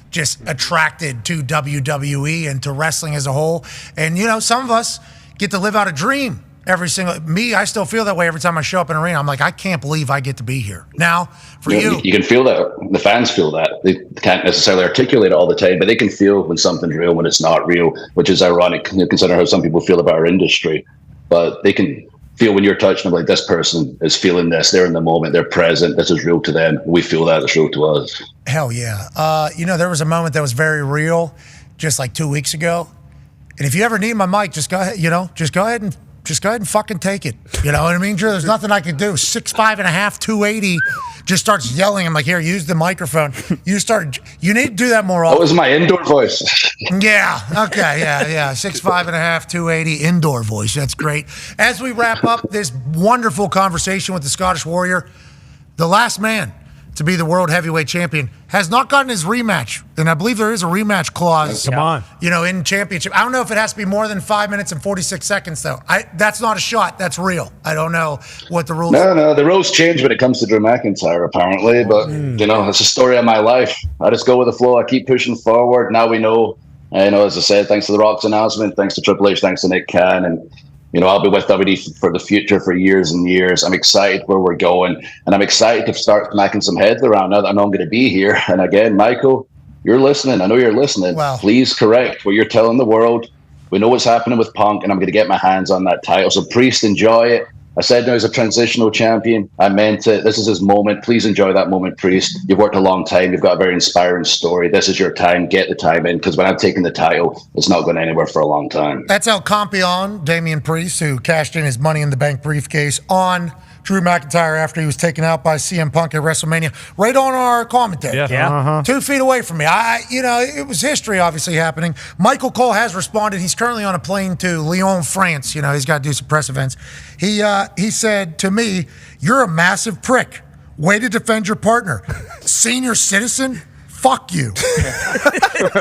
just attracted to WWE and to wrestling as a whole. And, some of us get to live out a dream every single, I still feel that way every time I show up in an arena. I'm like, I can't believe I get to be here. Now, for you. You can feel that. The fans feel that. They can't necessarily articulate it all the time, but they can feel when something's real, when it's not real, which is ironic, considering how some people feel about our industry. But they can feel when you're touching them, like, this person is feeling this. They're in the moment. They're present. This is real to them. We feel that it's real to us. Hell yeah. There was a moment that was very real just like 2 weeks ago. And if you ever need my mic, just go ahead, just go ahead and fucking take it. You know what I mean, Drew? There's nothing I can do. 6'5.5", 280, just starts yelling. I'm like, here, use the microphone. You need to do that more often. That was my indoor voice. Yeah. Okay. Yeah. 6'5.5", 280 indoor voice. That's great. As we wrap up this wonderful conversation with the Scottish Warrior, the last man, to be the world heavyweight champion, has not gotten his rematch. And I believe there is a rematch clause. Come on. In championship. I don't know if it has to be more than 5 minutes and 46 seconds, though. That's not a shot. That's real. I don't know what the rules are. No, the rules change when it comes to Drew McIntyre, apparently. But, it's the story of my life. I just go with the flow. I keep pushing forward. Now we know, as I said, thanks to The Rock's announcement, thanks to Triple H, thanks to Nick Khan, and I'll be with WWE for the future for years and years. I'm excited where we're going, and I'm excited to start smacking some heads around now that I know I'm going to be here. And again, Michael, you're listening. I know you're listening. Wow. Please correct what you're telling the world. We know what's happening with Punk, and I'm going to get my hands on that title. So Priest, enjoy it. I said now he's a transitional champion. I meant it. This is his moment. Please enjoy that moment, Priest. You've worked a long time. You've got a very inspiring story. This is your time. Get the time in, because when I'm taking the title, it's not going anywhere for a long time. That's El Campeon, Damian Priest, who cashed in his Money in the Bank briefcase on Drew McIntyre after he was taken out by CM Punk at WrestleMania, right on our commentary. Yeah. 2 feet away from me. It was history obviously happening. Michael Cole has responded. He's currently on a plane to Lyon, France. He's got to do some press events. He said to me, "You're a massive prick. Way to defend your partner. Senior citizen? Fuck you."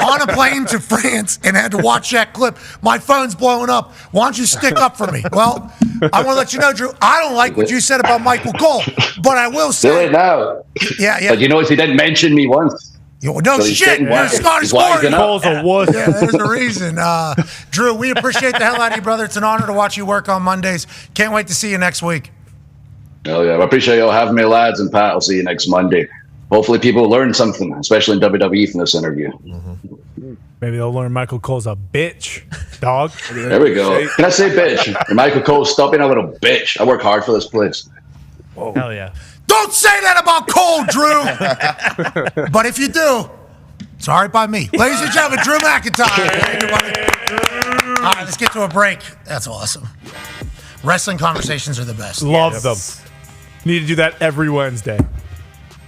On a plane to France and had to watch that clip. My phone's blowing up. Why don't you stick up for me? Well, I want to let you know, Drew, I don't like what you said about Michael Cole, but I will say. Do it now. Yeah. But if he didn't mention me once. No shit. You're Scottish born. Cole's a wuss. Yeah, there's a reason. Drew, we appreciate the hell out of you, brother. It's an honor to watch you work on Mondays. Can't wait to see you next week. Oh, yeah. I appreciate you all having me, lads, and Pat, I'll see you next Monday. Hopefully people will learn something, especially in WWE from this interview. Maybe they'll learn Michael Cole's a bitch, dog. There we go. Can I say bitch? Michael Cole, stop being a little bitch. I work hard for this place. Whoa. Hell yeah. Don't say that about Cole, Drew. But if you do, it's all right by me. Ladies and gentlemen, Drew McIntyre. All right, let's get to a break. That's awesome. Wrestling conversations are the best. Love them. Need to do that every Wednesday.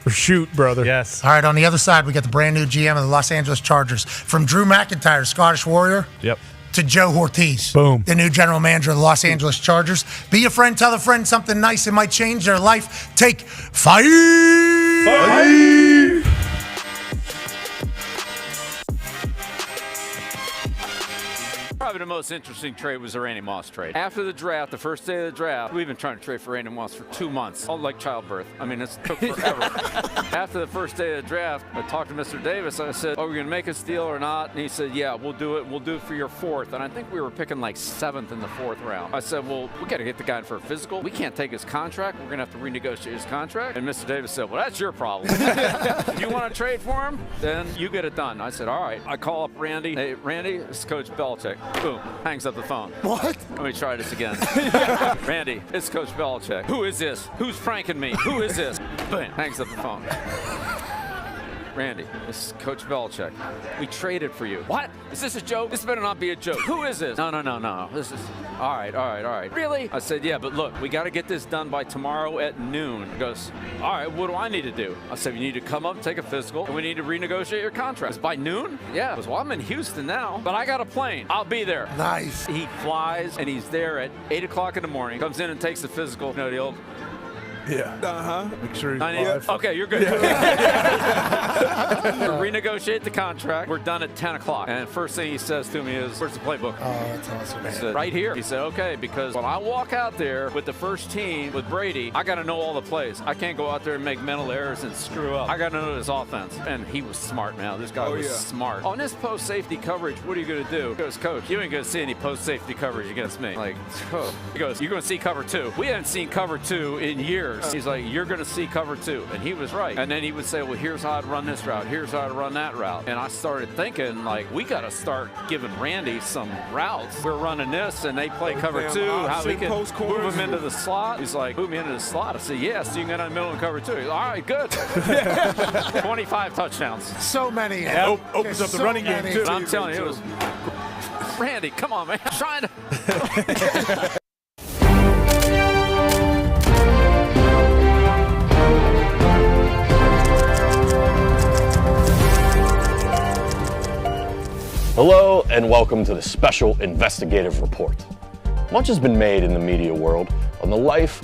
Or shoot, brother. Yes. All right, on the other side, we got the brand new GM of the Los Angeles Chargers. From Drew McIntyre, Scottish Warrior. Yep. To Joe Ortiz. Boom. The new general manager of the Los Angeles Chargers. Be a friend, tell a friend something nice that might change their life. Take 5. Probably the most interesting trade was the Randy Moss trade. After the draft, the first day of the draft, we've been trying to trade for Randy Moss for 2 months. All like childbirth. I mean, it took forever. After the first day of the draft, I talked to Mr. Davis. I said, are we going to make a deal or not? And he said, yeah, we'll do it. We'll do it for your 4th. And I think we were picking like 7th in the 4th round. I said, well, we got to get the guy in for a physical. We can't take his contract. We're going to have to renegotiate his contract. And Mr. Davis said, well, that's your problem. If you want to trade for him, then you get it done. I said, all right. I call up Randy. Hey, Randy, it's Coach Belichick. Boom. Hangs up the phone. What? Let me try this again. Randy, it's Coach Belichick. Who is this? Who's pranking me? Who is this? Bam. Hangs up the phone. Randy, this is Coach Belichick. We traded for you. What? Is this a joke? This better not be a joke. Who is this? No. This is... All right. Really? I said, yeah, but look, we got to get this done by tomorrow at noon. He goes, all right, what do I need to do? I said, you need to come up, take a physical, and we need to renegotiate your contract. It's by noon? Yeah. He goes, well, I'm in Houston now, but I got a plane. I'll be there. Nice. He flies, and he's there at 8 o'clock in the morning, comes in and takes the physical. You know, the old... Yeah. Make sure he's alive. Okay, you're good. Renegotiate the contract. We're done at 10 o'clock. And first thing he says to me is, where's the playbook? Oh, that's awesome. I said, right here. He said, okay, because when I walk out there with the first team with Brady, I got to know all the plays. I can't go out there and make mental errors and screw up. I got to know his offense. And he was smart, man. This guy was smart. On this post-safety coverage, what are you going to do? He goes, Coach, you ain't going to see any post-safety coverage against me. Like, oh. He goes, you're going to see cover 2. We haven't seen cover 2 in years. He's like, you're going to see cover 2. And he was right. And then he would say, well, here's how I'd run this route. Here's how I'd run that route. And I started thinking, like, we got to start giving Randy some routes. We're running this, and they play cover 2. How we can move him into the slot. He's like, move me into the slot. I said, yes, you can get in the middle and cover 2. He's like, all right, good. 25 touchdowns. So many. Yeah, opens up the running game, too. But I'm telling you, it was... Randy, come on, man. I'm trying to... Hello and welcome to the special investigative report. Much has been made in the media world on the life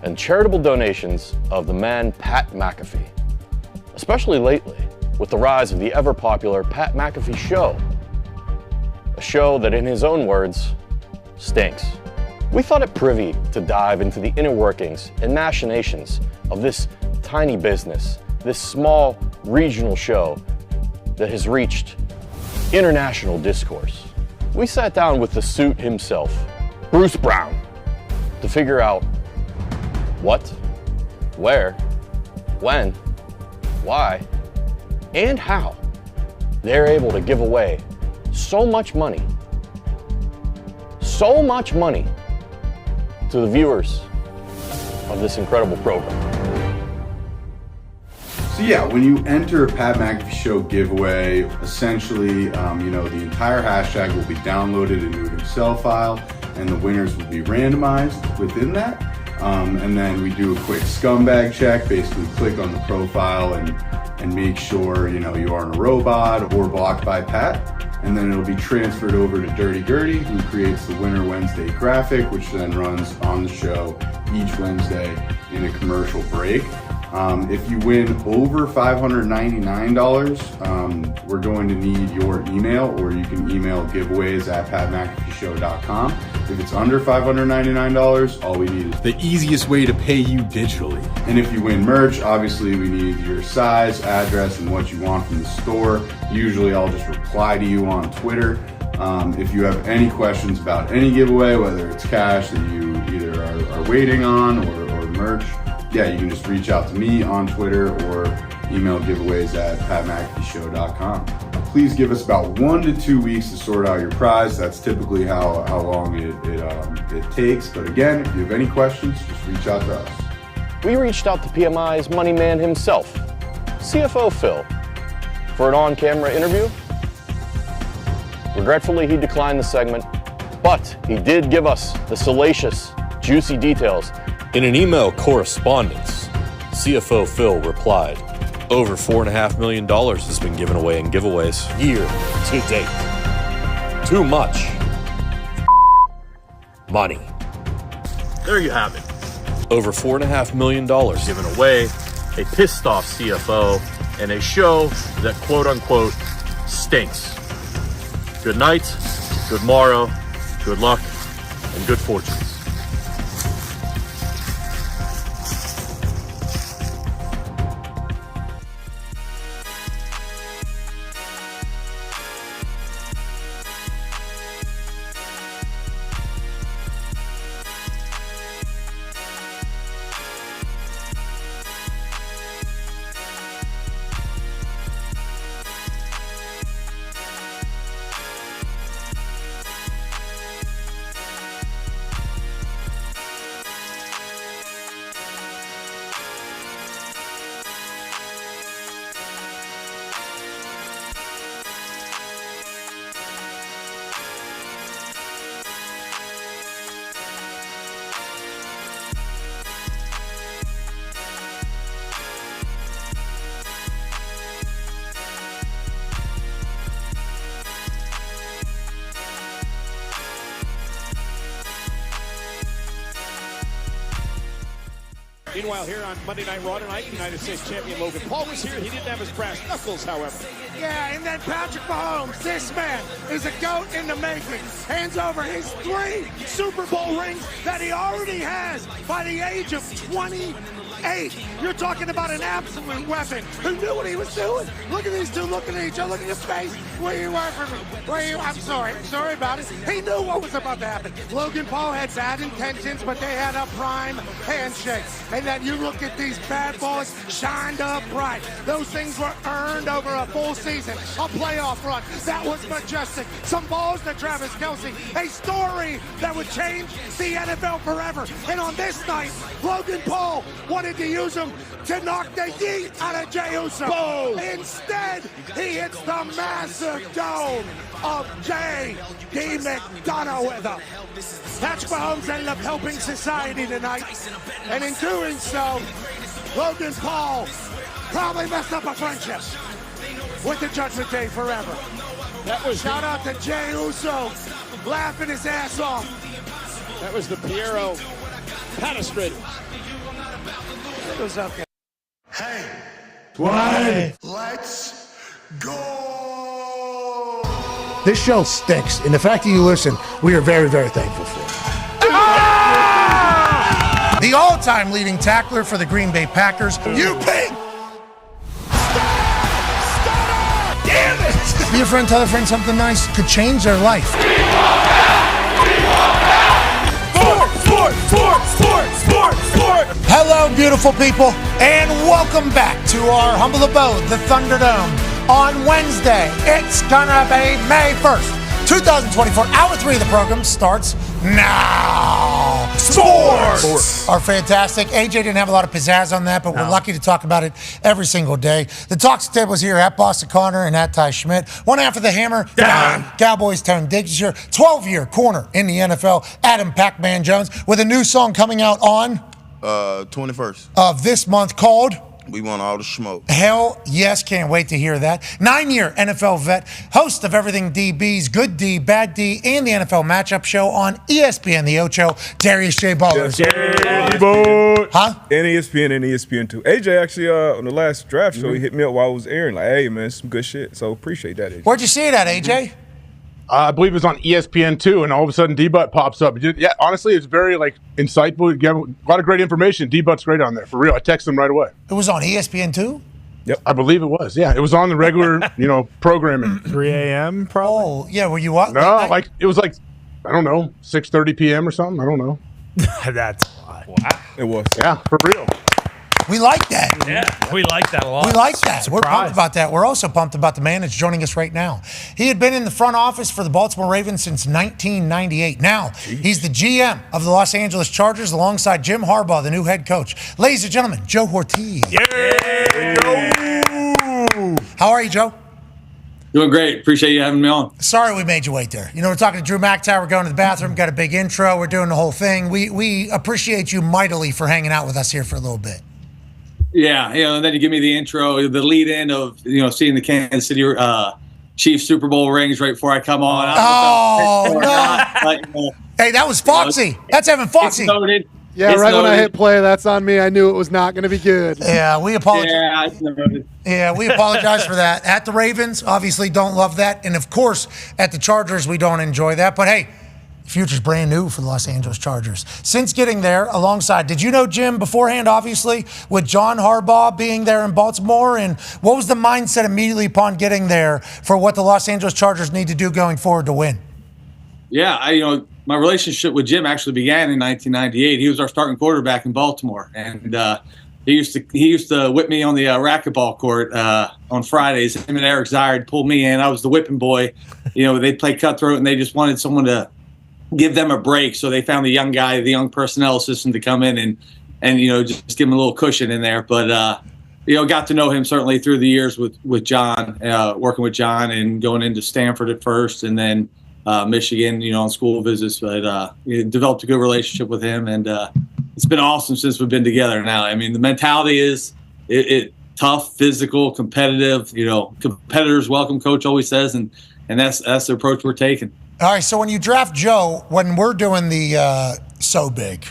and charitable donations of the man Pat McAfee, especially lately with the rise of the ever-popular Pat McAfee Show, a show that, in his own words, stinks. We thought it privy to dive into the inner workings and machinations of this tiny business, this small regional show that has reached international discourse. We sat down with the suit himself, Bruce Brown, to figure out what, where, when, why, and how they're able to give away so much money to the viewers of this incredible program. So yeah, when you enter a Pat McAfee Show giveaway, essentially, the entire hashtag will be downloaded into an Excel file, and the winners will be randomized within that. And then we do a quick scumbag check, basically click on the profile and make sure, you aren't a robot or blocked by Pat. And then it'll be transferred over to Dirty Gertie, who creates the Winner Wednesday graphic, which then runs on the show each Wednesday in a commercial break. If you win over $599, we're going to need your email, or you can email giveaways@patmcafeeshow.com. If it's under $599, all we need is the easiest way to pay you digitally. And if you win merch, obviously we need your size, address, and what you want from the store. Usually I'll just reply to you on Twitter. If you have any questions about any giveaway, whether it's cash that you either are waiting on or merch, yeah, you can just reach out to me on Twitter or email giveaways@patmcafeeshow.com. Please give us about 1 to 2 weeks to sort out your prize. That's typically how long it takes. But again, if you have any questions, just reach out to us. We reached out to PMI's money man himself, CFO Phil, for an on-camera interview. Regretfully, he declined the segment, but he did give us the salacious, juicy details. In an email correspondence, CFO Phil replied, over $4.5 million has been given away in giveaways year to date. Too much money. There you have it. Over $4.5 million given away, a pissed off CFO, and a show that quote unquote stinks. Good night, good morrow, good luck, and good fortunes. Meanwhile, here on Monday Night Raw tonight, United States champion Logan Paul was here. He didn't have his brass knuckles, however. Yeah, and then Patrick Mahomes, this man is a GOAT in the making. Hands over his 3 Super Bowl rings that he already has by the age of 28. You're talking about an absolute weapon. Who knew what he was doing? Look at these two looking at each other. Look at his face. Where you are for me? Where you? I'm sorry. Sorry about it. He knew what was about to happen. Logan Paul had bad intentions, but they had a prime handshake. And then you look at these bad boys, shined up bright. Those things were earned over a full season, a playoff run. That was majestic. Some balls to Travis Kelce. A story that would change the NFL forever. And on this night, Logan Paul wanted to use him to knock the yeet out of Jey Uso. Boom. Instead, he hits the massive dome of J.D. McDonough with him. Patrick Mahomes ended up helping society tonight. And in doing so, Logan Paul probably messed up a friendship with the Judgment Day forever. That was Shout out to Jey Uso, laughing his ass off. That was the Piero Panistrators. It was okay. Hey, 1. Let's go. This show sticks, and the fact that you listen, we are very, very thankful for. The all-time leading tackler for the Green Bay Packers, you pig! Damn it! Be a friend, tell a friend something nice could change their life. Sport! Hello, beautiful people, and welcome back to our humble abode, the Thunderdome. On Wednesday, it's gonna be May 1st, 2024. Hour 3 of the program starts now. Sports are fantastic. AJ didn't have a lot of pizzazz on that, but we're lucky to talk about it every single day. The Talks table is here at Boston Connor and at Ty Schmidt. One half of the hammer, Dahn. Cowboys Tone Diggs is here. 12-year corner in the NFL, Adam Pac-Man Jones, with a new song coming out on 21st of this month called We Want All the Smoke. Hell yes, can't wait to hear that. 9-year NFL vet, host of Everything DB's Good D, Bad D, and the NFL Matchup Show on ESPN The Ocho, Darius J. Butler. Huh? And ESPN and ESPN2. AJ actually, on the last draft show, he hit me up while I was airing, like, hey, man, some good shit. So appreciate that, AJ. Where'd you see it at, AJ? I believe it was on ESPN2, and all of a sudden D-Butt pops up. Yeah, honestly, it's very insightful. You have a lot of great information. D-Butt's great on there, for real. I texted him right away. It was on ESPN2? Yep, I believe it was. Yeah, it was on the regular, programming. 3 a.m. probably. Oh, yeah. Were you up? No, it was I don't know, 6:30 p.m. or something. I don't know. That's a lot. Wow. It was. Yeah, for real. We like that. Yeah, we like that a lot. We like that. We're pumped about that. We're also pumped about the man that's joining us right now. He had been in the front office for the Baltimore Ravens since 1998. Now, he's the GM of the Los Angeles Chargers alongside Jim Harbaugh, the new head coach. Ladies and gentlemen, Joe Ortiz. Yeah, How are you, Joe? Doing great. Appreciate you having me on. Sorry we made you wait there. We're talking to Drew McIntyre. We're going to the bathroom. Got a big intro. We're doing the whole thing. We appreciate you mightily for hanging out with us here for a little bit. Yeah, and then you give me the intro, the lead in of, seeing the Kansas City Chiefs Super Bowl rings right before I come on. No. Hey, that was Foxy. That's Evan Foxy. Yeah, right when I hit play, that's on me. I knew it was not going to be good. Yeah, we apologize. Yeah, we apologize for that. At the Ravens, obviously don't love that. And, of course, at the Chargers, we don't enjoy that. But, hey, the future's brand new for the Los Angeles Chargers. Since getting there alongside, did you know Jim beforehand, obviously, with John Harbaugh being there in Baltimore? And what was the mindset immediately upon getting there for what the Los Angeles Chargers need to do going forward to win? Yeah, my relationship with Jim actually began in 1998. He was our starting quarterback in Baltimore. And he used to whip me on the racquetball court on Fridays. Him and Eric Zard pulled me in. I was the whipping boy. They'd play cutthroat, and they just wanted someone to give them a break. So they found the young guy, the young personnel assistant, to come in and just give him a little cushion in there. But got to know him certainly through the years with John, working with John and going into Stanford at first, and then Michigan, on school visits. But developed a good relationship with him, and it's been awesome since we've been together. Now, I mean, the mentality is it tough, physical, competitive. Competitors welcome, coach always says, and that's the approach we're taking. All right, so when you draft Joe, when we're doing the so big.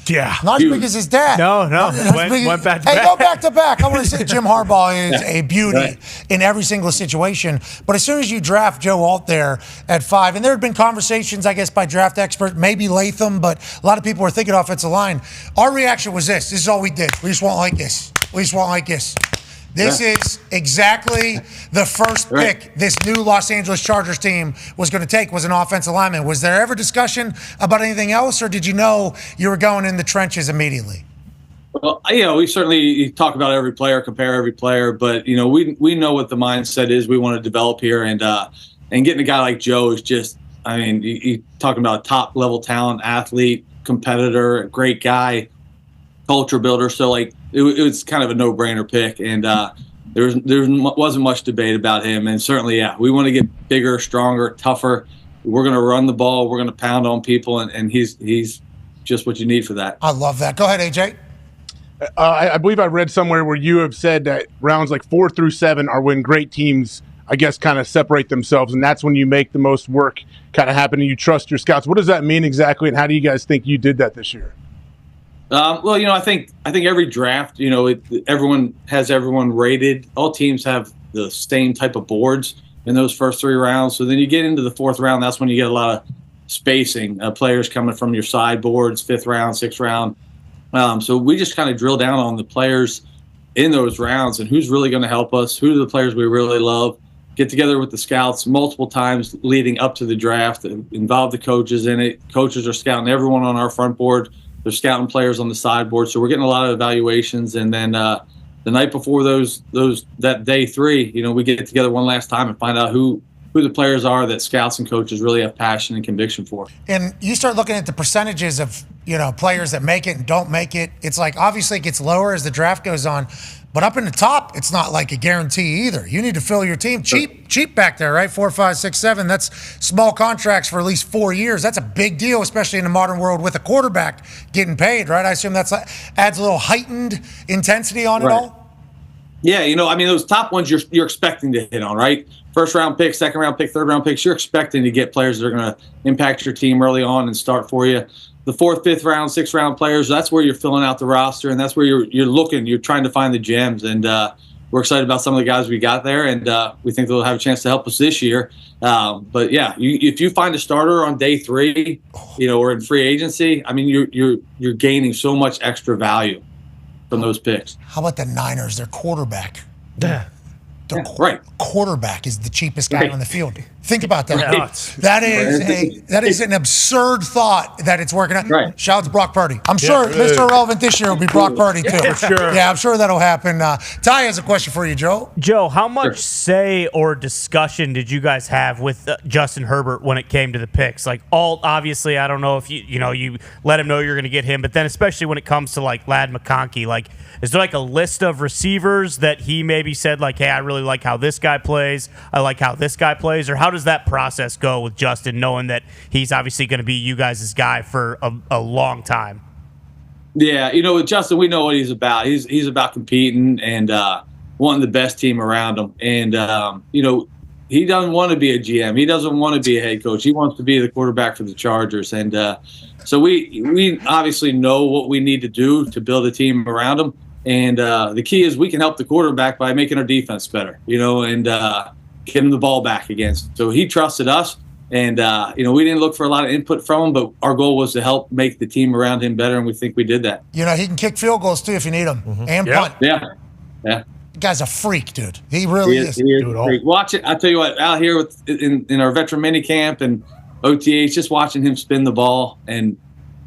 Yeah. Not as big as his dad. No. Went back to back. Hey, go back to back. I want to say Jim Harbaugh is a beauty in every single situation. But as soon as you draft Joe Alt there at 5, and there had been conversations, I guess, by draft expert, maybe Latham, but a lot of people were thinking offensive line. Our reaction was this. This is all we did. We just want like this. We just want like this. This is exactly the first pick this new Los Angeles Chargers team was going to take, was an offensive lineman. Was there ever discussion about anything else, or did you know you were going in the trenches immediately? Well, we certainly talk about every player, compare every player, but we know what the mindset is we want to develop here, and getting a guy like Joe is just, you talking about a top level talent, athlete, competitor, a great guy, culture builder. So it was kind of a no-brainer pick, and there wasn't much debate about him. And certainly, we want to get bigger, stronger, tougher. We're going to run the ball. We're going to pound on people, and he's just what you need for that. I love that. Go ahead, AJ. I believe I read somewhere where you have said that rounds 4 through 7 are when great teams, I guess, kind of separate themselves, and that's when you make the most work kind of happen, and you trust your scouts. What does that mean exactly, and how do you guys think you did that this year? Well, I think every draft, everyone has everyone rated. All teams have the same type of boards in those first 3 rounds. So then you get into the 4th round. That's when you get a lot of spacing, players coming from your sideboards, 5th round, 6th round. So we just kind of drill down on the players in those rounds and who's really going to help us, who are the players we really love. Get together with the scouts multiple times leading up to the draft, involve the coaches in it. Coaches are scouting everyone on our front board. They're scouting players on the sideboard. So we're getting a lot of evaluations. And then the night before that day 3, we get together one last time and find out who the players are that scouts and coaches really have passion and conviction for. And you start looking at the percentages of, players that make it and don't make it. It's like, obviously it gets lower as the draft goes on, but up in the top, it's not like a guarantee either. You need to fill your team cheap back there, right? 4, 5, 6, 7. That's small contracts for at least 4 years. That's a big deal, especially in the modern world with a quarterback getting paid, right? I assume that's adds a little heightened intensity on it all. Yeah, those top ones you're expecting to hit on, right? 1st round pick, 2nd round pick, 3rd round picks. You're expecting to get players that are going to impact your team early on and start for you. The 4th, 5th round, 6th round players, that's where you're filling out the roster, and that's where you're looking. You're trying to find the gems, and we're excited about some of the guys we got there, and we think they'll have a chance to help us this year. But yeah, if you find a starter on day 3, or in free agency, you're gaining so much extra value from those picks. How about the Niners? Their quarterback. Right. Quarterback is the cheapest guy on the field. Think about that. Right. That is an absurd thought that it's working out. Right. Shout out to Brock Purdy. I'm sure Mr. Irrelevant this year will be Brock Purdy too. For sure. Yeah, I'm sure that'll happen. Ty has a question for you, Joe. Joe, how much say or discussion did you guys have with Justin Herbert when it came to the picks? Like, obviously, I don't know if you let him know you're going to get him, but then especially when it comes to like Lad McConkey, like, is there like a list of receivers that he maybe said like, hey, I really like how this guy plays, I like how this guy plays, or how does that process go with Justin, knowing that he's obviously going to be you guys' guy for a long time? Yeah, with Justin, we know what he's about. He's about competing and wanting the best team around him. And, he doesn't want to be a GM. He doesn't want to be a head coach. He wants to be the quarterback for the Chargers. And so we obviously know what we need to do to build a team around him. And the key is we can help the quarterback by making our defense better, and getting the ball back again. So he trusted us, and we didn't look for a lot of input from him, but our goal was to help make the team around him better, and we think we did that. He can kick field goals too if you need them, and punt. Yeah. The guy's a freak, dude. He really is. He is a freak. Watch it. I tell you what, out here in our veteran mini camp and OTAs, just watching him spin the ball and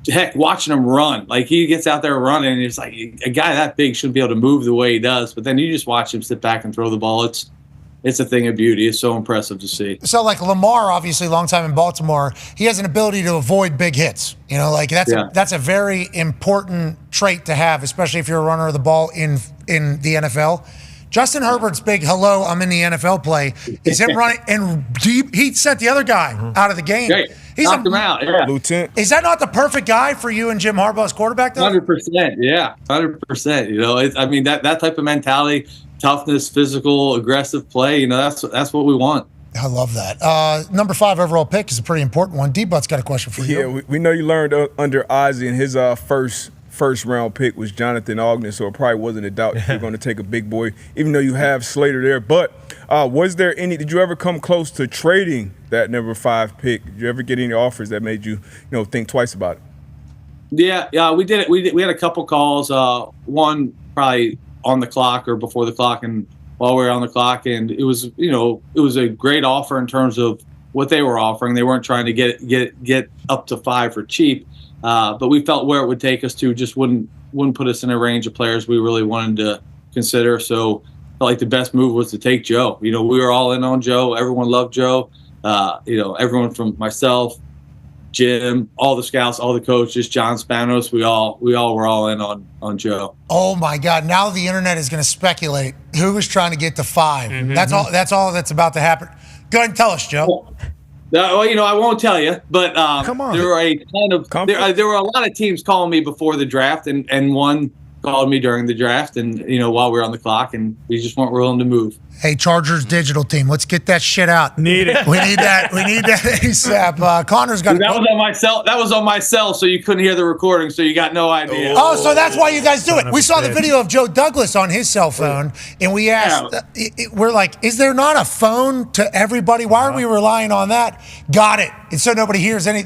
heck, watching him run. Like, he gets out there running, and it's like a guy that big shouldn't be able to move the way he does. But then you just watch him sit back and throw the ball. It's a thing of beauty. It's so impressive to see. So, like Lamar, obviously, long time in Baltimore, he has an ability to avoid big hits. That's a very important trait to have, especially if you're a runner of the ball in the NFL. Justin Herbert's big hello, I'm in the NFL play is him running and he sent the other guy out of the game. Right. He's knocked him out. Yeah. Lieutenant. Is that not the perfect guy for you and Jim Harbaugh's quarterback, though? 100%. Yeah, 100%. That type of mentality, toughness, physical, aggressive play. That's what we want. I love that. Number 5 overall pick is a pretty important one. D-But's got a question for you. Yeah, we know you learned under Ozzie, and his first round pick was Jonathan Ogden, so it probably wasn't a doubt you're going to take a big boy, even though you have Slater there. But did you ever come close to trading that number 5 pick? Did you ever get any offers that made you, think twice about it? Yeah, we did it. We had a couple calls. One probably on the clock or before the clock, and while we were on the clock, and it was a great offer in terms of what they were offering. They weren't trying to get up to 5 for cheap. But we felt where it would take us to just wouldn't put us in a range of players we really wanted to consider. So I felt like the best move was to take Joe. We were all in on Joe. Everyone loved Joe. Everyone from myself, Jim, all the scouts, all the coaches, John Spanos, we all were all in on Joe. Oh my God! Now the internet is going to speculate who was trying to get to 5. Mm-hmm. That's all that's about to happen. Go ahead and tell us, Joe. I won't tell you, but come on. There were a ton of there were a lot of teams calling me before the draft, and one called me during the draft, and while we were on the clock, and we just weren't willing to move. Hey, Chargers digital team, let's get that shit out. Need it. We need that. We need that ASAP. Connor's got. That was on my cell. That was on my cell, so you couldn't hear the recording, so you got no idea. Oh, so that's why you guys do it. We saw the video of Joe Douglas on his cell phone, and we asked, we're like, is there not a phone to everybody? Why are we relying on that? Got it. And so nobody hears any.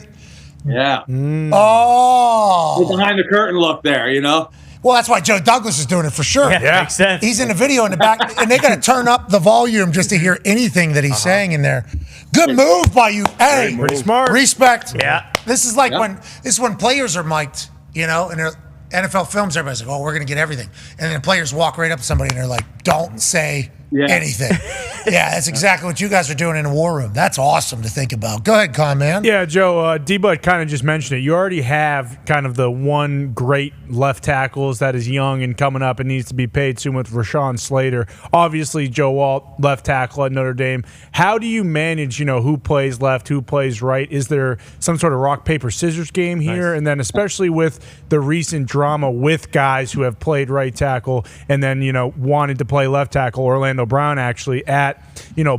Yeah. Oh. The behind the curtain look there, Well, that's why Joe Douglas is doing it for sure. Yeah. Makes sense. He's in the video in the back, and they got to turn up the volume just to hear anything that he's saying in there. Good move by you. Hey, pretty smart. Respect. Yeah. This is like when players are mic'd, and they're NFL films, everybody's like, oh, we're going to get everything. And then players walk right up to somebody and they're like, don't say anything. Yeah, that's exactly what you guys are doing in a war room. That's awesome to think about. Go ahead, Con Man. Yeah, Joe, D-Bud kind of just mentioned it. You already have kind of the one great left tackles that is young and coming up and needs to be paid soon with Rashawn Slater. Obviously, Joe Alt, left tackle at Notre Dame. How do you manage, who plays left, who plays right? Is there some sort of rock, paper, scissors game here? Nice. And then especially with the recent drama with guys who have played right tackle and then, wanted to play left tackle, Orlando Brown actually at,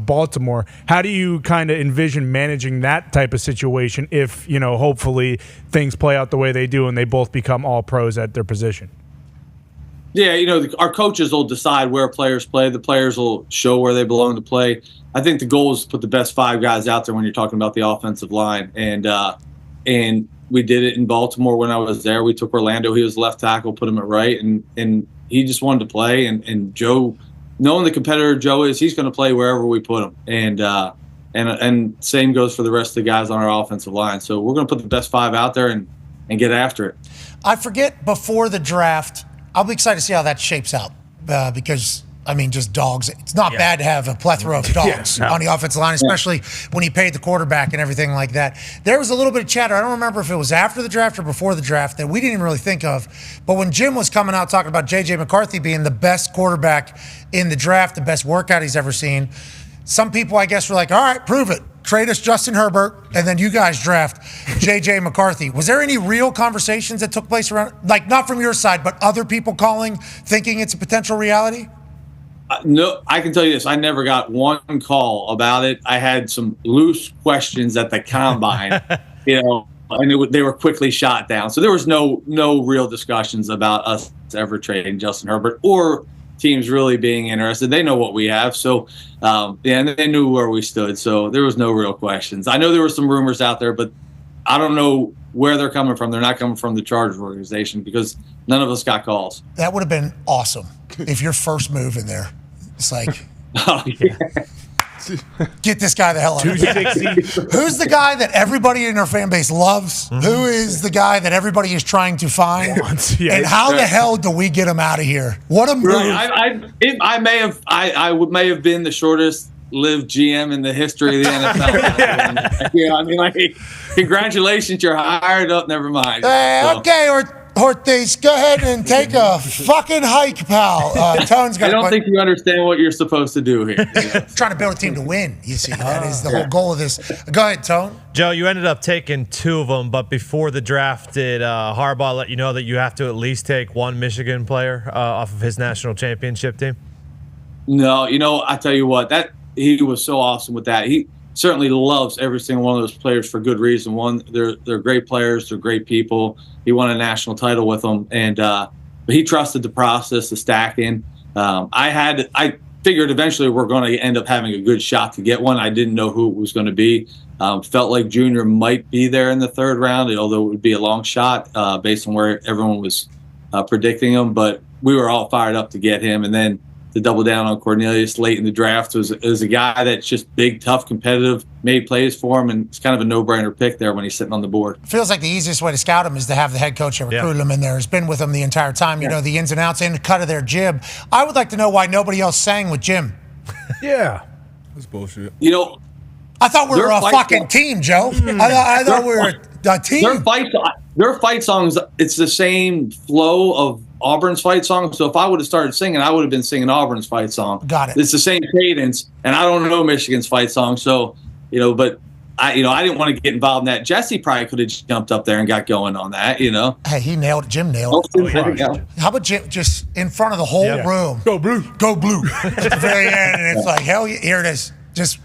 Baltimore. How do you kind of envision managing that type of situation if, hopefully things play out the way they do and they both become all pros at their position? Yeah, our coaches will decide where players play. The players will show where they belong to play. I think the goal is to put the best 5 guys out there when you're talking about the offensive line. And we did it in Baltimore when I was there. We took Orlando. He was left tackle, put him at right, and he just wanted to play. And Joe, knowing the competitor Joe is, he's going to play wherever we put him. And same goes for the rest of the guys on our offensive line. So we're going to put the best 5 out there and get after it. I forget before the draft. I'll be excited to see how that shapes out because, just dogs. It's not bad to have a plethora of dogs on the offensive line, especially when he paid the quarterback and everything like that. There was a little bit of chatter. I don't remember if it was after the draft or before the draft that we didn't even really think of. But when Jim was coming out talking about J.J. McCarthy being the best quarterback in the draft, the best workout he's ever seen, some people, I guess, were like, all right, prove it. Trade us Justin Herbert, and then you guys draft J.J. McCarthy. Was there any real conversations that took place around, like not from your side, but other people calling, thinking it's a potential reality? No, I can tell you this. I never got one call about it. I had some loose questions at the combine, and they were quickly shot down. So there was no real discussions about us ever trading Justin Herbert or teams really being interested. They know what we have. So, and they knew where we stood. So there was no real questions. I know there were some rumors out there, but I don't know where they're coming from. They're not coming from the Chargers organization because none of us got calls. That would have been awesome if your first move in there. It's like, get this guy the hell out of here. Who's the guy that everybody in our fan base loves? Mm-hmm. Who is the guy that everybody is trying to find? And how the hell do we get him out of here? What a move! Right. I may have been the shortest lived GM in the history of the NFL. Congratulations, you're hired up. Never mind. Okay, Ortiz, go ahead and take a fucking hike, pal. Tone's got. I don't think you understand what you're supposed to do here. Trying to build a team to win. You see, that is the whole goal of this. Go ahead, Tone. Joe, you ended up taking 2 of them, but before the draft, did Harbaugh let you know that you have to at least take one Michigan player off of his national championship team? No, I tell you what, that he was so awesome with that. He certainly loves every single one of those players for good reason. One, they're great players, they're great people. He won a national title with them, and but he trusted the process, the stacking. I figured eventually we're going to end up having a good shot to get one. I didn't know who it was going to be. Felt like Junior might be there in the 3rd round, although it would be a long shot based on where everyone was predicting him. But we were all fired up to get him, and then to double down on Cornelius late in the draft was a guy that's just big, tough, competitive, made plays for him, and it's kind of a no-brainer pick there when he's sitting on the board. Feels like the easiest way to scout him is to have the head coach that recruited him in there, has been with him the entire time, you know, the ins and outs and the cut of their jib. I would like to know why nobody else sang with Jim. Yeah. That's bullshit. I thought we were a fucking team, Joe. I thought we were a team. Their fight songs, it's the same flow of Auburn's fight song. So if I would have started singing, I would have been singing Auburn's fight song. Got it. It's the same cadence, and I don't know Michigan's fight song. So, but I didn't want to get involved in that. Jesse probably could have jumped up there and got going on that, Hey, he nailed it. Jim nailed it. How about Jim just in front of the whole room? Go blue. Go blue. At the very end, and it's like, hell yeah, here it is. Just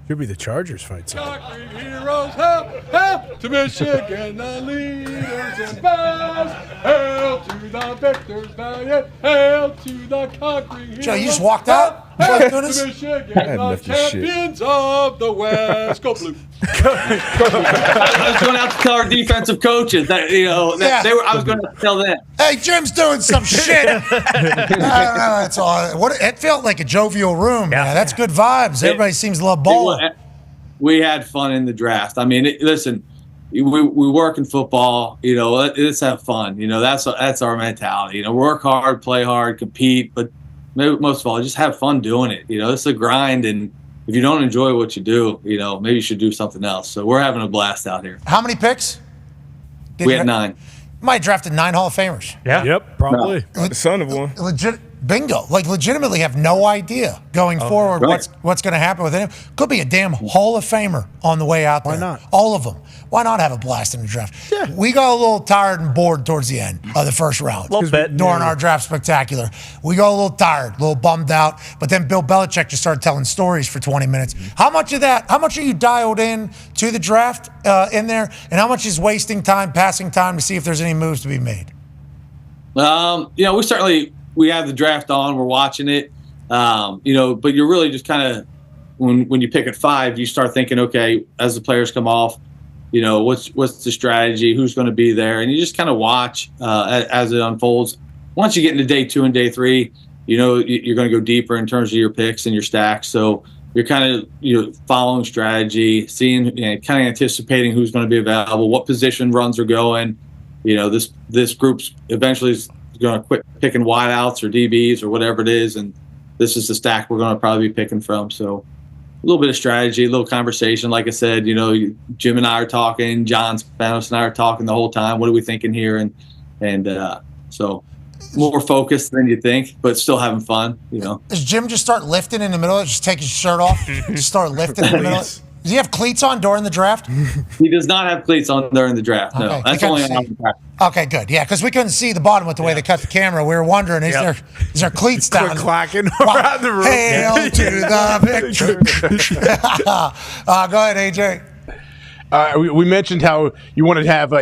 could be the Chargers fight song. Heroes, help to Michigan, the leaders and bows. Hail to the victors valiant, hail to the conquering heroes. Joe, you just walked out? Hail to Michigan, the champions of the West. Go blue. I was going to have to tell our defensive coaches that I was going to tell them. Hey, Jim's doing some shit. I don't know. It's all. It felt like a jovial room. Man. That's good vibes. Everybody seems to love ball. We had fun in the draft. I mean, listen, we work in football. Let's have fun. That's our mentality. Work hard, play hard, compete, but most of all, just have fun doing it. It's a grind, and if you don't enjoy what you do, maybe you should do something else. So we're having a blast out here. How many picks? We had 9. Might have drafted 9 Hall of Famers. Yeah. Yep, probably. The son of one. Bingo. Legitimately have no idea going forward what's going to happen with him. Could be a damn Hall of Famer on the way out there. Why not? All of them. Why not have a blast in the draft? Yeah. We got a little tired and bored towards the end of the first round. A little bit. During our draft spectacular. We got a little tired, a little bummed out. But then Bill Belichick just started telling stories for 20 minutes. How much are you dialed in to the draft in there? And how much is wasting time, passing time to see if there's any moves to be made? We have the draft on. We're watching it, but you're really just kind of when you pick at 5, you start thinking, okay, as the players come off, what's the strategy, who's going to be there, and you just kind of watch as it unfolds. Once you get into day 2 and day 3, you're going to go deeper in terms of your picks and your stacks. So you're kind of following strategy, seeing, kind of anticipating who's going to be available, what position runs are going. This group's eventually going to quit picking wideouts or DBs or whatever it is, and this is the stack we're going to probably be picking from. So a little bit of strategy, a little conversation. Like I said, Jim and I are talking, John Spanos and I are talking the whole time. What are we thinking here? And so more focused than you think, but still having fun. Does Jim just start lifting in the middle? Just take his shirt off, just start lifting in the middle. Does he have cleats on during the draft? He does not have cleats on during the draft. No, Okay. that's only on the draft. Okay, good. Yeah, because we couldn't see the bottom with the way they cut the camera. We were wondering, is there cleats down? Clacking around the room. Hail to the victor. Go ahead, AJ. We mentioned how you wanted to have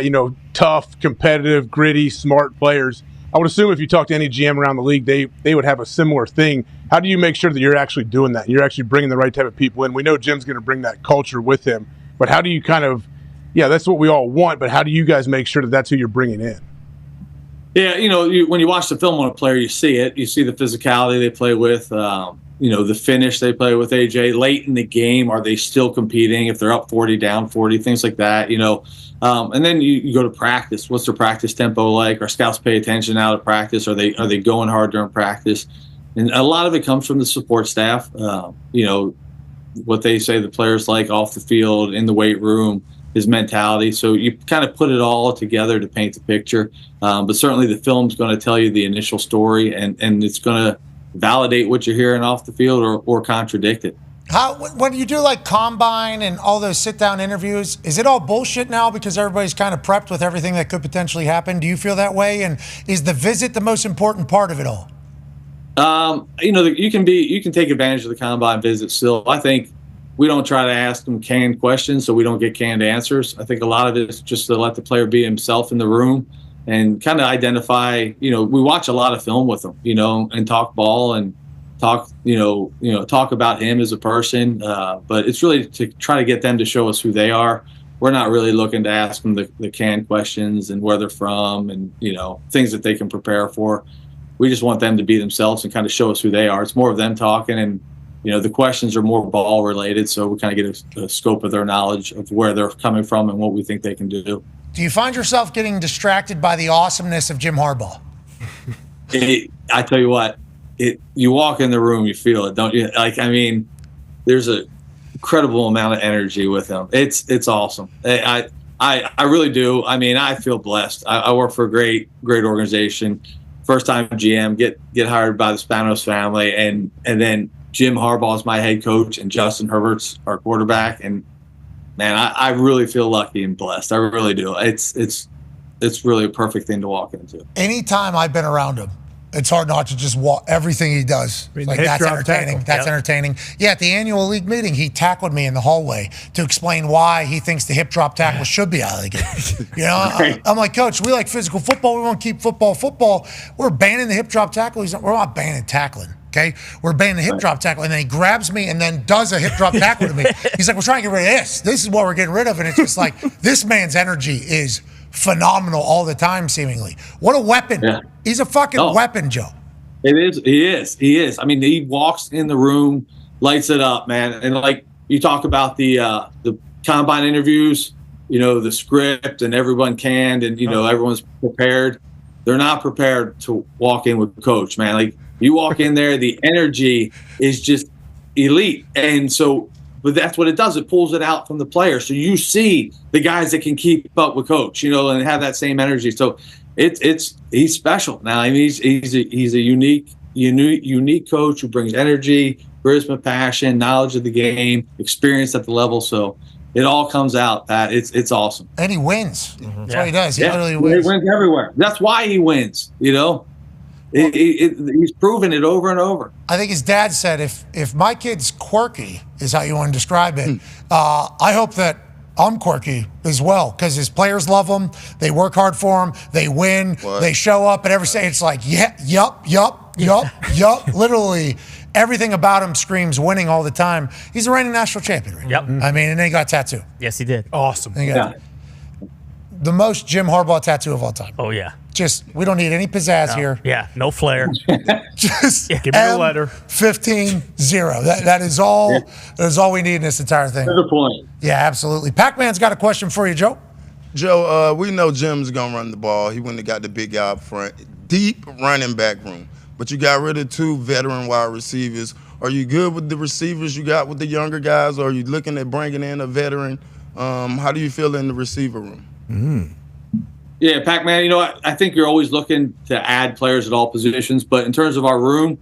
tough, competitive, gritty, smart players. I would assume if you talk to any GM around the league, they would have a similar thing. How do you make sure that you're actually doing that? You're actually bringing the right type of people in. We know Jim's going to bring that culture with him, but how do you that's what we all want, but how do you guys make sure that that's who you're bringing in? Yeah, when you watch the film on a player, you see it. You see the physicality they play with, the finish they play with AJ. Late in the game, are they still competing? If they're up 40, down 40, things like that, And then you go to practice. What's their practice tempo like? Our scouts pay attention out of practice. Are they going hard during practice? And a lot of it comes from the support staff. What they say the players like off the field, in the weight room, his mentality. So you kind of put it all together to paint the picture. But certainly the film's going to tell you the initial story, and it's going to validate what you're hearing off the field or contradict it. When you do like combine and all those sit-down interviews, is it all bullshit now because everybody's kind of prepped with everything that could potentially happen? Do you feel that way? And is the visit the most important part of it all? You can take advantage of the combine visit still. I think we don't try to ask them canned questions so we don't get canned answers. I think a lot of it is just to let the player be himself in the room and kind of identify, we watch a lot of film with them, and talk ball and talk about him as a person. But it's really to try to get them to show us who they are. We're not really looking to ask them the canned questions and where they're from and, things that they can prepare for. We just want them to be themselves and kind of show us who they are. It's more of them talking, and the questions are more ball related, so we kind of get a scope of their knowledge of where they're coming from and what we think they can do. Do you find yourself getting distracted by the awesomeness of Jim Harbaugh? I tell you what, you walk in the room, you feel it, don't you? There's an incredible amount of energy with him. It's awesome. I really do. I feel blessed. I work for a great organization. First time GM, get hired by the Spanos family, and then Jim Harbaugh is my head coach, and Justin Herbert's our quarterback, and man, I really feel lucky and blessed. I really do. It's really a perfect thing to walk into. Anytime I've been around him, it's hard not to just walk everything he does. I mean, Like, hip that's drop entertaining. tackle. That's entertaining. Yeah, at the annual league meeting, he tackled me in the hallway to explain why he thinks the hip drop tackle should be out of the game. You know, I'm like, Coach, we like physical football. We want to keep football. We're banning the hip drop tackle. We're not banning tackling. Okay, we're banning the hip drop tackle, and then he grabs me and then does a hip drop tackle to me. He's like, "We're trying to get rid of this. This is what we're getting rid of," and it's just like this man's energy is phenomenal all the time, seemingly. What a weapon! Yeah. He's a fucking weapon, Joe. It is. He is. I mean, he walks in the room, lights it up, man. And like you talk about the combine interviews, you know, the script and everyone canned and, you know, everyone's prepared. They're not prepared to walk in with Coach, man. Like you walk in there, the energy is just elite. And so, but that's what it does. It pulls it out from the player. So you see the guys that can keep up with Coach, you know, and have that same energy. So he's special. Now, I mean, he's a unique coach who brings energy, charisma, passion, knowledge of the game, experience at the level. So it all comes out. That it's awesome. And he wins. That's what he does. He literally He wins. wins everywhere. That's why he wins. You know, he's proven it over and over. I think his dad said, if my kid's quirky, is how you want to describe it, I hope that I'm quirky as well, because his players love him. They work hard for him. They win. They show up at every stage. It's like, yup. Literally, everything about him screams winning all the time. He's a reigning national champion. Right? Yep. I mean, and then he got a tattoo. Yes, he did. Awesome. And he got the most Jim Harbaugh tattoo of all time. Oh, yeah. Just, we don't need any pizzazz here. Yeah, no flair. Just give me the letter. 15-0. That is all. Yeah. That is all we need in this entire thing. Good point. Yeah, absolutely. Pac-Man's got a question for you, Joe. Joe, we know Jim's gonna run the ball. He wouldn't have got the big guy up front. Deep running back room. But you got rid of 2 veteran wide receivers. Are you good with the receivers you got with the younger guys, or are you looking at bringing in a veteran? How do you feel in the receiver room? Yeah, Pac-Man, you know, I think you're always looking to add players at all positions. But in terms of our room,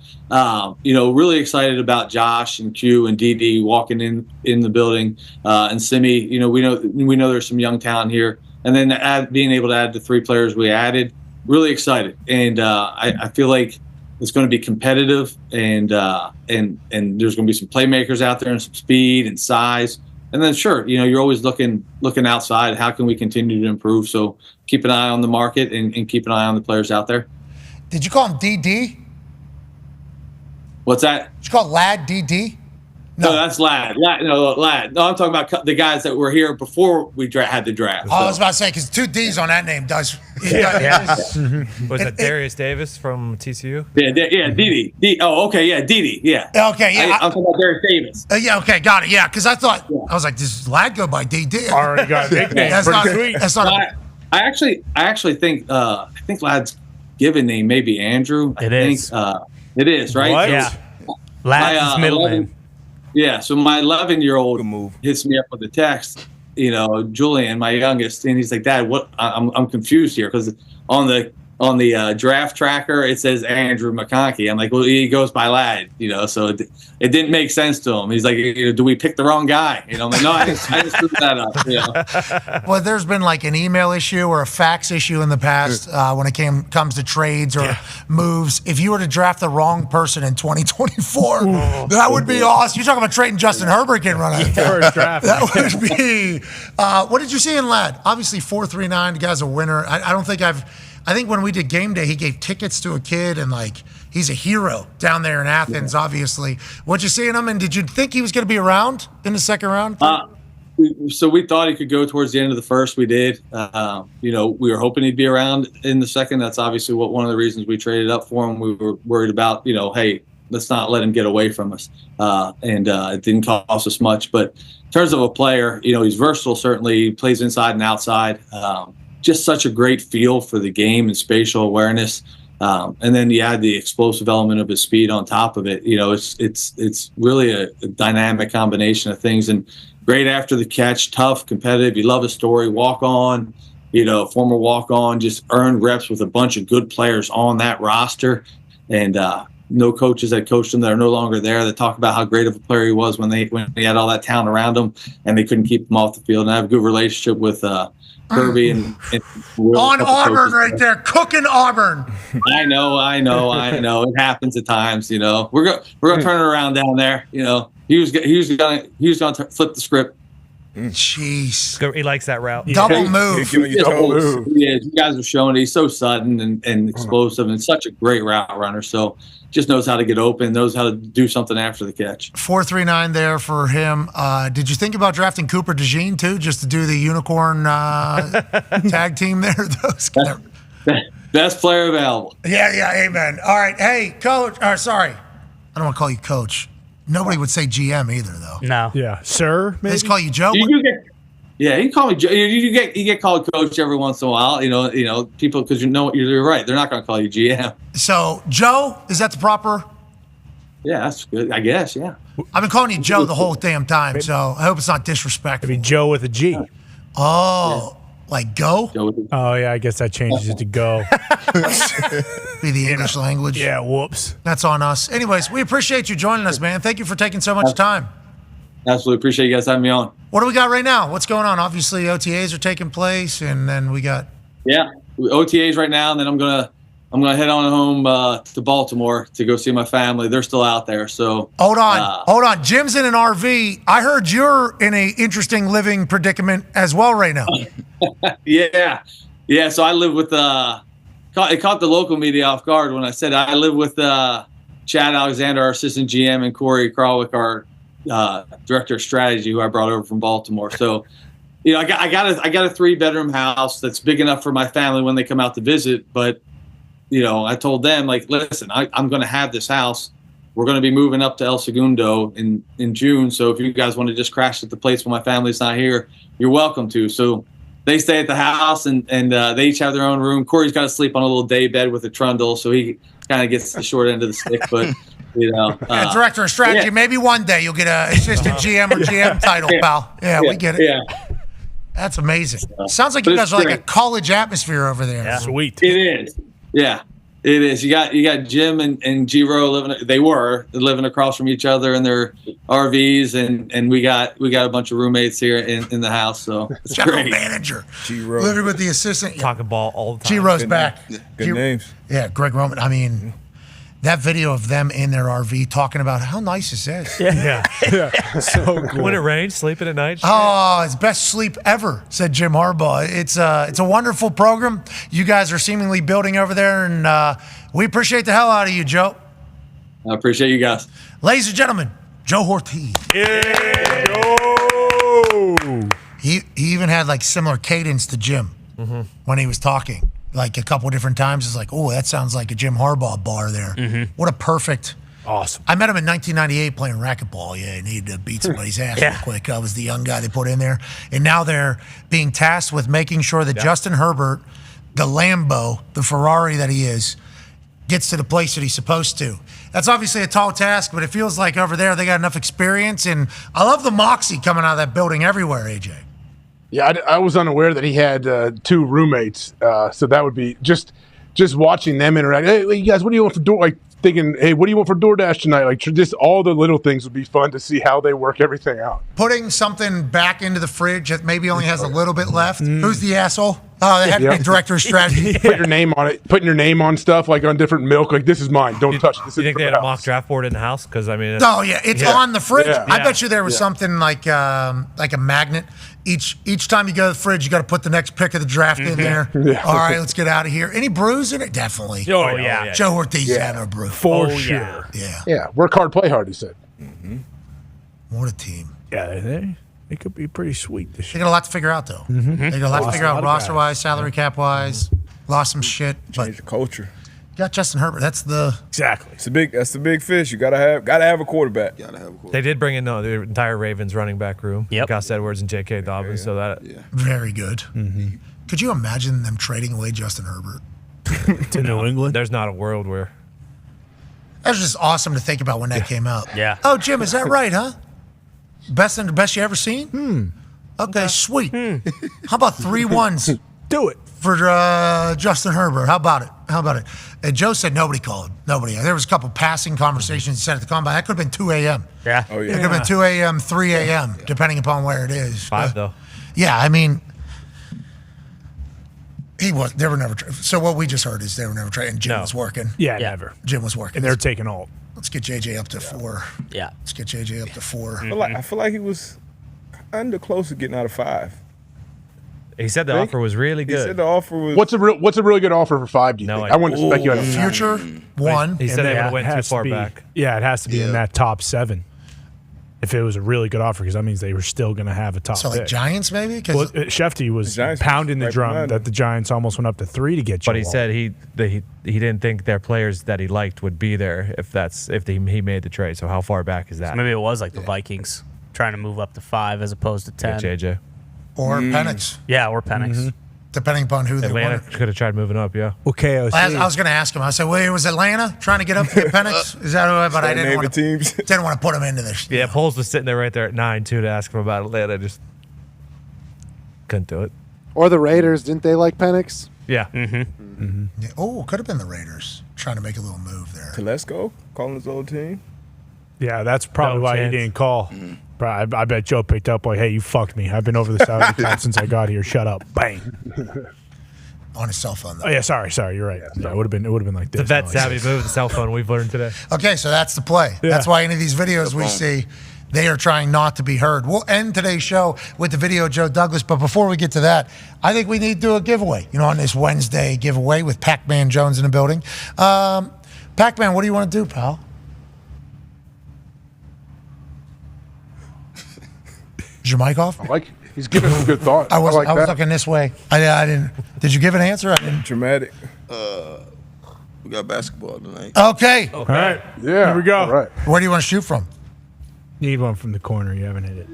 you know, really excited about Josh and Q and DD walking in the building, and Simi. You know, we know there's some young talent here. And then being able to add the 3 players we added, really excited. And I feel like it's going to be competitive, and there's going to be some playmakers out there and some speed and size. And then, sure, you know, you're always looking outside. How can we continue to improve? So keep an eye on the market and keep an eye on the players out there. Did you call him DD? What's that? Did you call Lad DD? No, that's Lad. Lad. No, I'm talking about the guys that were here before we had the draft. Oh, I was about to say, because 2 D's on that name does. Was it Darius Davis from TCU? Yeah, Didi. Oh, okay, yeah, Didi, yeah. Okay, yeah. I'm talking about Darius Davis. Yeah, okay, got it. Yeah, because I thought, I was like, does Lad go by DD? Already got a nickname. That's Pretty not, sweet. That's not. I actually think Lad's given name may be Andrew. It is. It is, right? What? Yeah. Lad's his middle name. Yeah, so my 11-year-old hits me up with a text, you know, Julian, my youngest, and he's like, Dad, what? I'm confused here, because on the draft tracker it says Andrew McConkey. I'm like, well, he goes by Lad, you know, so it didn't make sense to him. He's like, do we pick the wrong guy? You know, I'm like, no, I just screwed that up. You know? Well, there's been like an email issue or a fax issue in the past when it comes to trades or moves. If you were to draft the wrong person in 2024, that would be awesome. You're talking about trading Justin Herbert getting run out of town. That would be. What did you see in Lad? Obviously 4.39. The guy's a winner. I think when we did game day, he gave tickets to a kid, and like he's a hero down there in Athens. Obviously, what'd you see in him? And did you think he was going to be around in the second round? So we thought he could go towards the end of the first. We did. You know, we were hoping he'd be around in the second. That's obviously one of the reasons we traded up for him. We were worried about, you know, hey, let's not let him get away from us. And it didn't cost us much. But in terms of a player, you know, he's versatile. Certainly, he plays inside and outside. Just such a great feel for the game and spatial awareness, and then you add the explosive element of his speed on top of it. You know, it's really a dynamic combination of things. And great after the catch, tough, competitive. You love his story. Walk on, you know, former walk on, just earned reps with a bunch of good players on that roster, and know coaches that coached him that are no longer there that talk about how great of a player he was when he had all that talent around him and they couldn't keep him off the field. And I have a good relationship with Kirby and Will. On Auburn right there, cooking Auburn. I know. It happens at times, you know. We're gonna turn it around down there, you know. He was gonna flip the script. Jeez. He likes that route. Double move. Yeah, you guys are showing it. He's so sudden and explosive and such a great route runner. So just knows how to get open, knows how to do something after the catch. 4.39 there for him. Did you think about drafting Cooper DeJean too, just to do the unicorn tag team there? Best player available. Yeah, amen. All right, hey, coach. Sorry, I don't want to call you coach. Nobody would say GM either, though. No. Yeah, sir. They just call you Joe. Yeah, you call me Joe. You get called coach every once in a while. You know, people, because you're right. They're not going to call you GM. So Joe, is that the proper? Yeah, that's good. I guess. Yeah. I've been calling you Joe the whole damn time, so I hope it's not disrespectful. Maybe Joe with a G. Oh, like go? Oh yeah, I guess that changes it to go. Be the English language. Yeah, whoops. That's on us. Anyways, we appreciate you joining us, man. Thank you for taking so much time. Absolutely appreciate you guys having me on. What do we got right now? What's going on? Obviously, OTAs are taking place, and then we got OTAs right now, and then I'm gonna head on home to Baltimore to go see my family. They're still out there, so hold on. Jim's in an RV. I heard you're in a interesting living predicament as well right now. Yeah. So I live with it caught the local media off guard when I said I live with Chad Alexander, our assistant GM, and Corey Krawick, our director of strategy, who I brought over from Baltimore. So, you know, I got a 3-bedroom house that's big enough for my family when they come out to visit. But, you know, I told them, like, listen, I'm going to have this house. We're going to be moving up to El Segundo in June. So if you guys want to just crash at the place when my family's not here, you're welcome to. So they stay at the house, and they each have their own room. Corey's got to sleep on a little day bed with a trundle, so he kind of gets the short end of the stick. But, you know. Director of strategy, maybe one day you'll get an assistant GM or GM title, pal. Yeah, we get it. Yeah. That's amazing. Sounds like you guys are like a college atmosphere over there. Yeah. Sweet. It is. Yeah. It is. You got Jim and G-Ro living across from each other in their RVs, and we got a bunch of roommates here in the house. So it's General great. manager G-Ro living with the assistant. Talking ball all the time. G-Ro's back. Good names. Yeah, Greg Roman. I mean, that video of them in their RV talking about how nice this is. Yeah. So cool. When it rains, sleeping at night. Oh, it's best sleep ever, said Jim Harbaugh. It's a wonderful program you guys are seemingly building over there, and we appreciate the hell out of you, Joe. I appreciate you guys. Ladies and gentlemen, Joe Ortiz. Yeah, Joe. He even had like similar cadence to Jim when he was talking. Like a couple different times, it's like, oh, that sounds like a Jim Harbaugh bar there. What a perfect. Awesome. I met him in 1998 playing racquetball. Yeah, he needed to beat somebody's ass real quick. I was the young guy they put in there. And now they're being tasked with making sure that Justin Herbert, the Lambo, the Ferrari that he is, gets to the place that he's supposed to. That's obviously a tall task, but it feels like over there they got enough experience. And I love the moxie coming out of that building everywhere, AJ. Yeah, I was unaware that he had 2 roommates, so that would be just watching them interact. Hey, you guys, what do you want for door? Like thinking, hey, what do you want for DoorDash tonight? Like just all the little things would be fun to see how they work everything out. Putting something back into the fridge that maybe only has a little bit left. Who's the asshole? Oh, they had to be director of strategy. Put your name on it. Putting your name on stuff like on different milk. Like this is mine. Don't touch this. You think they had a mock draft board in the house? Because I mean, it's on the fridge. Yeah. I bet you there was something like a magnet. Each time you go to the fridge, you got to put the next pick of the draft in there. Yeah. All right, let's get out of here. Any brews in it? Definitely. Oh, yeah. Joe Ortiz had a brew. For sure. Yeah. Yeah. Work hard, play hard, he said. What a team. Yeah, they could be pretty sweet this They year. got a lot to figure out, though. They got a lot to figure out roster-wise, salary cap-wise. Lost some shit. Change the culture. Got Justin Herbert. That's the Exactly. That's the big fish. You gotta have a quarterback. They did bring in the entire Ravens running back room. Yep. Gus Edwards and J.K. Dobbins. So that very good. Could you imagine them trading away Justin Herbert? To New England. There's not a world where. That was just awesome to think about when that came out. Yeah. Oh, Jim, is that right, huh? Best you ever seen? Okay, sweet. How about 3 1s? Do it. for Justin Herbert. How about it? And Joe said nobody called. Nobody. There was a couple passing conversations he said at the combine. That could have been 2 a.m. Yeah. Oh, It could have been 2 a.m., 3 a.m., depending upon where it is. 5 though. Yeah, I mean, they were never. So what we just heard is they were never traded. And Jim was working. Yeah, never. Jim was working. And they're taking all. Let's get JJ up to 4. Yeah. Let's get JJ up to 4. I feel like he was under close to getting out of 5. He said the offer was really good. He said the offer was. What's a really good offer for 5? Do you think? I wouldn't speculate on that. Future 1. He said they it went too has to far be- back. Yeah, it has to be in that top 7. If it was a really good offer, because that means they were still going to have a top So like pick. Giants maybe? Well, Shefty was Giants pounding the right drum behind that him. the Giants almost went up to 3 to get Joe But he Walton. said he didn't think their players that he liked would be there if he made the trade. So how far back is that? So maybe it was like the Vikings trying to move up to 5 as opposed to 10. Get JJ. Or Penix. Yeah, or Penix. Depending upon who they Atlanta wanted. could have tried moving up. Yeah. Well, KOC. I was going to ask him. I said, "Well, was Atlanta trying to get up to get Penix? Is that who?" But I didn't want to. Didn't want to put him into this. Yeah, Poles was sitting there right there at 9 too to ask him about Atlanta. Just couldn't do it. Or the Raiders, didn't they like Penix? Yeah. Yeah. Oh, could have been the Raiders trying to make a little move there. Telesco calling his old team. Yeah, that's probably No why chance. he didn't call. I bet Joe picked up like, "Hey, you fucked me. I've been over the salary cap since I got here. Shut up." Bang. On his cell phone, though. Oh yeah, sorry. You're right. Yeah, it would have been like this. The vet not like savvy this. move, the cell phone we've learned today. Okay, so that's the play. Yeah. That's why any of these videos we see, they are trying not to be heard. We'll end today's show with the video of Joe Douglas, but before we get to that, I think we need to do a giveaway. On this Wednesday giveaway with Pac-Man Jones in the building. Pac-Man, what do you want to do, pal? Is your mic off? He's giving some good thought. I was like that. looking this way. I didn't. Did you give an answer? I didn't. Dramatic. We got basketball tonight. Okay. All right. Yeah. Here we go. All right. Where do you want to shoot from? Need one from the corner. You haven't hit it.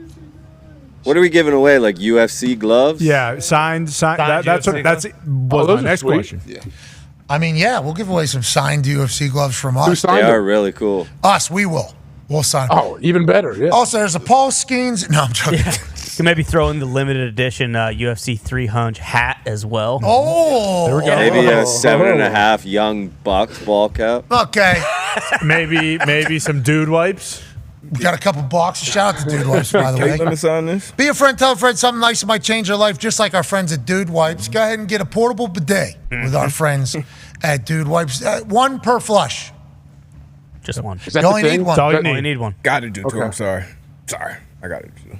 What are we giving away? Like UFC gloves? Yeah, signed. That's UFC was those my are next sweet. question. Yeah. I mean, yeah, we'll give away some signed UFC gloves from Who us. They signed are it? really cool. Us, we will. We'll sign. Oh, even better. Yeah. Also, there's a Paul Skeens. No, I'm joking. You can maybe throw in the limited edition UFC 300 hat as well. Oh, There we go. Maybe a 7.5 young bucks ball cap. Okay, maybe some dude wipes. we got a couple boxes. Shout out to Dude Wipes, by the way. Caitlin is on this. Be a friend, tell a friend something nice that might change their life, just like our friends at Dude Wipes. Go ahead and get a portable bidet with our friends at Dude Wipes. One per flush. Just one. Is that You the only thing? need one. That's all you Only need. need one. Got to do too. Okay. I'm sorry. I got to do.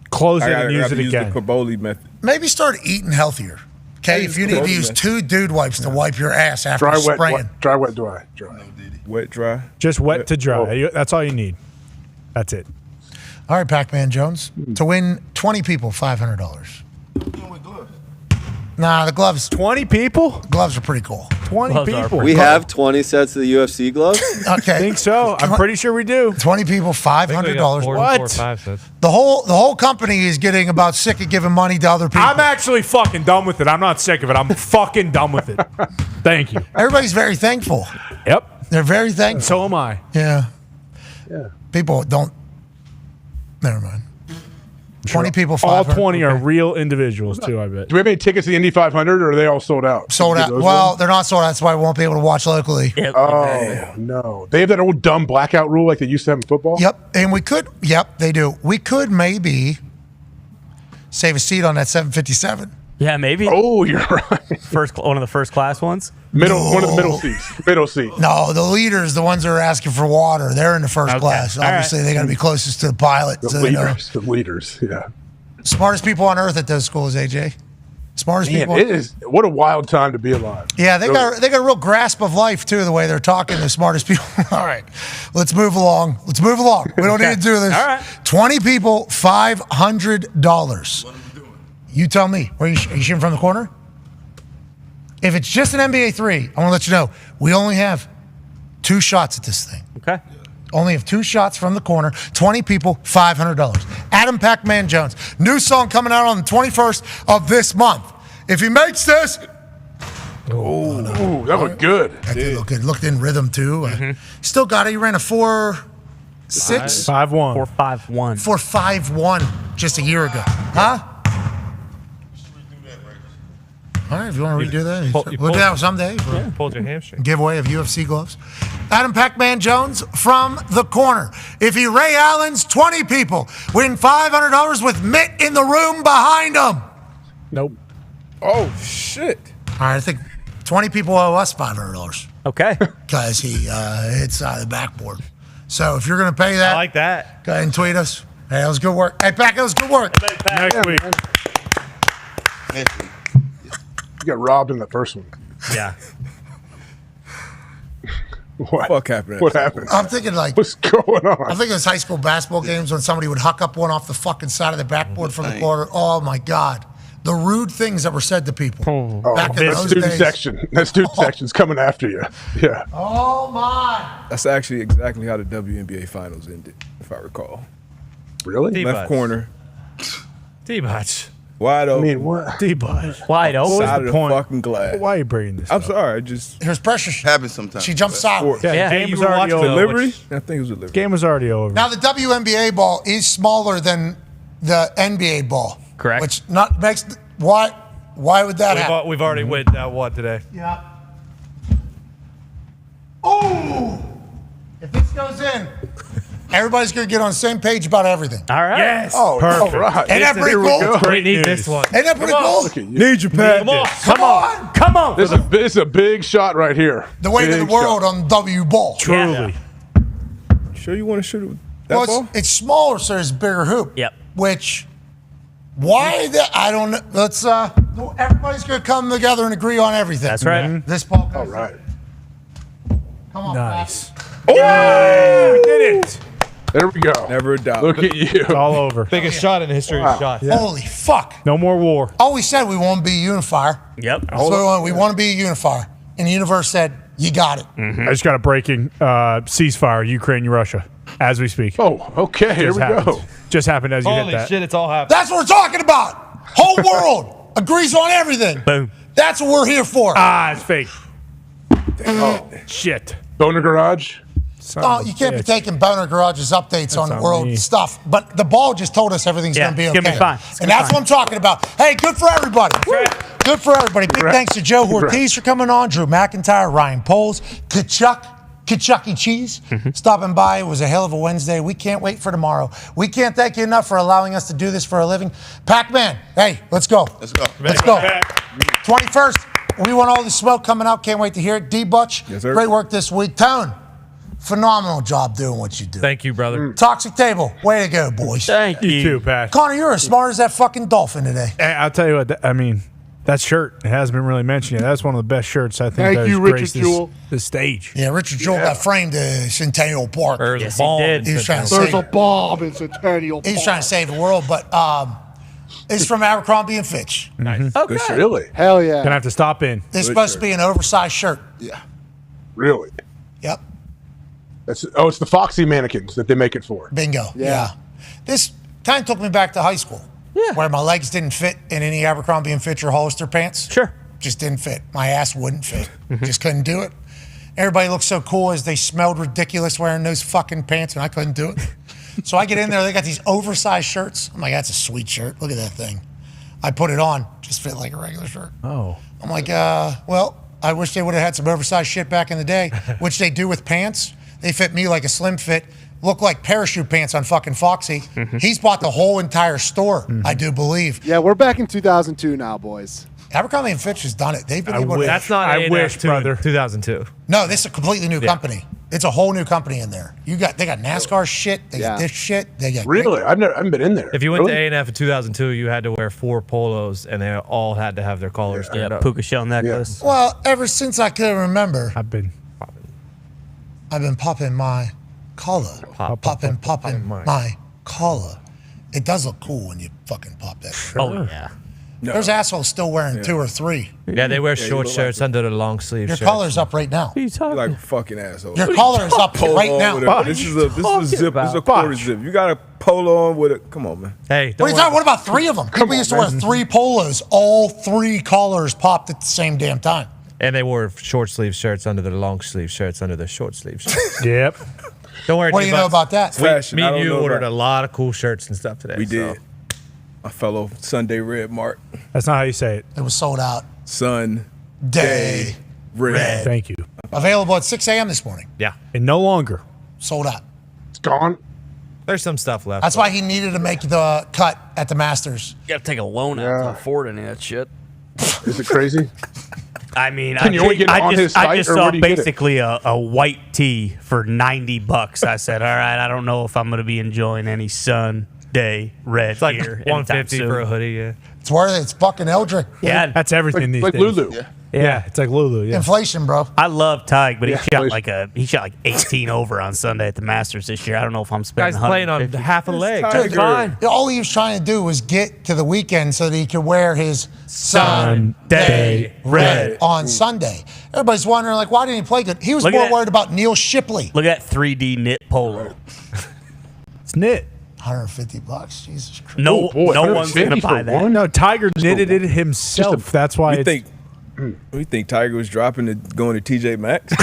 Close I it got and use to it use again. the Caboli method. Maybe start eating healthier. Okay, if you need to use 2 Dude Wipes to wipe your ass after Dry, wet, spraying. wet, dry, wet, dry. Wet, dry. Just wet to dry. That's all you need. That's it. All right, Pac-Man Jones. To win 20 people, $500. Nah, the gloves. 20 people? Gloves are pretty cool. 20 Gloves are people. We have 20 sets of the UFC gloves? Okay. I think so. I'm pretty sure we do. 20 people, $500. What? 5 sets. The whole company is getting about sick of giving money to other people. I'm actually fucking done with it. I'm not sick of it. I'm fucking done with it. Thank you. Everybody's very thankful. Yep. They're very thankful. So am I. Yeah. People don't. Never mind. 20 people, All 500. 20 are real individuals, too, I bet. Do we have any tickets to the Indy 500, or are they all sold out? Sold out. Those Well, ones? they're not sold out. That's why we won't be able to watch locally. Oh, no. They have that old dumb blackout rule like they used to have in football? Yep. And we could, they do. We could maybe save a seat on that 757. Yeah, maybe. Oh, you're right. One of the first class ones. One of the middle seats. Middle seat. No, the leaders, the ones that are asking for water, they're in the first Okay. class. All Obviously, right. they got to be closest to the pilot. The so they know. leaders, yeah. Smartest people on earth at those schools, AJ. Smartest Man, people. it is. What a wild time to be alive. Yeah, they got a real grasp of life too. The way they're talking, the smartest people. All right, let's move along. We don't need to do this. All right. 20 people, $500. You tell me. Are you shooting from the corner? If it's just an NBA 3, I want to let you know we only have 2 shots at this thing. Okay. Only have 2 shots from the corner. 20 people, $500. Adam Pac-Man Jones. New song coming out on the 21st of this month. If he makes this. Ooh, that looked good. That did look good. Looked in rhythm, too. Still got it. He ran a 4.6? 5-1. 4.51. 4.51 just a year ago. Huh? All right, if you want to redo that, you we'll do that someday. Pulled your hamstring. Giveaway of UFC gloves. Adam Pac-Man Jones from the corner. If he Ray Allen's 20 people, win $500 with Mitt in the room behind him. Nope. Oh, shit. All right, I think 20 people owe us $500. Okay. Because he hit the backboard. So if you're going to pay that, I like that. Go ahead and tweet us. Hey, that was good work. Hey, Pac, that was good work. Next week. You got robbed in the first one. Yeah. What fuck happened? What happened? I'm thinking like what's going on? I'm thinking it's high school basketball games when somebody would huck up one off the fucking side of the backboard from the corner. Oh my God, the rude things that were said to people back in That those student days. section. That student section's coming after you. Yeah. Oh my! That's actually exactly how the WNBA finals ended, if I recall. Really? Left corner. D-Botch. Wide open. I mean, what? D-Butch. Wide open. Side the of the point? fucking glass. Why are you bringing this I'm up? sorry. I just There's pressure. Happens sometimes. She jumped sideways. Yeah, Hey, game you was were already watching over. delivery. which- I think it was delivery. Game was already over. Now the WNBA ball is smaller than the NBA ball. Correct. Which not makes why would that happen? We've already went that one today. Yeah. Oh! If this goes in, everybody's gonna get on the same page about everything. All right. Yes. Oh, Perfect. all right. Ain't that pretty Here we cool? go. We need this one. Ain't that pretty cool? Look at you. Need your pad. Come on. Come on! Come on. This is a big shot right here. The weight of Big the world shot. on W ball. Truly. Sure you want to shoot it with that Well, ball? it's smaller, so it's a bigger hoop. Yep. Which, why that? I don't know. Let's. Everybody's gonna come together and agree on everything. That's right. This ball. All right. Come on. Nice. Oh! We did it. There we go. Never a doubt. Look at you. It's all over. Biggest shot in the history of shots. Pat. Holy fuck! No more war. Always said we want to be a unifier. Yep. So we want to be a unifier, and the universe said, "You got it." I just got a breaking ceasefire, Ukraine, Russia, as we speak. Oh, okay. Here Just we happened. go. Just happened as you Holy hit that. shit, it's all happening. That's what we're talking about. Whole world agrees on everything. Boom. That's what we're here for. Ah, it's fake. Oh, shit. Boner Garage. Son Oh, of a you can't be bitch. taking Boner Garage's updates on on world me. stuff. But the ball just told us everything's Yeah, going to be it's okay. gonna be fine. It's And gonna that's be what I'm talking about. Hey, good for everybody. Good for everybody. Big thanks to Joe Ortiz for coming on, Drew McIntyre, Ryan Poles, Kentucky Cheese, stopping by. It was a hell of a Wednesday. We can't wait for tomorrow. We can't thank you enough for allowing us to do this for a living. Pac-Man, hey, let's go. Let's go. Let's go. 21st, we want all the smoke coming out. Can't wait to hear it. D-Butch, Yes, sir. great work this week. Tone, phenomenal job doing what you do. Thank you, brother. Toxic Table, way to go, boys. Thank You too, Pat. Connor, you're as smart as that fucking dolphin today. Hey, I'll tell you what, I mean, that shirt, it hasn't been really mentioned yet. That's one of the best shirts I think Thank that you, has Richard graced Jewell. this stage. Yeah, Richard Jewell got framed at Centennial Park. There's Yes, a he bomb. did. He was trying to There's save. a bomb in Centennial He's Park. trying to save the world, but it's from Abercrombie and Fitch. Nice. Okay. Really? Hell yeah. Gonna have to stop in. It's supposed to be an oversized shirt. Yeah. Really? Yep, It's the Foxy mannequins that they make it for. bingo. Yeah. This kind of took me back to high school. Yeah. Where my legs didn't fit in any Abercrombie and Fitch or Hollister pants. Sure. Just didn't fit. My ass wouldn't fit. Just couldn't do it. Everybody looked so cool as they smelled ridiculous wearing those fucking pants, and I couldn't do it. So I get in there, they got these oversized shirts. I'm like, that's a sweet shirt. Look at that thing. I put it on, just fit like a regular shirt. Oh. I'm like, well, I wish they would have had some oversized shit back in the day, which they do with pants. They fit me like a slim fit. Look like parachute pants on fucking Foxy. He's bought the whole entire store, I do believe. Yeah, we're back in 2002 now, boys. Abercrombie and Fitch has done it. They've been able to. That's not I A&F wish, to brother. 2002. No, this is a completely new company. It's a whole new company in there. They got NASCAR shit. They got this shit. They got Really? I haven't been in there. If you went Really? to A&F in 2002, you had to wear 4 polos, and they all had to have their collars turned up. Puka shell necklace. Well, ever since I can remember, I've been popping my collar. Popping my collar. It does look cool when you fucking pop that shit. Oh, yeah. There's assholes still wearing 2 or 3. Yeah, they wear Yeah, you short look shirts under the long sleeve Your shirts. collar's up right now. What are you talking You're like a fucking asshole. Your collar is up Polo right on now. with What This is a zip. This is a quarter zip. You got a polo on with it. Come on, man. Hey, are you talking? What about 3 of them? People used to wear 3 polos. All 3 collars popped at the same damn time. And they wore short sleeve shirts under the long sleeve shirts under the short sleeve shirts. Yep. Don't worry. What do you know about that? Fashion. Me I and don't you know ordered about- a lot of cool shirts and stuff today. We did. My fellow Sunday Red Mark. That's not how you say it. It was sold out. Sunday Red. Thank you. Available at 6 a.m. this morning. Yeah. And no longer. Sold out. It's gone. There's some stuff left. That's why he needed to make the cut at the Masters. You got to take a loan out to afford any of that shit. Is it crazy? I mean, Can you only get it on his I site, just or saw where do you get it? basically a white tee for $90. I said, all right, I don't know if I'm going to be enjoying any Sunday Red It's like here. $150 for a hoodie. Yeah. It's worth it. It's fucking Eldrick. Yeah, That's everything these Like days. Lulu. Yeah, it's like Lulu. Yeah. Inflation, bro. I love Tig, but Yeah, he shot like 18 over on Sunday at the Masters this year. I don't know if I'm spending. Guy's playing on 150. half a leg. Dude, Fine. all he was trying to do was get to the weekend so that he could wear his Sunday Red on Sunday. Everybody's wondering, like, why didn't he play good? He was Look at more that. worried about Neil Shipley. Look at that 3D knit polo. It's knit. $150. Jesus Christ. No, boy, no one's gonna 150 buy for that. one? No, Tiger knitted it himself. That's why it's. We think Tiger was dropping it, going to TJ Maxx.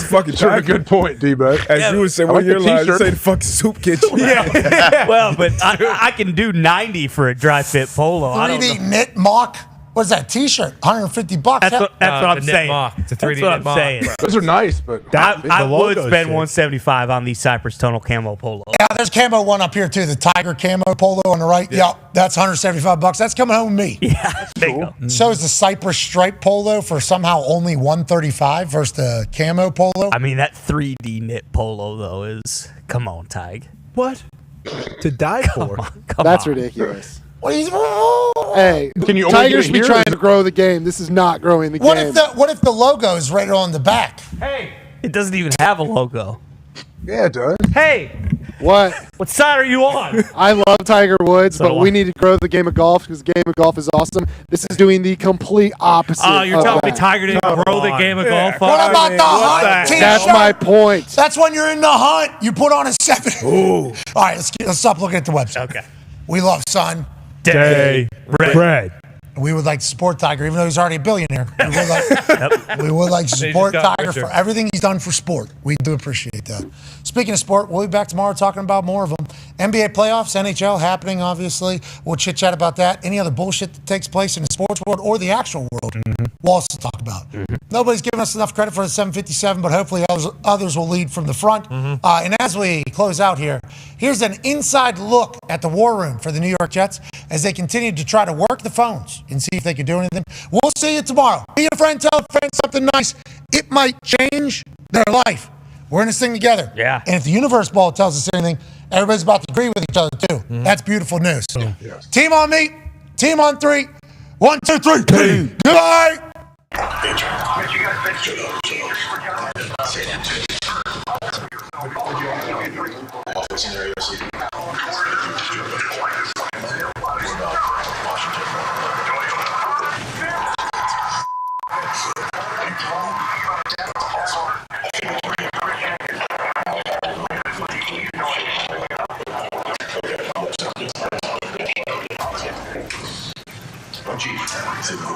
fucking Sure, a Tiger. good point, D-Bud. As you would say, I one like of your the lines, t-shirt. say the fucking soup kitchen. Well, but I can do 90 for a dry fit polo. I don't 3D know. knit mock. What's that T-shirt? $150. That's what I'm knit saying. mock. It's a 3D That's what knit I'm mock. saying. Those are nice, but I would logo's spend sick. $175 on the Cypress Tunnel camo polo. Yeah, there's camo one up here too. The Tiger camo polo on the right. Yeah, that's $175. That's coming home with me. Yeah, bingo. So is the Cypress stripe polo for somehow only $135 versus the camo polo. I mean, that 3D knit polo though is come on, Tig. What? To die for? Come That's on. ridiculous. What is? Hey, Can you only Tigers get it be here, trying or is to grow the game. This is not growing the What game. if the logo is right on the back? Hey, it doesn't even have a logo. yeah, it does. Hey, What? what side are you on? I love Tiger Woods, So but do we I. need to grow the game of golf because the game of golf is awesome. This is doing the complete opposite. Oh, you're of telling me that. Tiger didn't grow the game of golf? What about the hunt T-shirt? That's my point. That's when you're in the hunt. You put on a 7. Ooh. All right, let's stop looking at the website. Okay. We love Sun. Day Red. We would like to support Tiger, even though he's already a billionaire. We would like to support got Tiger richer. for everything he's done for sport. We do appreciate that. Speaking of sport, we'll be back tomorrow talking about more of them. NBA playoffs, NHL happening, obviously. We'll chit-chat about that. Any other bullshit that takes place in the sports world or the actual world, we'll also talk about. Nobody's giving us enough credit for the 757, but hopefully others will lead from the front. And as we close out here, here's an inside look at the war room for the New York Jets as they continue to try to work the phones and see if they can do anything. We'll see you tomorrow. Be a friend, tell a friend something nice. It might change their life. We're in this thing together. Yeah. And if the universe ball tells us anything, everybody's about to agree with each other too. That's beautiful news. Team on me. Team on 3. 1, 2, 3. Team. Goodbye.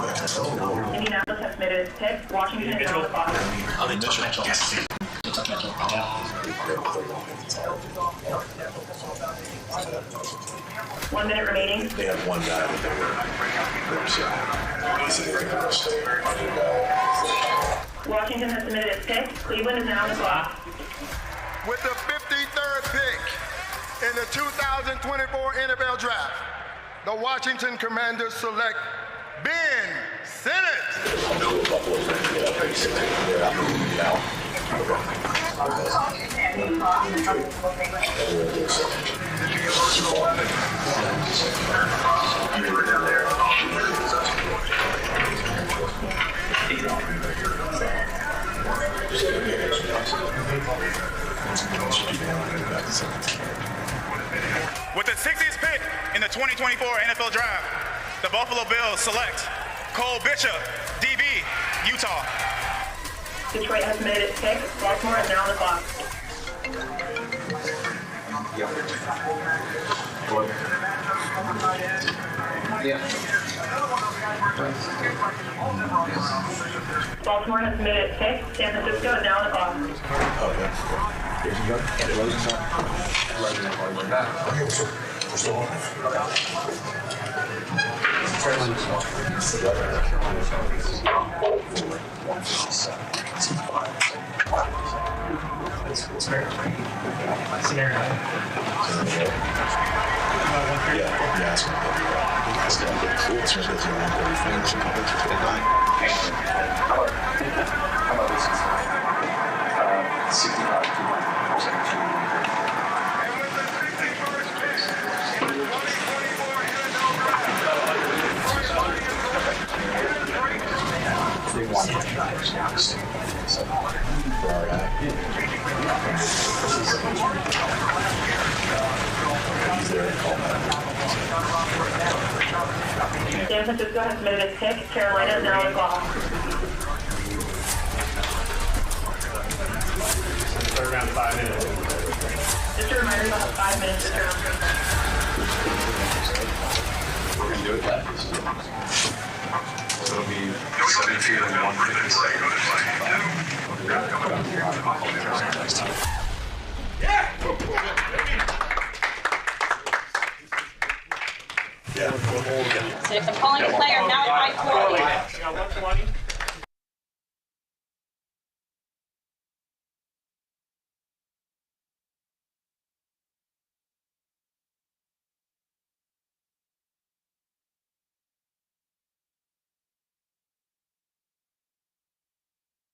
Indianapolis has submitted its pick. Washington is on the clock. 1 minute remaining. They have one guy that Washington has submitted its pick. Cleveland is now on the clock. With the 53rd pick in the 2024 NFL Draft, the Washington Commanders select Ben With the 60th pick in the 2024 NFL Draft, the Buffalo Bills select Cole Bishop, DB, Utah. Detroit has submitted its pick. Baltimore is now on the clock. Baltimore has submitted its pick. San Francisco is now on the clock. San Francisco has submitted a pick. Carolina is now on the clock. For around 5 minutes. Just a reminder, about 5 minutes to round. We're going to do it that. So it'll be 72 and 156. I'm calling a player now at my 40.